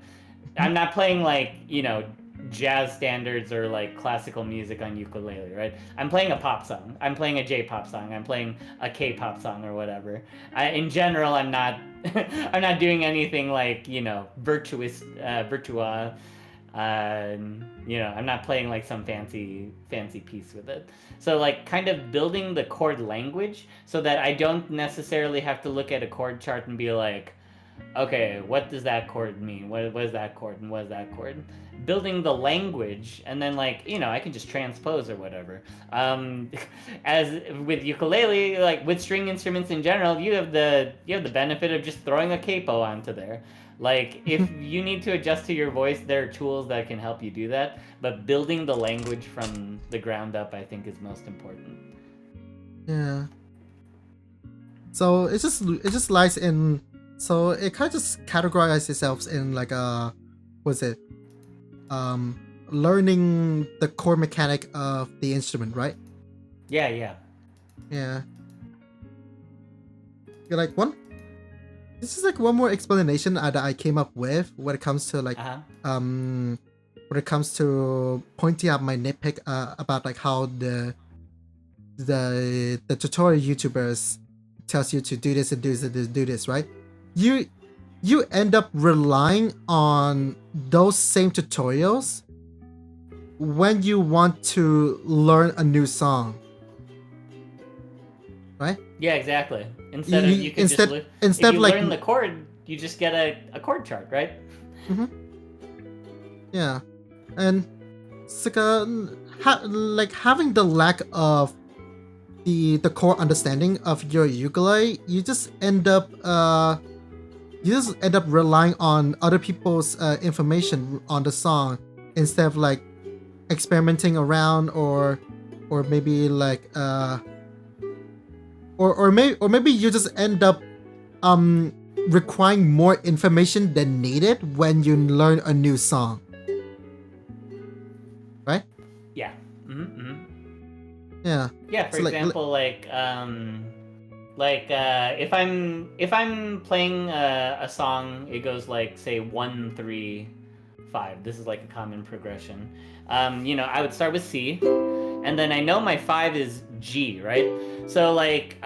S2: not playing like, you know, jazz standards or like classical music on ukulele, right? I'm playing a pop song. I'm playing a J-pop song. I'm playing a K-pop song or whatever. In general, I'm not I'm not doing anything like, you know, virtua. You know, I'm not playing like some fancy piece with it. So like kind of building the chord language so that I don't necessarily have to look at a chord chart and be like, okay, what does that chord mean? What is that chord and what is that chord? Building the language, and then like, you know, I can just transpose or whatever. As with ukulele, like with string instruments in general, you have the benefit of just throwing a capo onto there. Like if you need to adjust to your voice, there are tools that can help you do that. But building the language from the ground up, I think, is most important.
S1: Yeah. So it just lies in. So it kind of just categorizes itself in like a, what's it? Learning the core mechanic of the instrument, right?
S2: Yeah, yeah.
S1: Yeah. You're like one. This is like one more explanation that I came up with when it comes to like when it comes to pointing out my nitpick about like how the tutorial YouTubers tells you to do this and do this and do this, right? You end up relying on those same tutorials when you want to learn a new song, right?
S2: Yeah, exactly. Instead
S1: of like
S2: learn the chord, you just get a chord chart, right?
S1: Mm-hmm. Yeah, and it's like having the lack of the core understanding of your ukulele, you just end up relying on other people's information on the song instead of like experimenting around or maybe like or maybe you just end up requiring more information than needed when you learn a new song, right?
S2: Yeah. Mm-hmm, mm-hmm.
S1: Yeah.
S2: Yeah, for example, if I'm playing a song, it goes like, say, 1, 3, 5. This is like a common progression. You know, I would start with C, and then I know my 5 is G, right? So like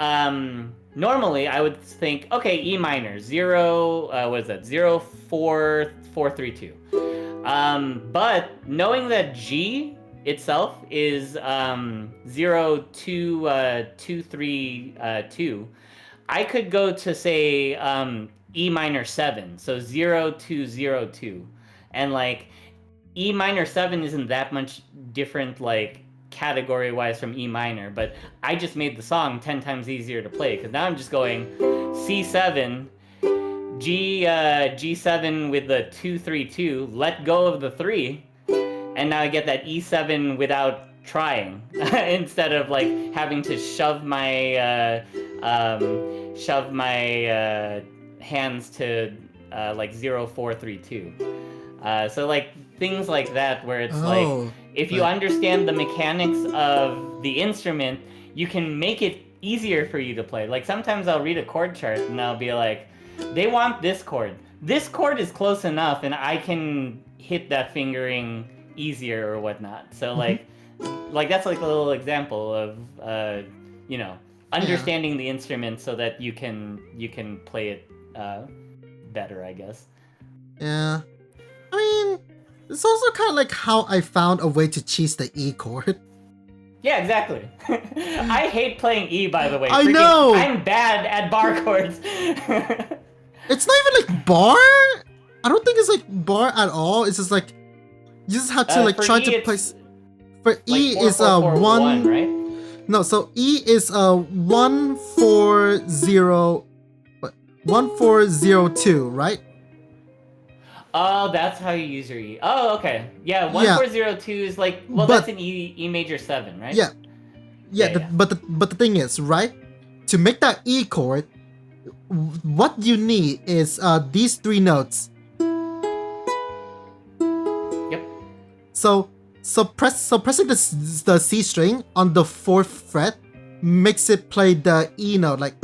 S2: normally I would think, okay, E minor, 0, what is that? 0, 4, 4, 3, 2. But knowing that G itself is 0, 2, 2, 3, 2, I could go to say E minor 7, so 0, 2, 0, 2, and like E minor 7 isn't that much different like category wise from E minor, but I just made the song 10 times easier to play because now I'm just going C7, G7 with the 2, 3, 2, let go of the 3, and now I get that E7 without trying instead of like having to shove my hands to like 0, 4, 3, 2. So like things like that where it's like if you understand the mechanics of the instrument, you can make it easier for you to play. Like sometimes I'll read a chord chart and I'll be like, they want this chord. This chord is close enough and I can hit that fingering easier or whatnot. So like that's like a little example of you know, understanding the instrument so that you can play it better, I guess.
S1: Yeah. I mean, it's also kind of like how I found a way to cheese the E chord.
S2: Yeah, exactly. I hate playing E, by the way.
S1: I know!
S2: I'm bad at bar chords.
S1: It's not even like bar? I don't think it's like bar at all. It's just like, you just have to like try to place... For
S2: like
S1: E
S2: 4,
S1: is
S2: 4, 4,
S1: 1...
S2: 1, right?
S1: No, so E is 1402, right?
S2: Oh, that's how you use your E. Oh, okay. Yeah,
S1: Yeah.
S2: 1402 is like, well,
S1: But-
S2: that's an E major 7, right?
S1: Yeah. Yeah,
S2: Yeah, yeah.
S1: but the thing is, right? To make that E chord, what you need is these 3 notes.
S2: Yep.
S1: So pressing the C string on the 4th fret makes it play the E note. Like,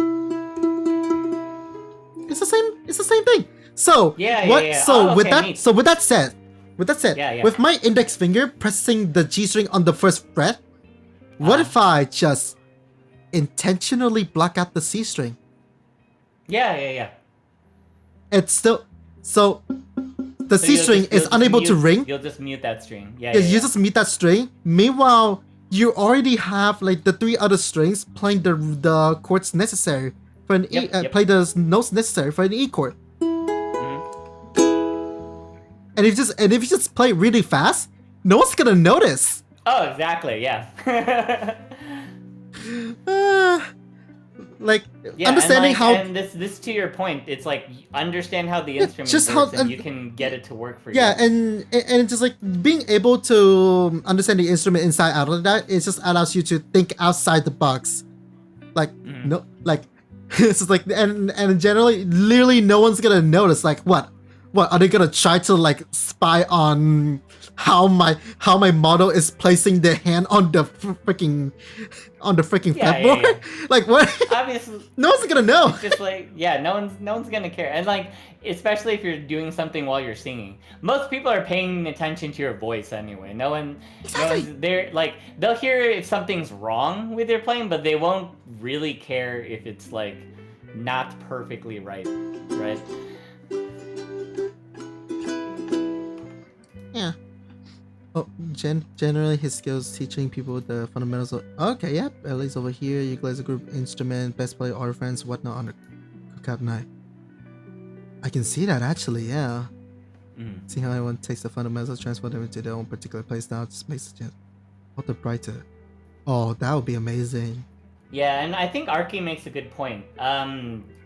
S1: it's the same thing. So
S2: Yeah,
S1: what?
S2: yeah, yeah.
S1: So
S2: Oh,
S1: with
S2: okay,
S1: that,
S2: neat.
S1: so with that said,
S2: Yeah, yeah.
S1: with my index finger pressing the G string on the 1st fret, what if I just intentionally block out the C string?
S2: Yeah, yeah, yeah.
S1: It's still so the
S2: So
S1: C string
S2: you'll
S1: is
S2: just
S1: unable to
S2: mute-
S1: ring.
S2: You'll just mute that string. Yeah,
S1: Yeah,
S2: yeah,
S1: you
S2: yeah.
S1: just mute that string. Meanwhile, you already have like the 3 other strings playing the chords necessary for an E.
S2: Yep.
S1: Play the notes necessary for an E chord.
S2: Mhm.
S1: And if you just play really fast, no one's gonna notice.
S2: Oh, exactly. Yeah.
S1: Like
S2: Yeah,
S1: understanding
S2: and
S1: how.
S2: and this to your point, it's like understand how the instrument
S1: just
S2: works,
S1: how-
S2: and you can get it to work for you.
S1: Yeah, and it's just like being able to understand the instrument inside out of that. It just allows you to think outside the box. Like no, like it's just like and generally, literally, no one's gonna notice. Like what are they gonna try to like spy on how my model is placing their hand on the freaking
S2: Yeah,
S1: fretboard?
S2: yeah.
S1: Like what?
S2: Obviously,
S1: No one's gonna know.
S2: it's just like, yeah, no one's gonna care, and like especially if you're doing something while you're singing. Most people are paying attention to your voice anyway. No one's there. Like they'll hear if something's wrong with your playing, but they won't really care if it's like not perfectly right.
S1: Yeah. Oh, generally his skills teaching people the fundamentals of. Okay, yep. At least over here, ukulele group instrument, best play, all friends, whatnot on the cookout night. I can see that actually, yeah. See how everyone takes the fundamentals, transfer them into their own particular playstyle, just makes it all the brighter. Oh, that would be amazing.
S2: Yeah, and I think Arki makes a good point.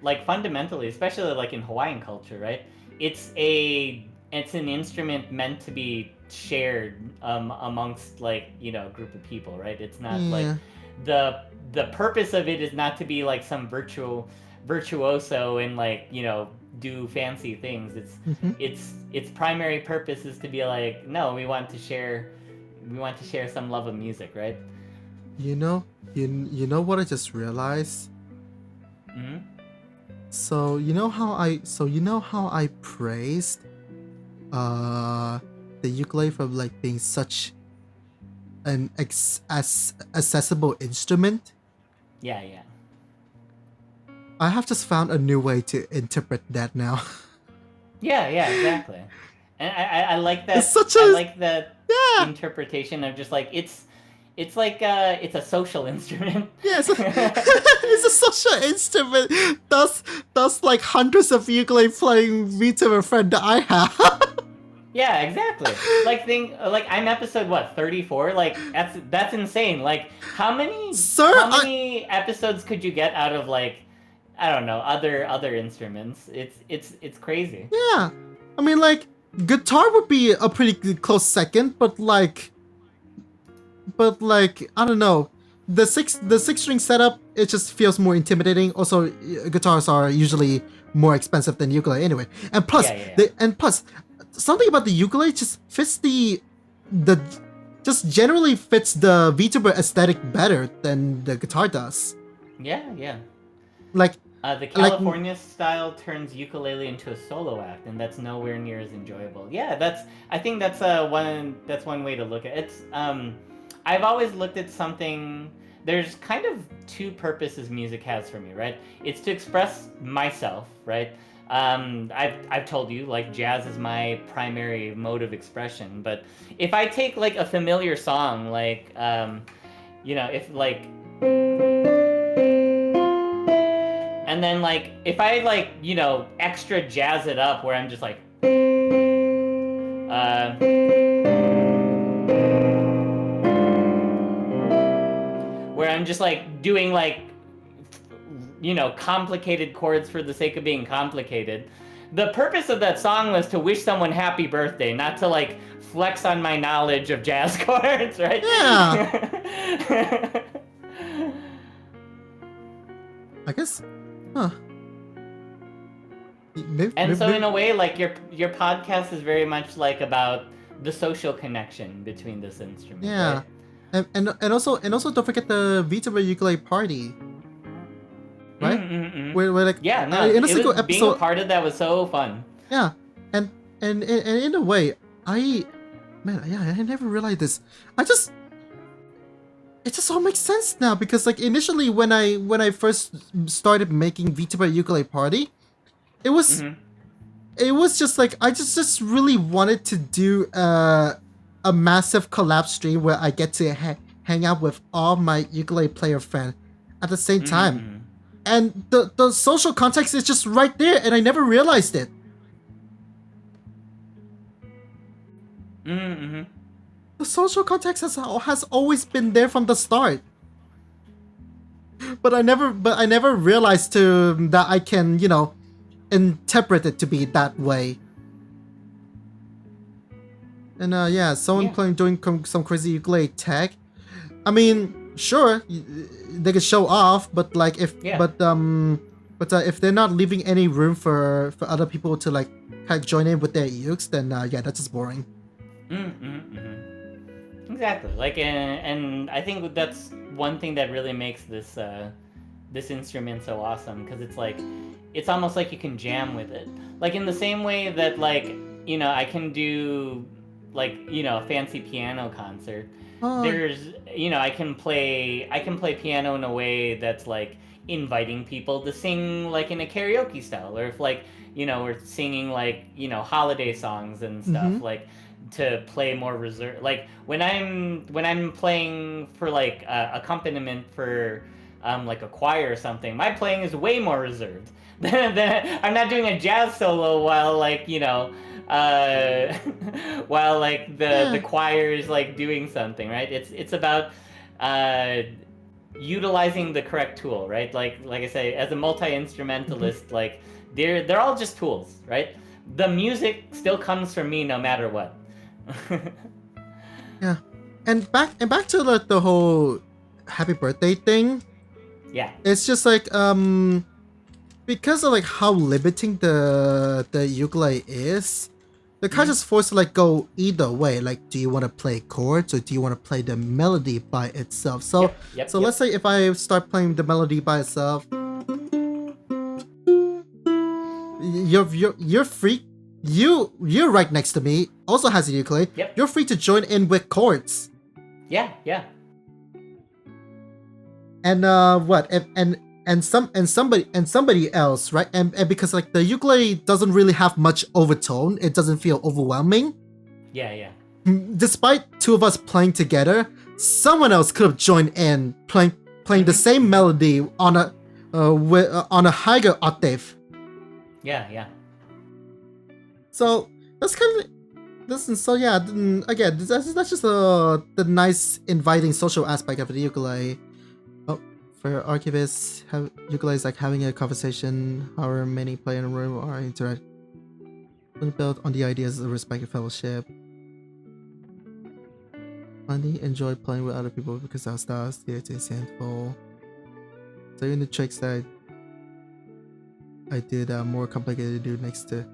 S2: Like fundamentally, especially like in Hawaiian culture, right? It's an instrument meant to be shared amongst like a group of people, right? It's not like the purpose of it is not to be like some virtuoso and like do fancy things. Its primary purpose is to be like, no, we want to share some love of music, right?
S1: You know what I just realized? So you know how I praised the ukulele for like being such an accessible instrument?
S2: Yeah.
S1: I have just found a new way to interpret that now.
S2: Yeah, exactly. And I like that.
S1: It's such
S2: I like that
S1: Yeah.
S2: interpretation of just like it's like it's a social instrument.
S1: Yeah, it's a social instrument. That's like hundreds of ukulele playing VTuber friend that I have.
S2: Yeah, exactly. Like I'm episode 34. Like that's insane. Like how many episodes could you get out of like I don't know other instruments? It's crazy.
S1: Yeah, I mean like guitar would be a pretty close second, but like I don't know. The six string setup, it just feels more intimidating. Also, guitars are usually more expensive than ukulele anyway. And plus, something about the ukulele just fits just generally fits the VTuber aesthetic better than the guitar does.
S2: Yeah.
S1: Like
S2: the California style turns ukulele into a solo act, and that's nowhere near as enjoyable. Yeah, I think that's one way to look at it. It's I've always looked at something. There's kind of two purposes music has for me, right? It's to express myself, right? I've told you like jazz is my primary mode of expression, but if I take like a familiar song, like if like, and then like if I like extra jazz it up where I'm just like where I'm just like doing like complicated chords for the sake of being complicated, the purpose of that song was to wish someone happy birthday, not to like flex on my knowledge of jazz chords, right?
S1: Yeah. I guess. Huh.
S2: And so in a way, like your podcast is very much like about the social connection between this instrument.
S1: Yeah.
S2: Right?
S1: And also don't forget the V-Yapkulele party. Right? Where like
S2: yeah, no,
S1: in a
S2: it
S1: single
S2: was, being a
S1: episode.
S2: part of that was so fun.
S1: Yeah. And in a way, I never realized this. It just all makes sense now because like initially when I first started making V-Yapkulele party, it was just like I just really wanted to do a massive collab stream where I get to hang out with all my ukulele player friends at the same time. And the social context is just right there, and I never realized it. The social context has always been there from the start. But I never realized that I can, interpret it to be that way. And someone doing some crazy ukulele tech. I mean, sure, they can show off, but like if they're not leaving any room for other people to like kind of join in with their ukes, then that's just boring.
S2: Exactly. Like, and I think that's one thing that really makes this this instrument so awesome, because it's like, it's almost like you can jam with it. Like in the same way that like, I can do like, a fancy piano concert. There's, I can play piano in a way that's like inviting people to sing like in a karaoke style, or if like, we're singing like, holiday songs and stuff, like to play more reserved. Like when I'm playing for like accompaniment for like a choir or something, my playing is way more reserved. I'm not doing a jazz solo while like, while like the choir is like doing something, right? It's about utilizing the correct tool, right? Like I say, as a multi-instrumentalist, like they're all just tools, right? The music still comes from me no matter what.
S1: Yeah, and back to like the whole happy birthday thing.
S2: Yeah,
S1: it's just like because of like how limiting the ukulele is, the card is forced to like go either way. Like, do you want to play chords or do you want to play the melody by itself? So let's say if I start playing the melody by itself, you're free. You're right next to me, also has a ukulele. You're free to join in with chords.
S2: Yeah.
S1: And somebody else, right? And because like the ukulele doesn't really have much overtone, it doesn't feel overwhelming.
S2: Yeah.
S1: Despite two of us playing together, someone else could have joined in playing the same melody on a higher octave.
S2: Yeah.
S1: So that's kind of listen. So yeah, again, that's just the nice, inviting social aspect of the ukulele. Oh, for archivists, ukulele is like having a conversation. However many play in a room or interact, built on the ideas of respect and fellowship. Funny, enjoy playing with other people because our styles is handful. So even the tricks that I did more complicated to do next to.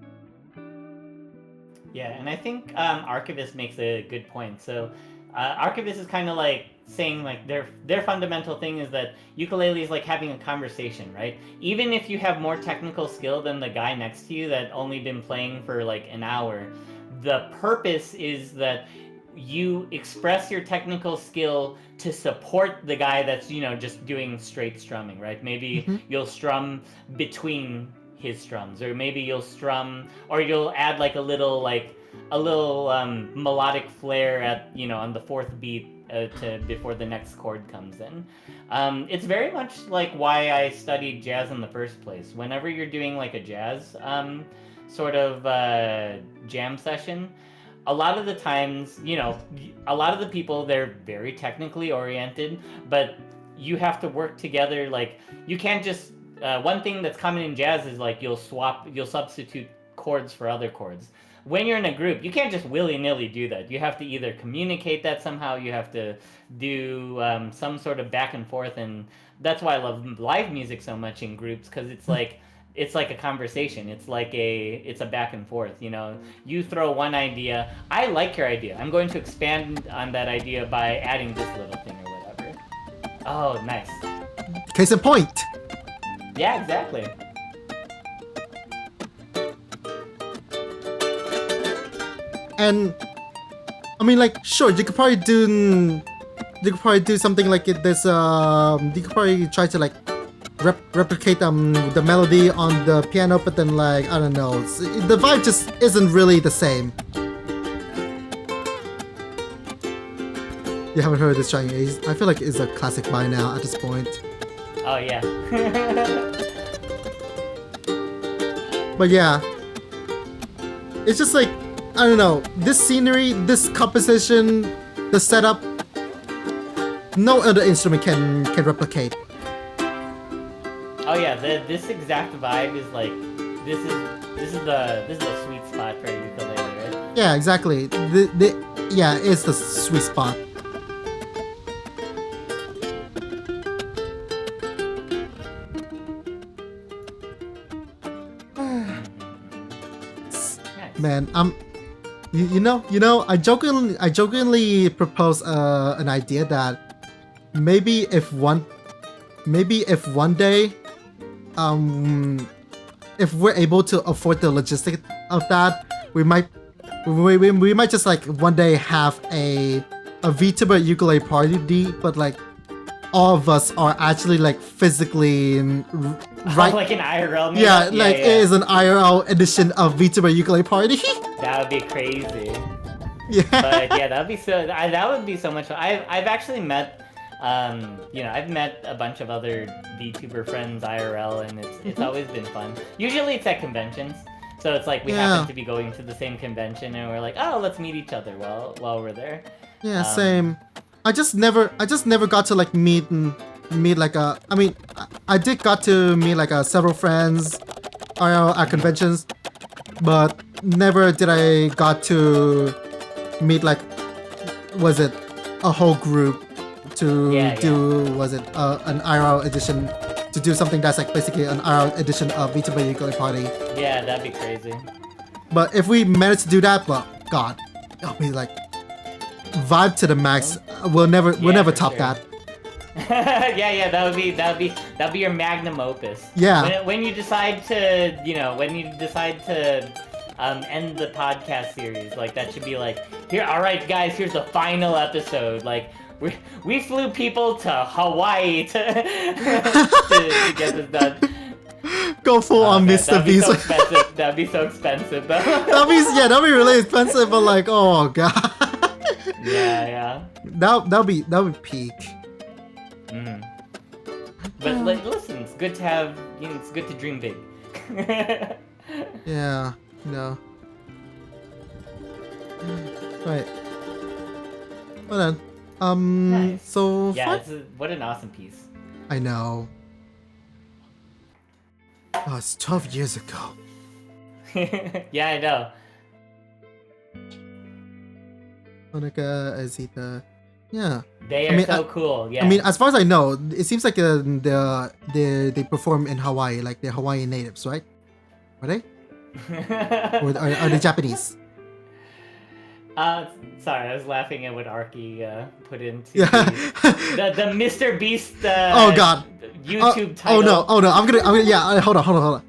S2: Yeah, and I think Archivist makes a good point. So Archivist is kind of like saying like their fundamental thing is that ukulele is like having a conversation, right? Even if you have more technical skill than the guy next to you that only been playing for like an hour, the purpose is that you express your technical skill to support the guy that's, just doing straight strumming, right? Maybe you'll strum between his strums, or maybe you'll strum, or you'll add like a little melodic flair at on the fourth beat to before the next chord comes in. It's very much like why I studied jazz in the first place. Whenever you're doing like a jazz sort of jam session, a lot of the times, a lot of the people, they're very technically oriented, but you have to work together. Like, you can't just one thing that's common in jazz is like you'll substitute chords for other chords. When you're in a group, you can't just willy-nilly do that. You have to either communicate that somehow, you have to do some sort of back and forth, and that's why I love live music so much in groups, because it's like a conversation. It's a back and forth, you know. You throw one idea, I like your idea, I'm going to expand on that idea by adding this little thing or whatever. Oh, nice.
S1: Case in point.
S2: Yeah, exactly.
S1: And I mean, like, sure, you could probably do something like it. There's you could probably try to like replicate the melody on the piano, but then like I don't know, the vibe just isn't really the same. You haven't heard this trying Ace? I feel like it's a classic by now at this point.
S2: Oh yeah.
S1: But yeah, it's just like, I don't know, this scenery, this composition, the setup, no other instrument can replicate.
S2: Oh yeah, this exact vibe is like, this is the sweet spot for ukulele, right?
S1: Yeah, exactly. Yeah, it's the sweet spot. Man, you know, I jokingly propose an idea that maybe if one day, if we're able to afford the logistics of that, we might just like one day have a VTuber ukulele party, but like all of us are actually like physically right,
S2: like an IRL.
S1: Yeah, like it is an IRL edition of VTuber ukulele party.
S2: That would be crazy.
S1: Yeah.
S2: But yeah, that would be so much fun. I've actually met, I've met a bunch of other VTuber friends IRL, and it's always been fun. Usually it's at conventions, so it's like we happen to be going to the same convention, and we're like, oh, let's meet each other while we're there.
S1: Yeah, same. I just never got to like meet like a. I mean, I did got to meet like several friends IRL at conventions, but never did I got to meet like, was it a whole group to do, was it an IRL edition, to do something that's like basically an IRL edition of VTuber ukulele party.
S2: Yeah, that'd be crazy.
S1: But if we manage to do that, well, God, it'll be like vibe to the max. We'll never top that.
S2: yeah, that'd be your magnum opus.
S1: Yeah.
S2: When you decide to, end the podcast series, like that should be like, here, all right, guys, here's the final episode. Like we flew people to Hawaii to get this done.
S1: Go full on Mr. Beast.
S2: That'd be so expensive, though.
S1: that'd be really expensive, but like, oh god.
S2: Yeah.
S1: That'll be peak.
S2: But like, listen, it's good to have, it's good to dream big.
S1: Yeah, no. Right. Well then,
S2: nice.
S1: So
S2: yeah, what an awesome piece.
S1: I know. Oh, it's 12 years ago.
S2: Yeah, I know.
S1: Monica, Azita, yeah.
S2: They are so cool. Yeah.
S1: I mean, as far as I know, it seems like they perform in Hawaii, like they're Hawaiian natives, right? Are they? Or are they Japanese?
S2: Sorry, I was laughing at what Arky put into the Mr. Beast.
S1: Oh God.
S2: YouTube title.
S1: Oh no! I'm gonna. Yeah. Hold on.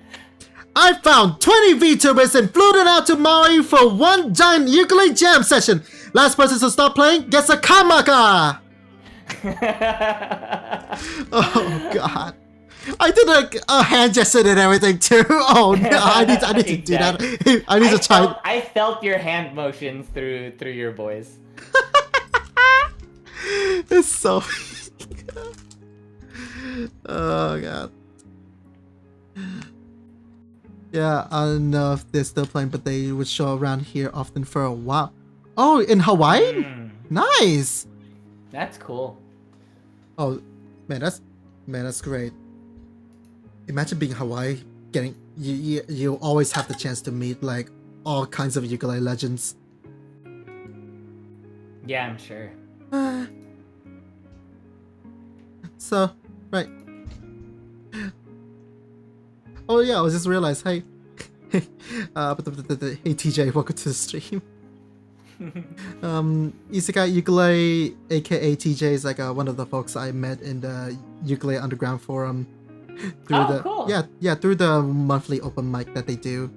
S1: I found 20 VTubers and flew them out to Maui for one giant ukulele jam session. Last person to stop playing gets a kamaka. Oh God. I did a hand gesture and everything too. Oh no! I need to do that. I need to try.
S2: I felt your hand motions through your voice.
S1: It's so. Oh God. Yeah, I don't know if they're still playing, but they would show around here often for a while. Oh, in Hawaii? Nice.
S2: That's cool.
S1: Oh, man, that's great. Imagine being in Hawaii, getting you always have the chance to meet like all kinds of ukulele legends.
S2: Yeah, I'm sure.
S1: So, right. Oh yeah, I just realized. Hey, hey TJ, welcome to the stream. Isekai Ukulele, aka TJ, is like one of the folks I met in the Ukulele Underground forum. Through
S2: Cool.
S1: Yeah, through the monthly open mic that they do.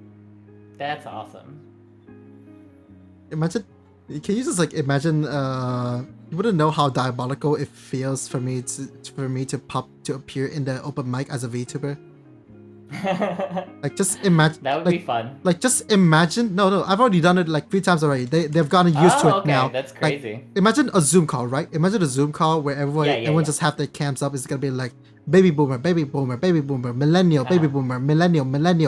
S2: That's awesome.
S1: Imagine, can you just like imagine? You wouldn't know how diabolical it feels for me to appear in the open mic as a VTuber. Like just imagine.
S2: That would be fun.
S1: Like just imagine. No, I've already done it like 3 times already. They've gotten used to it now.
S2: That's crazy.
S1: Like, imagine a Zoom call, right? Imagine a Zoom call where everyone just have their cams up. It's gonna be like baby boomer, millennial, baby boomer, millennial,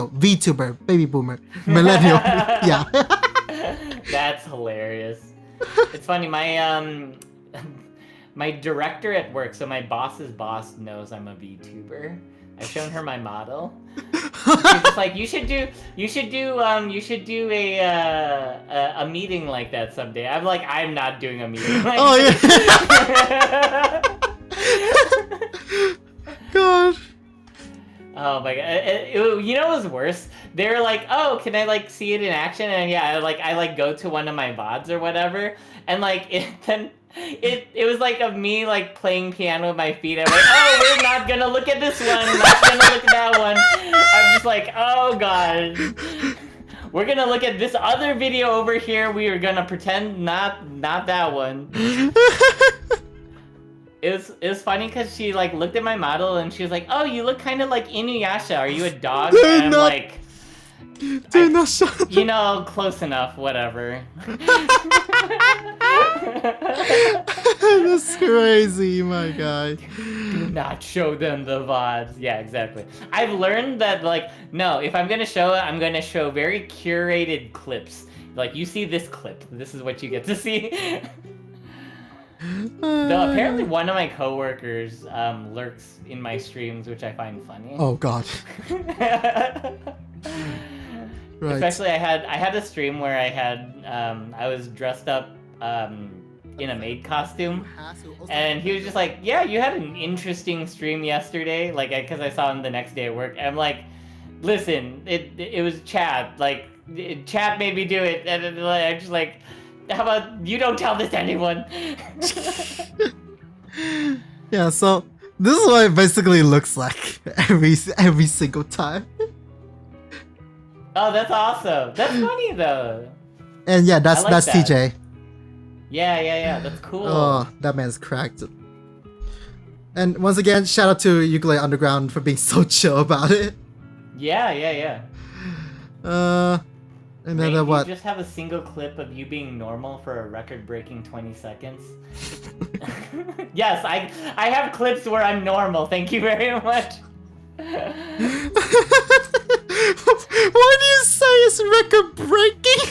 S1: VTuber, baby boomer, millennial. Yeah.
S2: That's hilarious. It's funny. My director at work, so my boss's boss knows I'm a VTuber. I've shown her my model. She's just like, you should do a meeting like that someday. I'm like, I'm not doing a meeting like that.
S1: God.
S2: Oh my god! You know what was worse? They were like, "Oh, can I like see it in action?" And yeah, I go to one of my VODs or whatever, and like it was like of me like playing piano with my feet. I'm like, "Oh, we're not gonna look at this one. Not gonna look at that one." I'm just like, "Oh god, we're gonna look at this other video over here. We are gonna pretend not that one." It was funny because she like looked at my model and she was like, "Oh, you look kind of like Inuyasha. Are you a dog?" And I'm like, "You know, close enough. Whatever."
S1: That's crazy, my guy.
S2: Do not show them the VODs. Yeah, exactly. I've learned that like no, if I'm gonna show it, I'm gonna show very curated clips. Like you see this clip, this is what you get to see. Though apparently one of my coworkers lurks in my streams, which I find funny.
S1: Oh god. Right.
S2: Especially I had a stream where I was dressed up in a maid costume, and he was just like, "Yeah, you had an interesting stream yesterday." Like, because I saw him the next day at work. And I'm like, "Listen, it was chat. Like, chat made me do it," and I'm just like. How about you don't tell this to anyone?
S1: Yeah, so this is what it basically looks like every single time.
S2: Oh, that's awesome. That's funny though.
S1: And yeah, that's
S2: that.
S1: TJ.
S2: Yeah, that's cool.
S1: Oh, that man's cracked. And once again, shout out to Ukulele Underground for being so chill about it.
S2: Yeah.
S1: And then what?
S2: You just have a single clip of you being normal for a record-breaking 20 seconds. Yes, I have clips where I'm normal. Thank you very much.
S1: Why do you say it's record-breaking?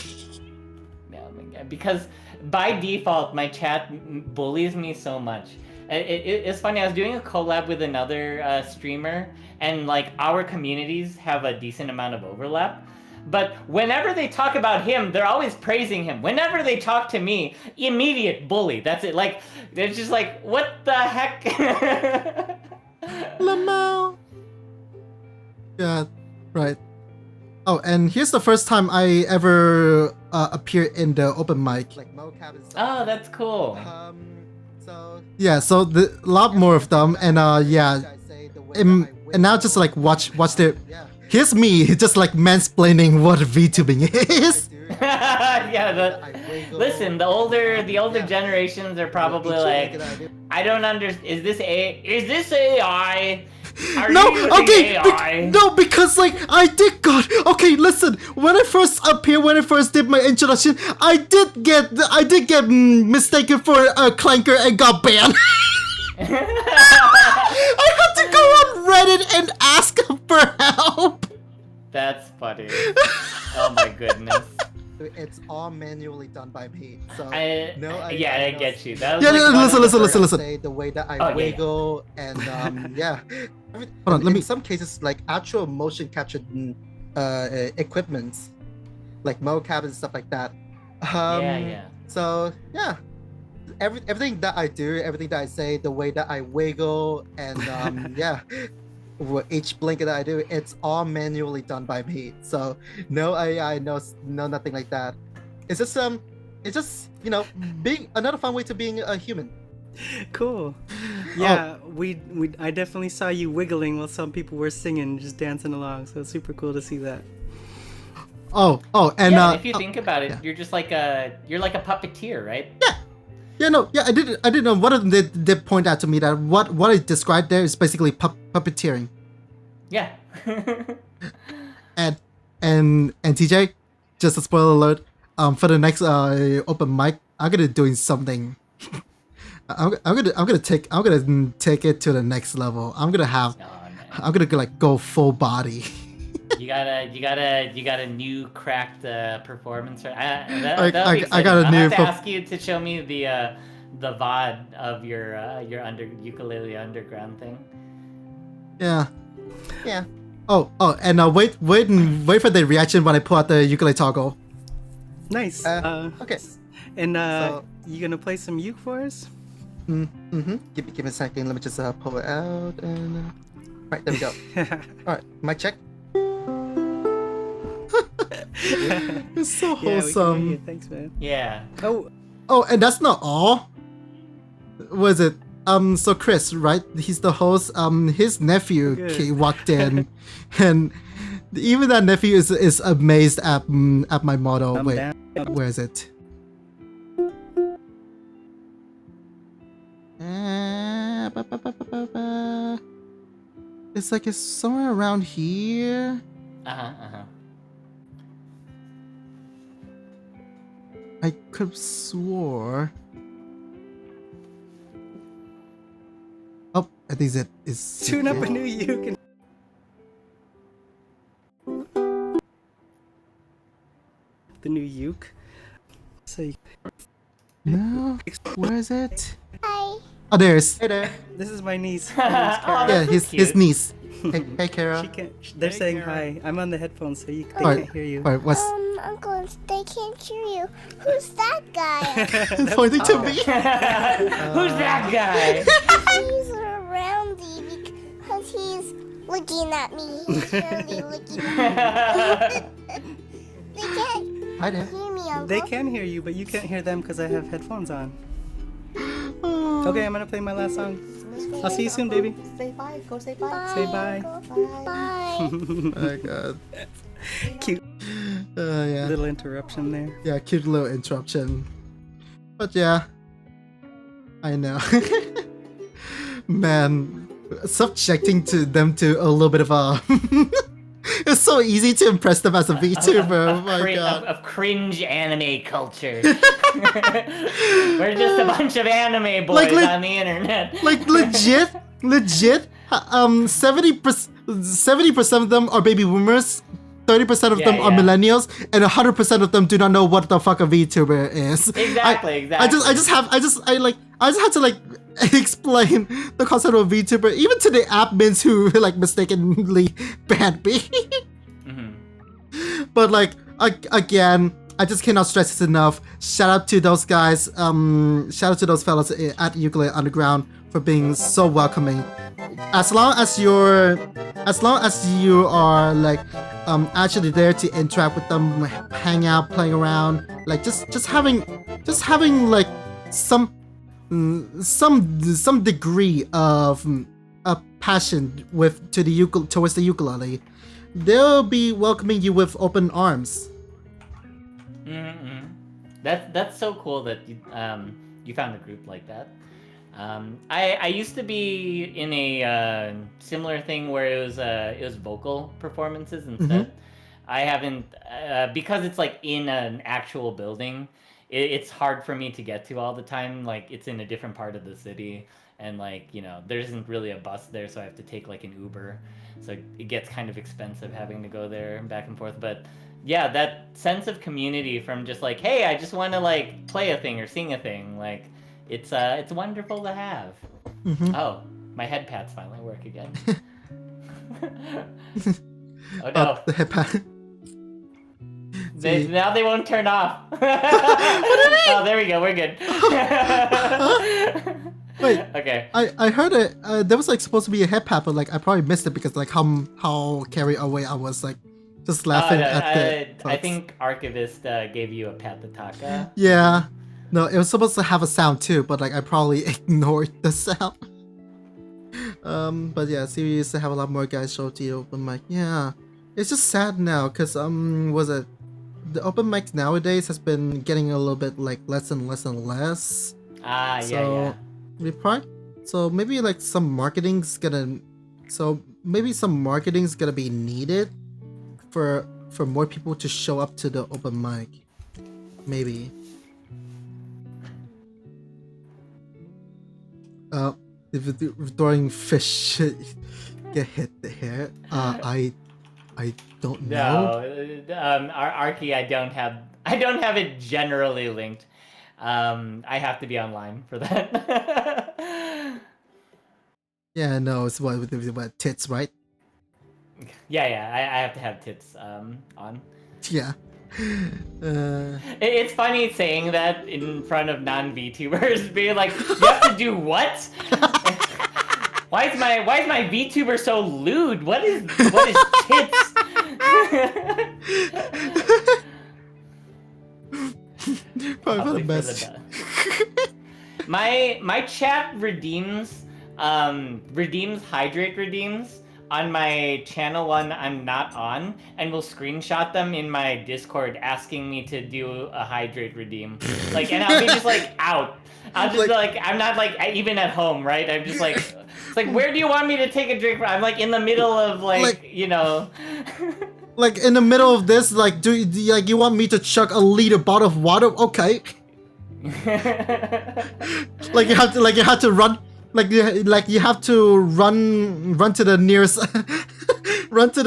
S2: Oh my god, because by default my chat bullies me so much. It's funny. I was doing a collab with another streamer, and like our communities have a decent amount of overlap. But whenever they talk about him, they're always praising him. Whenever they talk to me, immediate bully. That's it. Like, they're just like, what the heck?
S1: Lamau. Yeah, right. Oh, and here's the first time I ever appeared in the open mic. Like mocap and stuff.
S2: Oh, that's cool.
S1: So a lot more of them, and and now just like watch the. Here's me, just like mansplaining what VTubing is.
S2: Listen, the older generations are probably like, I don't understand. Is this AI? Are you using AI?
S1: No, because like I did okay, listen. When I first appeared, when I first did my introduction, I did get mistaken for a clanker and got banned. I had to go on Reddit and ask for help.
S2: That's funny. Oh my goodness.
S1: It's all manually done by me. So
S2: I get you. That
S1: was listen.
S3: Say the way that I wiggle and yeah.
S1: Hold on, let me.
S3: In some cases, like actual motion capture
S1: equipments, like mocap and stuff like that.
S2: Yeah.
S1: So yeah, everything that I do, everything that I say, the way that I wiggle, and yeah, each blink that I do, it's all manually done by me. So no AI, no nothing like that. It's just being another fun way to being a human.
S3: Cool. Yeah, I definitely saw you wiggling while some people were singing, just dancing along. So it's super cool to see that.
S1: And
S2: if you think about it, you're just like a puppeteer, right?
S1: Yeah, I didn't know. One of them did point out to me that what I described there is basically puppeteering.
S2: Yeah.
S1: and TJ, just a spoiler alert. For the next open mic, I'm gonna doing something. I'm gonna take it to the next level. I'm gonna like go full body.
S2: You got a new cracked performance.
S1: I got a
S2: I'll
S1: new.
S2: have to ask you to show me the VOD of your ukulele underground thing.
S1: Yeah. Oh, and wait for the reaction when I pull out the ukulele toggle.
S3: Nice.
S1: Okay.
S3: And you gonna play some uke for us?
S1: Mm-hmm. Give me a second. Let me just pull it out and. Right, there we go. All right, mic check. It's so wholesome.
S3: Thanks, man.
S2: Yeah.
S1: Oh, and that's not all. What is it? So Chris, right? He's the host. His nephew walked in, and even that nephew is amazed at my model. Wait, where is it? It's like it's somewhere around here. I could have swore. Oh, I think it is.
S3: Tune up a new uke. The new uke. So.
S1: No, where is it?
S4: Hi.
S1: Oh, there's. Hey there.
S3: This is my niece.
S1: Yeah, his niece. Hey, Kara.
S3: She can't. They're saying hi. I'm on the headphones, so they can't hear you.
S1: Alright, what's?
S4: Uncle, they can't hear you. Who's that guy?
S1: Pointing to me.
S2: Who's that guy?
S4: He's around me because he's looking at me. He's really looking at me. They can't
S1: Hi there.
S4: hear me, Uncle.
S3: They can hear you, but you can't hear them because I have headphones on. Okay, I'm gonna play my last song. I'll see you soon, baby.
S5: Say bye. Go say bye.
S3: Say bye.
S4: Bye.
S1: Oh my god.
S3: Cute
S1: Yeah.
S3: little interruption there.
S1: Yeah, cute little interruption. But yeah, I know. Man, subjecting to them to a little bit of a. It's so easy to impress them as a VTuber. Oh my god.
S2: Of cringe anime culture. We're just a bunch of anime boys on the internet.
S1: Like legit. 70% of them are baby boomers. 30% of them are millennials, and 100% of them do not know what the fuck a VTuber is.
S2: Exactly.
S1: I just have to like explain the concept of VTuber even to the admins who like mistakenly banned me. But like again, I just cannot stress this enough. Shout out to those guys. Shout out to those fellas at Ukulele Underground for being so welcoming. As long as you are like actually there to interact with them, hang out, playing around, like just having like some degree of a passion towards the ukulele, they'll be welcoming you with open arms.
S2: That's so cool that you found a group like that. I used to be in a similar thing where it was vocal performances instead. I haven't because it's like in an actual building. It's hard for me to get to all the time. Like it's in a different part of the city, and like there isn't really a bus there, so I have to take like an Uber. So it gets kind of expensive having to go there and back and forth. But yeah, that sense of community from just like, hey, I just want to like play a thing or sing a thing, like. It's wonderful to have. Oh, my head pads finally work again. Oh no.
S1: the hip pattern.
S2: Now they won't turn off. Oh, there we go. We're good.
S1: Wait.
S2: Okay.
S1: I heard it. There was like supposed to be a hip hop, but like I probably missed it because like how carried away I was, like just laughing
S2: No,
S1: at the.
S2: I think Archivist gave you a pat the taka.
S1: Yeah. No, it was supposed to have a sound too, but like I probably ignored the sound. But yeah, Siri used to have a lot more guys show up to the open mic. Yeah, it's just sad now because was it the open mic nowadays has been getting a little bit like less and less and less.
S2: Yeah.
S1: We probably, so maybe like some marketing's gonna be needed for more people to show up to the open mic. Maybe. If throwing fish get hit there. I don't know.
S2: No, Arky, I don't have it generally linked. I have to be online for that.
S1: Yeah, no, it's what tits, right?
S2: Yeah, I have to have tits on.
S1: Yeah.
S2: It's funny saying that in front of non-VTubers, being like, you have to do what? Why is my VTuber so lewd? What is tits?
S1: Probably for the best.
S2: My chat redeems hydrate redeems on my channel one I'm not on, and will screenshot them in my Discord asking me to do a hydrate redeem. Like, and I'll be just like out. I'll just like I'm not like even at home, right? I'm just like, it's like, where do you want me to take a drink? I'm like in the middle of like you know.
S1: Like in the middle of this, like do you want me to chug a liter bottle of water? Okay. like you have to run. Like you have to run to the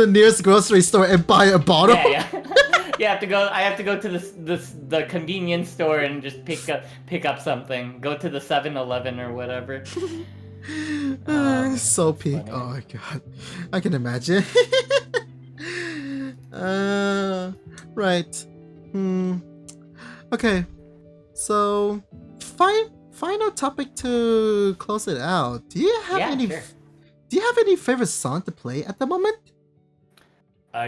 S1: nearest grocery store and buy a bottle.
S2: Yeah. I have to go to the convenience store and just pick up something. Go to the 7-Eleven or whatever.
S1: So peak. Funny. Oh my god, I can imagine. Right. Okay. So final topic to close it out. Do you have any favorite song to play at the moment?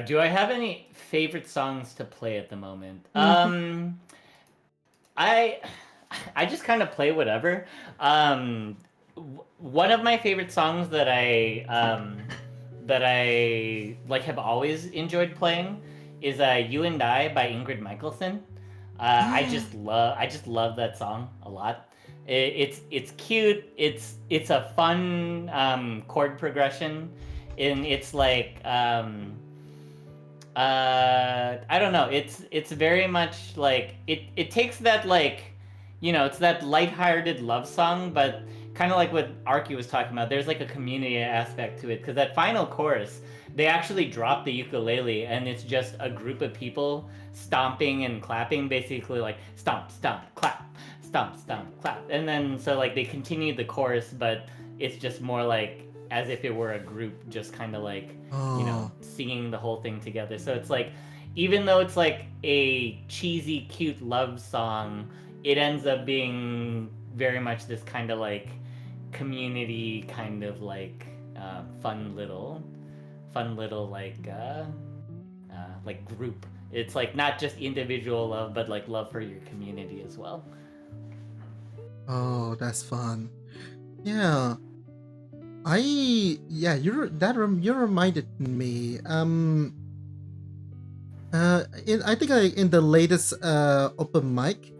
S2: Do I have any favorite songs to play at the moment? I just kind of play whatever. One of my favorite songs that I like have always enjoyed playing is "You and I" by Ingrid Michaelson. I just love that song a lot. It's cute. It's a fun chord progression, and it's like I don't know. It's very much like it takes that, like, you know, it's that lighthearted love song, but kind of like what Arky was talking about. There's like a community aspect to it, because that final chorus, they actually drop the ukulele, and it's just a group of people stomping and clapping, basically like stomp, stomp, clap, stomp, stomp, clap. And then so like they continue the chorus, but it's just more like as if it were a group just kind of like, you know, singing the whole thing together. So it's like, even though it's like a cheesy, cute love song, it ends up being very much this kind of like community kind of like fun little like group. It's like not just individual love, but like love for your community as well.
S1: Oh, that's fun. Yeah. You reminded me. I think in the latest open mic,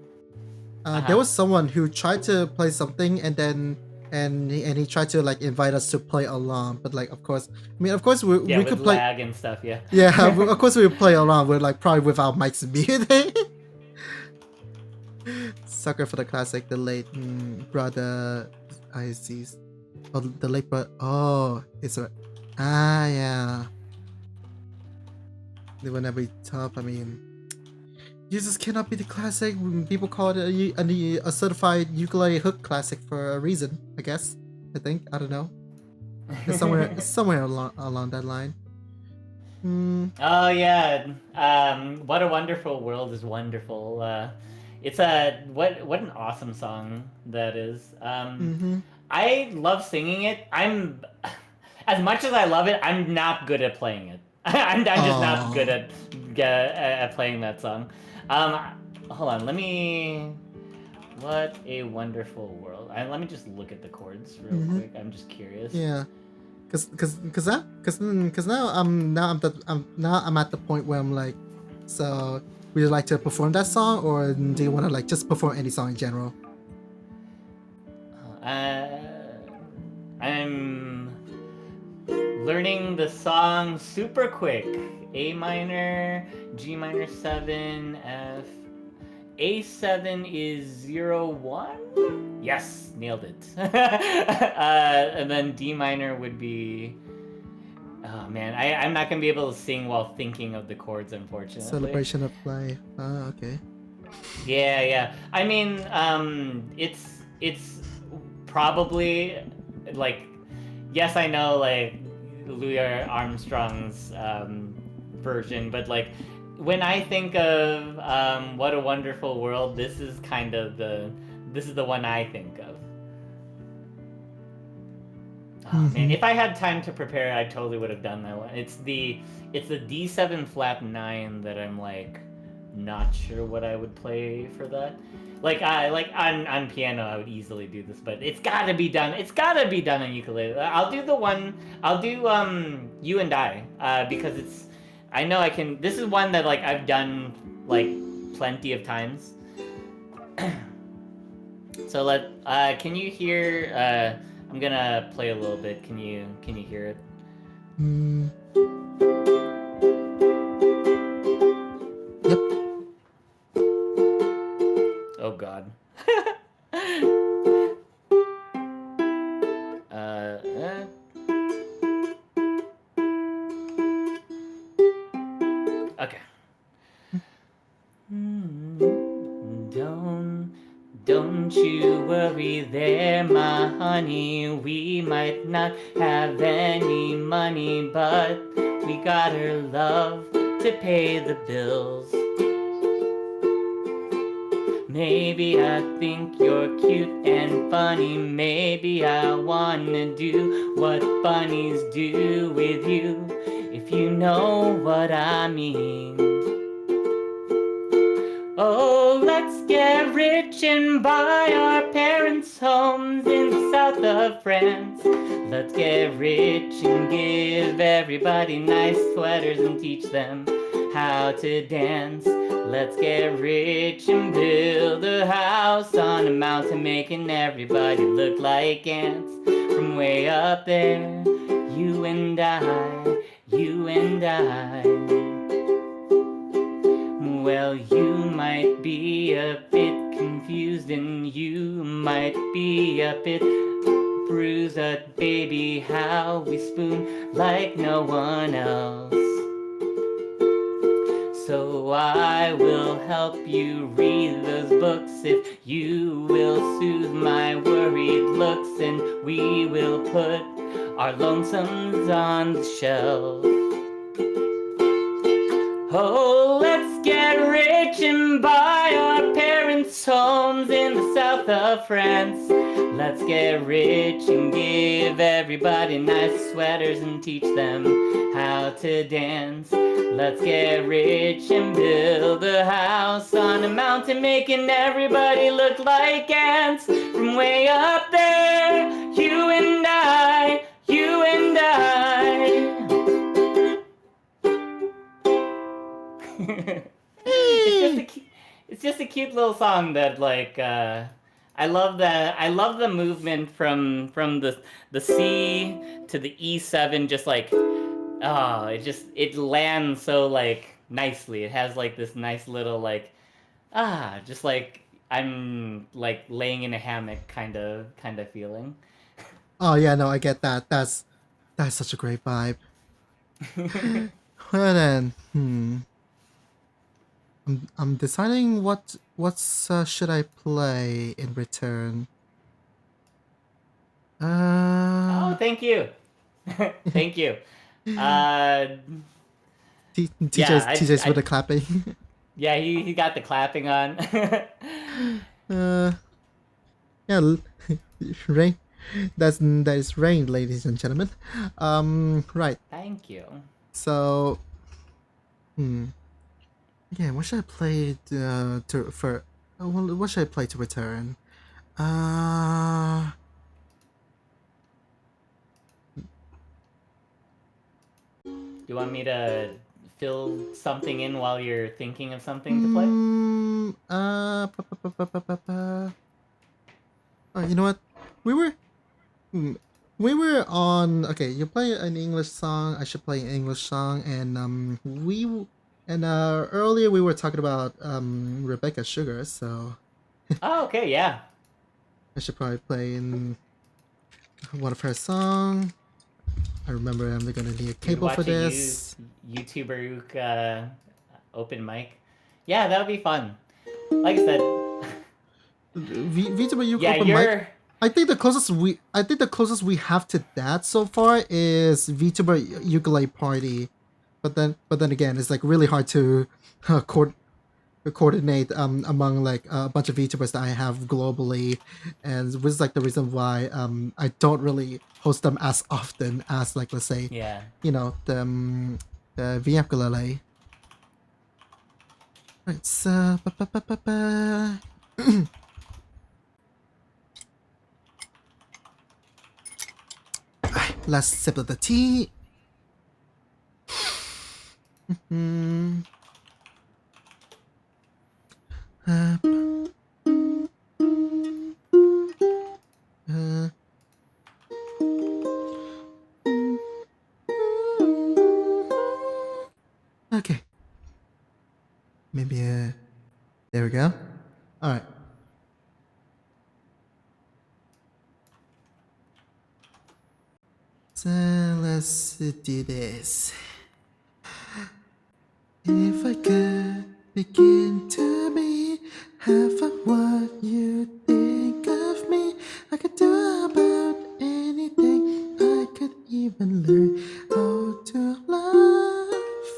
S1: there was someone who tried to play something, and then he tried to like invite us to play along, but like of course we could play
S2: lag and stuff. Yeah.
S1: Of course we would play along with like probably without mics muted. Sucker for the classic, the late brother. I see. Oh, the late brother. Oh, it's a. Yeah. They will never be tough. I mean, you just cannot be the classic. People call it a certified ukulele hook classic for a reason, I guess. I think. I don't know. It's somewhere along that line.
S2: Oh yeah, What a Wonderful World is wonderful. It's a what an awesome song that is. I love singing it. I'm as much as I love it, I'm not good at playing it. I'm just not good at playing that song. Hold on, let me. What a Wonderful World. Let me just look at the chords real quick. I'm just curious.
S1: Yeah. Cause now I'm at the point where I'm like, so would you like to perform that song, or do you want to like just perform any song in general?
S2: I'm learning the song super quick. A minor, G minor 7, F. A7 is 0, 1? Yes, nailed it. And then D minor would be... Oh man, I'm not gonna be able to sing while thinking of the chords, unfortunately.
S1: Celebration of Life. Oh, okay.
S2: Yeah. I mean, it's probably like, yes, I know like Louis Armstrong's version, but like when I think of What a Wonderful World, this is kind of the one I think of. Oh man, if I had time to prepare, I totally would have done that one. It's the D7 flat 9 that I'm like not sure what I would play for that. Like on piano I would easily do this, but it's gotta be done. It's gotta be done on ukulele. I'll do You and I, because it's, I know I can. This is one that like I've done like plenty of times. So can you hear? I'm gonna play a little bit. Can you hear it?
S1: Yep.
S2: Oh God. Okay. Don't you worry there, my honey. We might not have any money, but we got our love to pay the bills. Maybe I think you're cute and funny. Maybe I wanna do what bunnies do with you, if you know what I mean. Oh, let's get rich and buy our parents' homes in the south of France. Let's get rich and give everybody nice sweaters and teach them how to dance. Let's get rich and build a house on a mountain, making everybody look like ants from way up there. You and I, you and I. Well, you might be a bit confused and you might be a bit bruised, but baby, how we spoon like no one else. So I will help you read those books if you will soothe my worried looks, and we will put our lonesomes on the shelf. Oh, let's get rich and buy our parents' homes in the south of France. Let's get rich and give everybody nice sweaters and teach them how to dance. Let's get rich and build a house on a mountain, making everybody look like ants from way up there. You and I, you and I. It's just a cute little song that like I love that. I love the movement from the C to the E7. Just like it lands so like nicely. It has like this nice little like just like I'm like laying in a hammock kind of feeling.
S1: Oh yeah, no, I get that. That's such a great vibe. Well then, I'm deciding what should I play in return.
S2: Oh, thank you. Thank you.
S1: TJ's with the clapping.
S2: Yeah, he got the clapping on.
S1: Yeah, Rain. That is Rain, ladies and gentlemen. Right.
S2: Thank you.
S1: So, yeah, what should I play what should I play to return?
S2: Do you want me to fill something in while you're thinking of something to play?
S1: You know what? We were we were on. Okay, you play an English song. I should play an English song, and earlier we were talking about Rebecca Sugar, so
S2: Oh, okay, yeah.
S1: I should probably play in one of her songs. I remember I'm gonna need a
S2: You could
S1: cable for
S2: watch a
S1: this.
S2: YouTuber open mic. Yeah, that would be fun. Like I said,
S1: VTuber Uke
S2: yeah,
S1: open
S2: you're.
S1: mic. I think the closest we have to that so far is VTuber Ukulele Party, but then again, it's like really hard to coordinate among like a bunch of VTubers that I have globally, and which is like the reason why I don't really host them as often as, like, let's say,
S2: Yeah.
S1: The V-Yapkulele. Right, so last sip of the tea. Okay. Maybe there we go. All right. So let's do this. If I could begin to be half of what you think of me, I could do about anything. I could even learn how to laugh.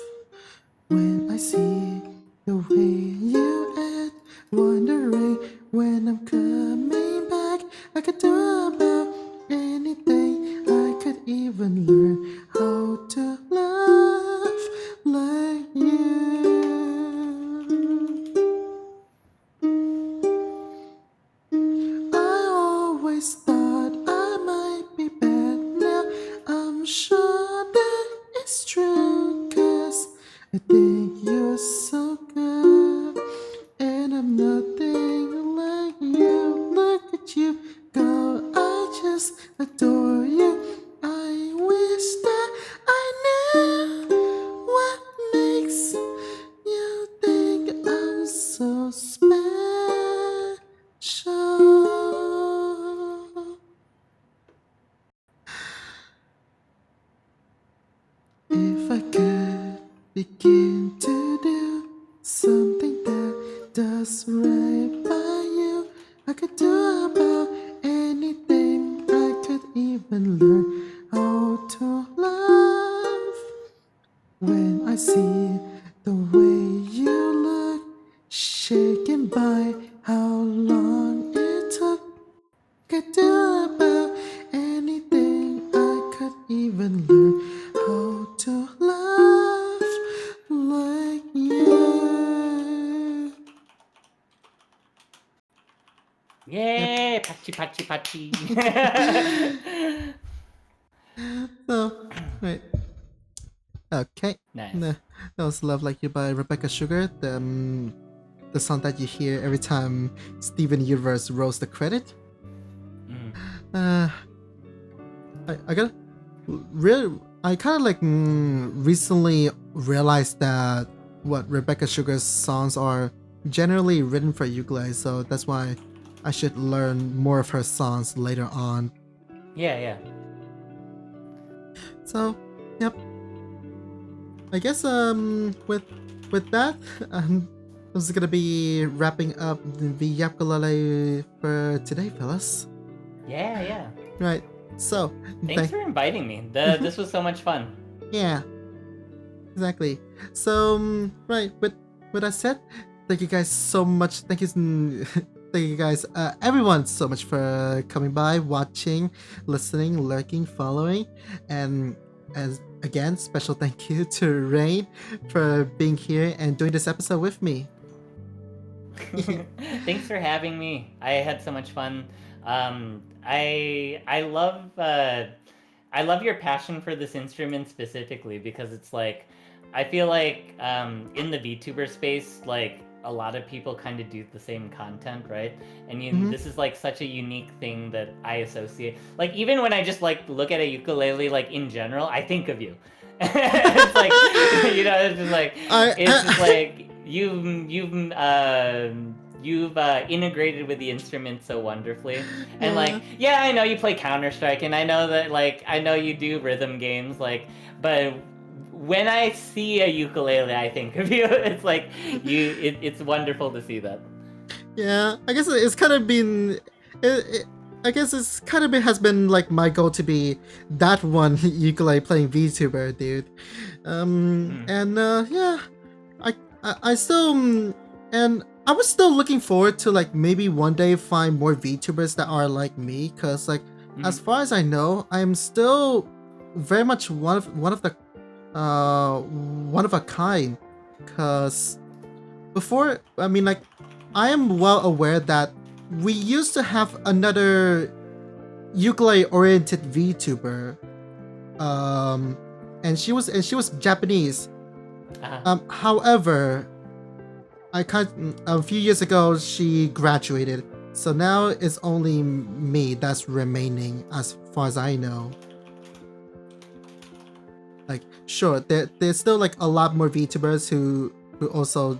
S1: When I see the way you act, wondering when I'm coming back, I could do about anything. I could even learn how to laugh like you. I always thought I might be bad. Now I'm sure that it's true, 'cause I think you're so good, and I'm nothing like you. Look at you go, I just adore you. I wish that I knew what makes you think I'm so special. If I could begin to do something that does right by you, I could do about anything. I could even learn how to laugh. When I see the way you look, shaken by how long it took, could do about anything. I could even learn how to laugh like you.
S2: Yay! Pachi, pachi, pachi.
S1: So, right. Okay.
S2: Nice.
S1: That was Love Like You by Rebecca Sugar. The song that you hear every time Steven Universe rolls the credit. I got really. I kind of like recently realized that what Rebecca Sugar's songs are generally written for ukulele, so that's why I should learn more of her songs later on.
S2: Yeah.
S1: So, yep. I guess with that, this is gonna be wrapping up the Yapkulele for today, fellas.
S2: Yeah.
S1: Right. So
S2: Thanks for inviting me. This was so much fun.
S1: yeah. Exactly. So, right, with that said, thank you guys so much. Thank you, thank you guys, everyone, so much for coming by, watching, listening, lurking, following, and as again, special thank you to Rain for being here and doing this episode with me.
S2: Thanks for having me. I had so much fun. I love your passion for this instrument specifically because it's like I feel like in the VTuber space, like a lot of people kind of do the same content, right? And this is like such a unique thing that I associate. Like even when I just like look at a ukulele, like in general, I think of you. It's like it's just like it's just like you've integrated with the instrument so wonderfully, and like I know you play Counter-Strike, and I know that like I know you do rhythm games, like, but when I see a ukulele, I think of you. It's like it's wonderful to see that.
S1: Yeah, I guess it's kind of been. I guess it's kind of has been like my goal to be that one ukulele playing VTuber dude. And yeah, I still and I was still looking forward to like maybe one day find more VTubers that are like me, cause like as far as I know, I'm still very much one of the one of a kind, cause before, I mean, like, I am well aware that we used to have another ukulele oriented VTuber, and she was Japanese. However, a few years ago she graduated, so now it's only me that's remaining as far as I know. Like, sure, there's still like a lot more VTubers who also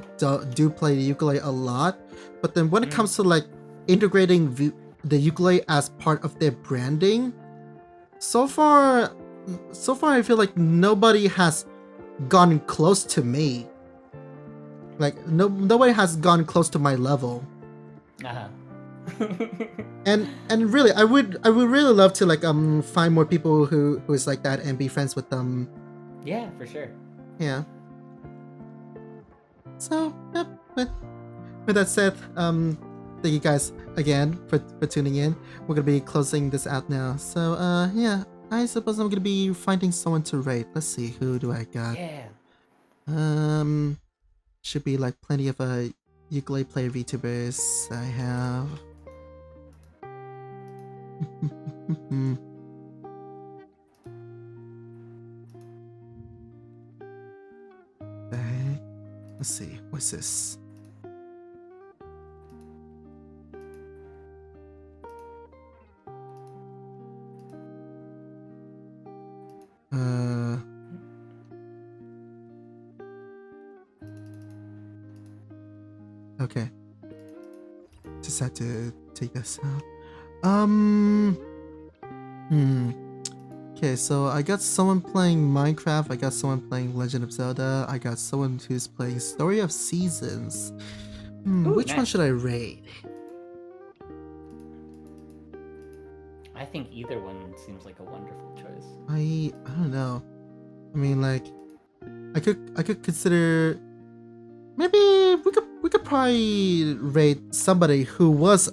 S1: do play the ukulele a lot, but then when it comes to like integrating the ukulele as part of their branding, so far I feel like nobody has gone close to me. Like nobody has gone close to my level. and really, I would really love to like find more people who is like that and be friends with them.
S2: Yeah, for sure.
S1: Yeah. So, yep. With that said, thank you guys again for tuning in. We're gonna be closing this out now. So, yeah, I suppose I'm gonna be finding someone to rate. Let's see, who do I got?
S2: Yeah.
S1: Should be like plenty of ukulele player VTubers. I have. Let's see, what's this? Okay. Just had to take this out. Okay, so I got someone playing Minecraft, I got someone playing Legend of Zelda, I got someone who's playing Story of Seasons.
S2: Ooh,
S1: which
S2: nice.
S1: one should I rate?
S2: I think either one seems like a wonderful choice.
S1: I don't know. I mean, like, I could consider maybe we could probably rate somebody who was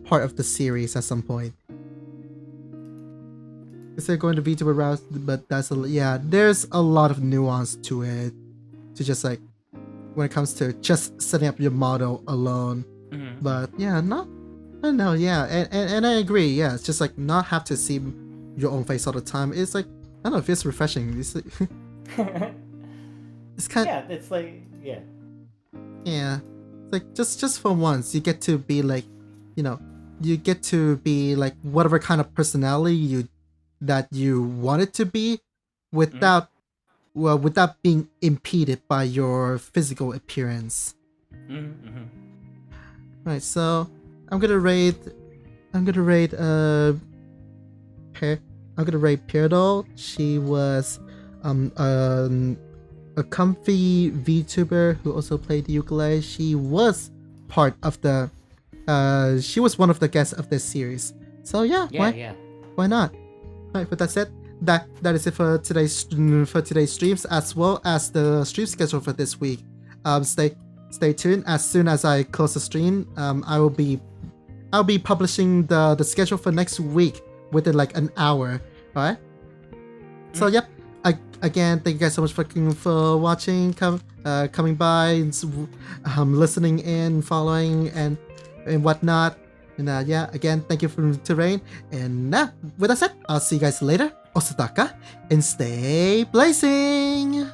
S1: part of the series at some point. Instead of going to VTuber route, but there's a lot of nuance to it. To just like when it comes to just setting up your model alone. But yeah, I don't know, yeah, and I agree, yeah, it's just like not have to see your own face all the time. It's like, I don't know, it feels refreshing. It's like, it's kind of,
S2: yeah, it's like, yeah.
S1: Yeah. It's like just for once you get to be like, you get to be like whatever kind of personality that you want it to be without being impeded by your physical appearance. Right, so I'm gonna rate Peardol. She was a comfy VTuber who also played the ukulele. She was part of the she was one of the guests of this series. So yeah, why not? Right, with that said, that is it for today's streams, as well as the stream schedule for this week. Stay tuned. As soon as I close the stream, I'll be publishing the schedule for next week within like an hour. All right. So yep. Again, thank you guys so much for watching, coming by, listening in, following, and whatnot. And yeah, again, thank you to Rain. And with that said, I'll see you guys later. Osataka, and stay blazing!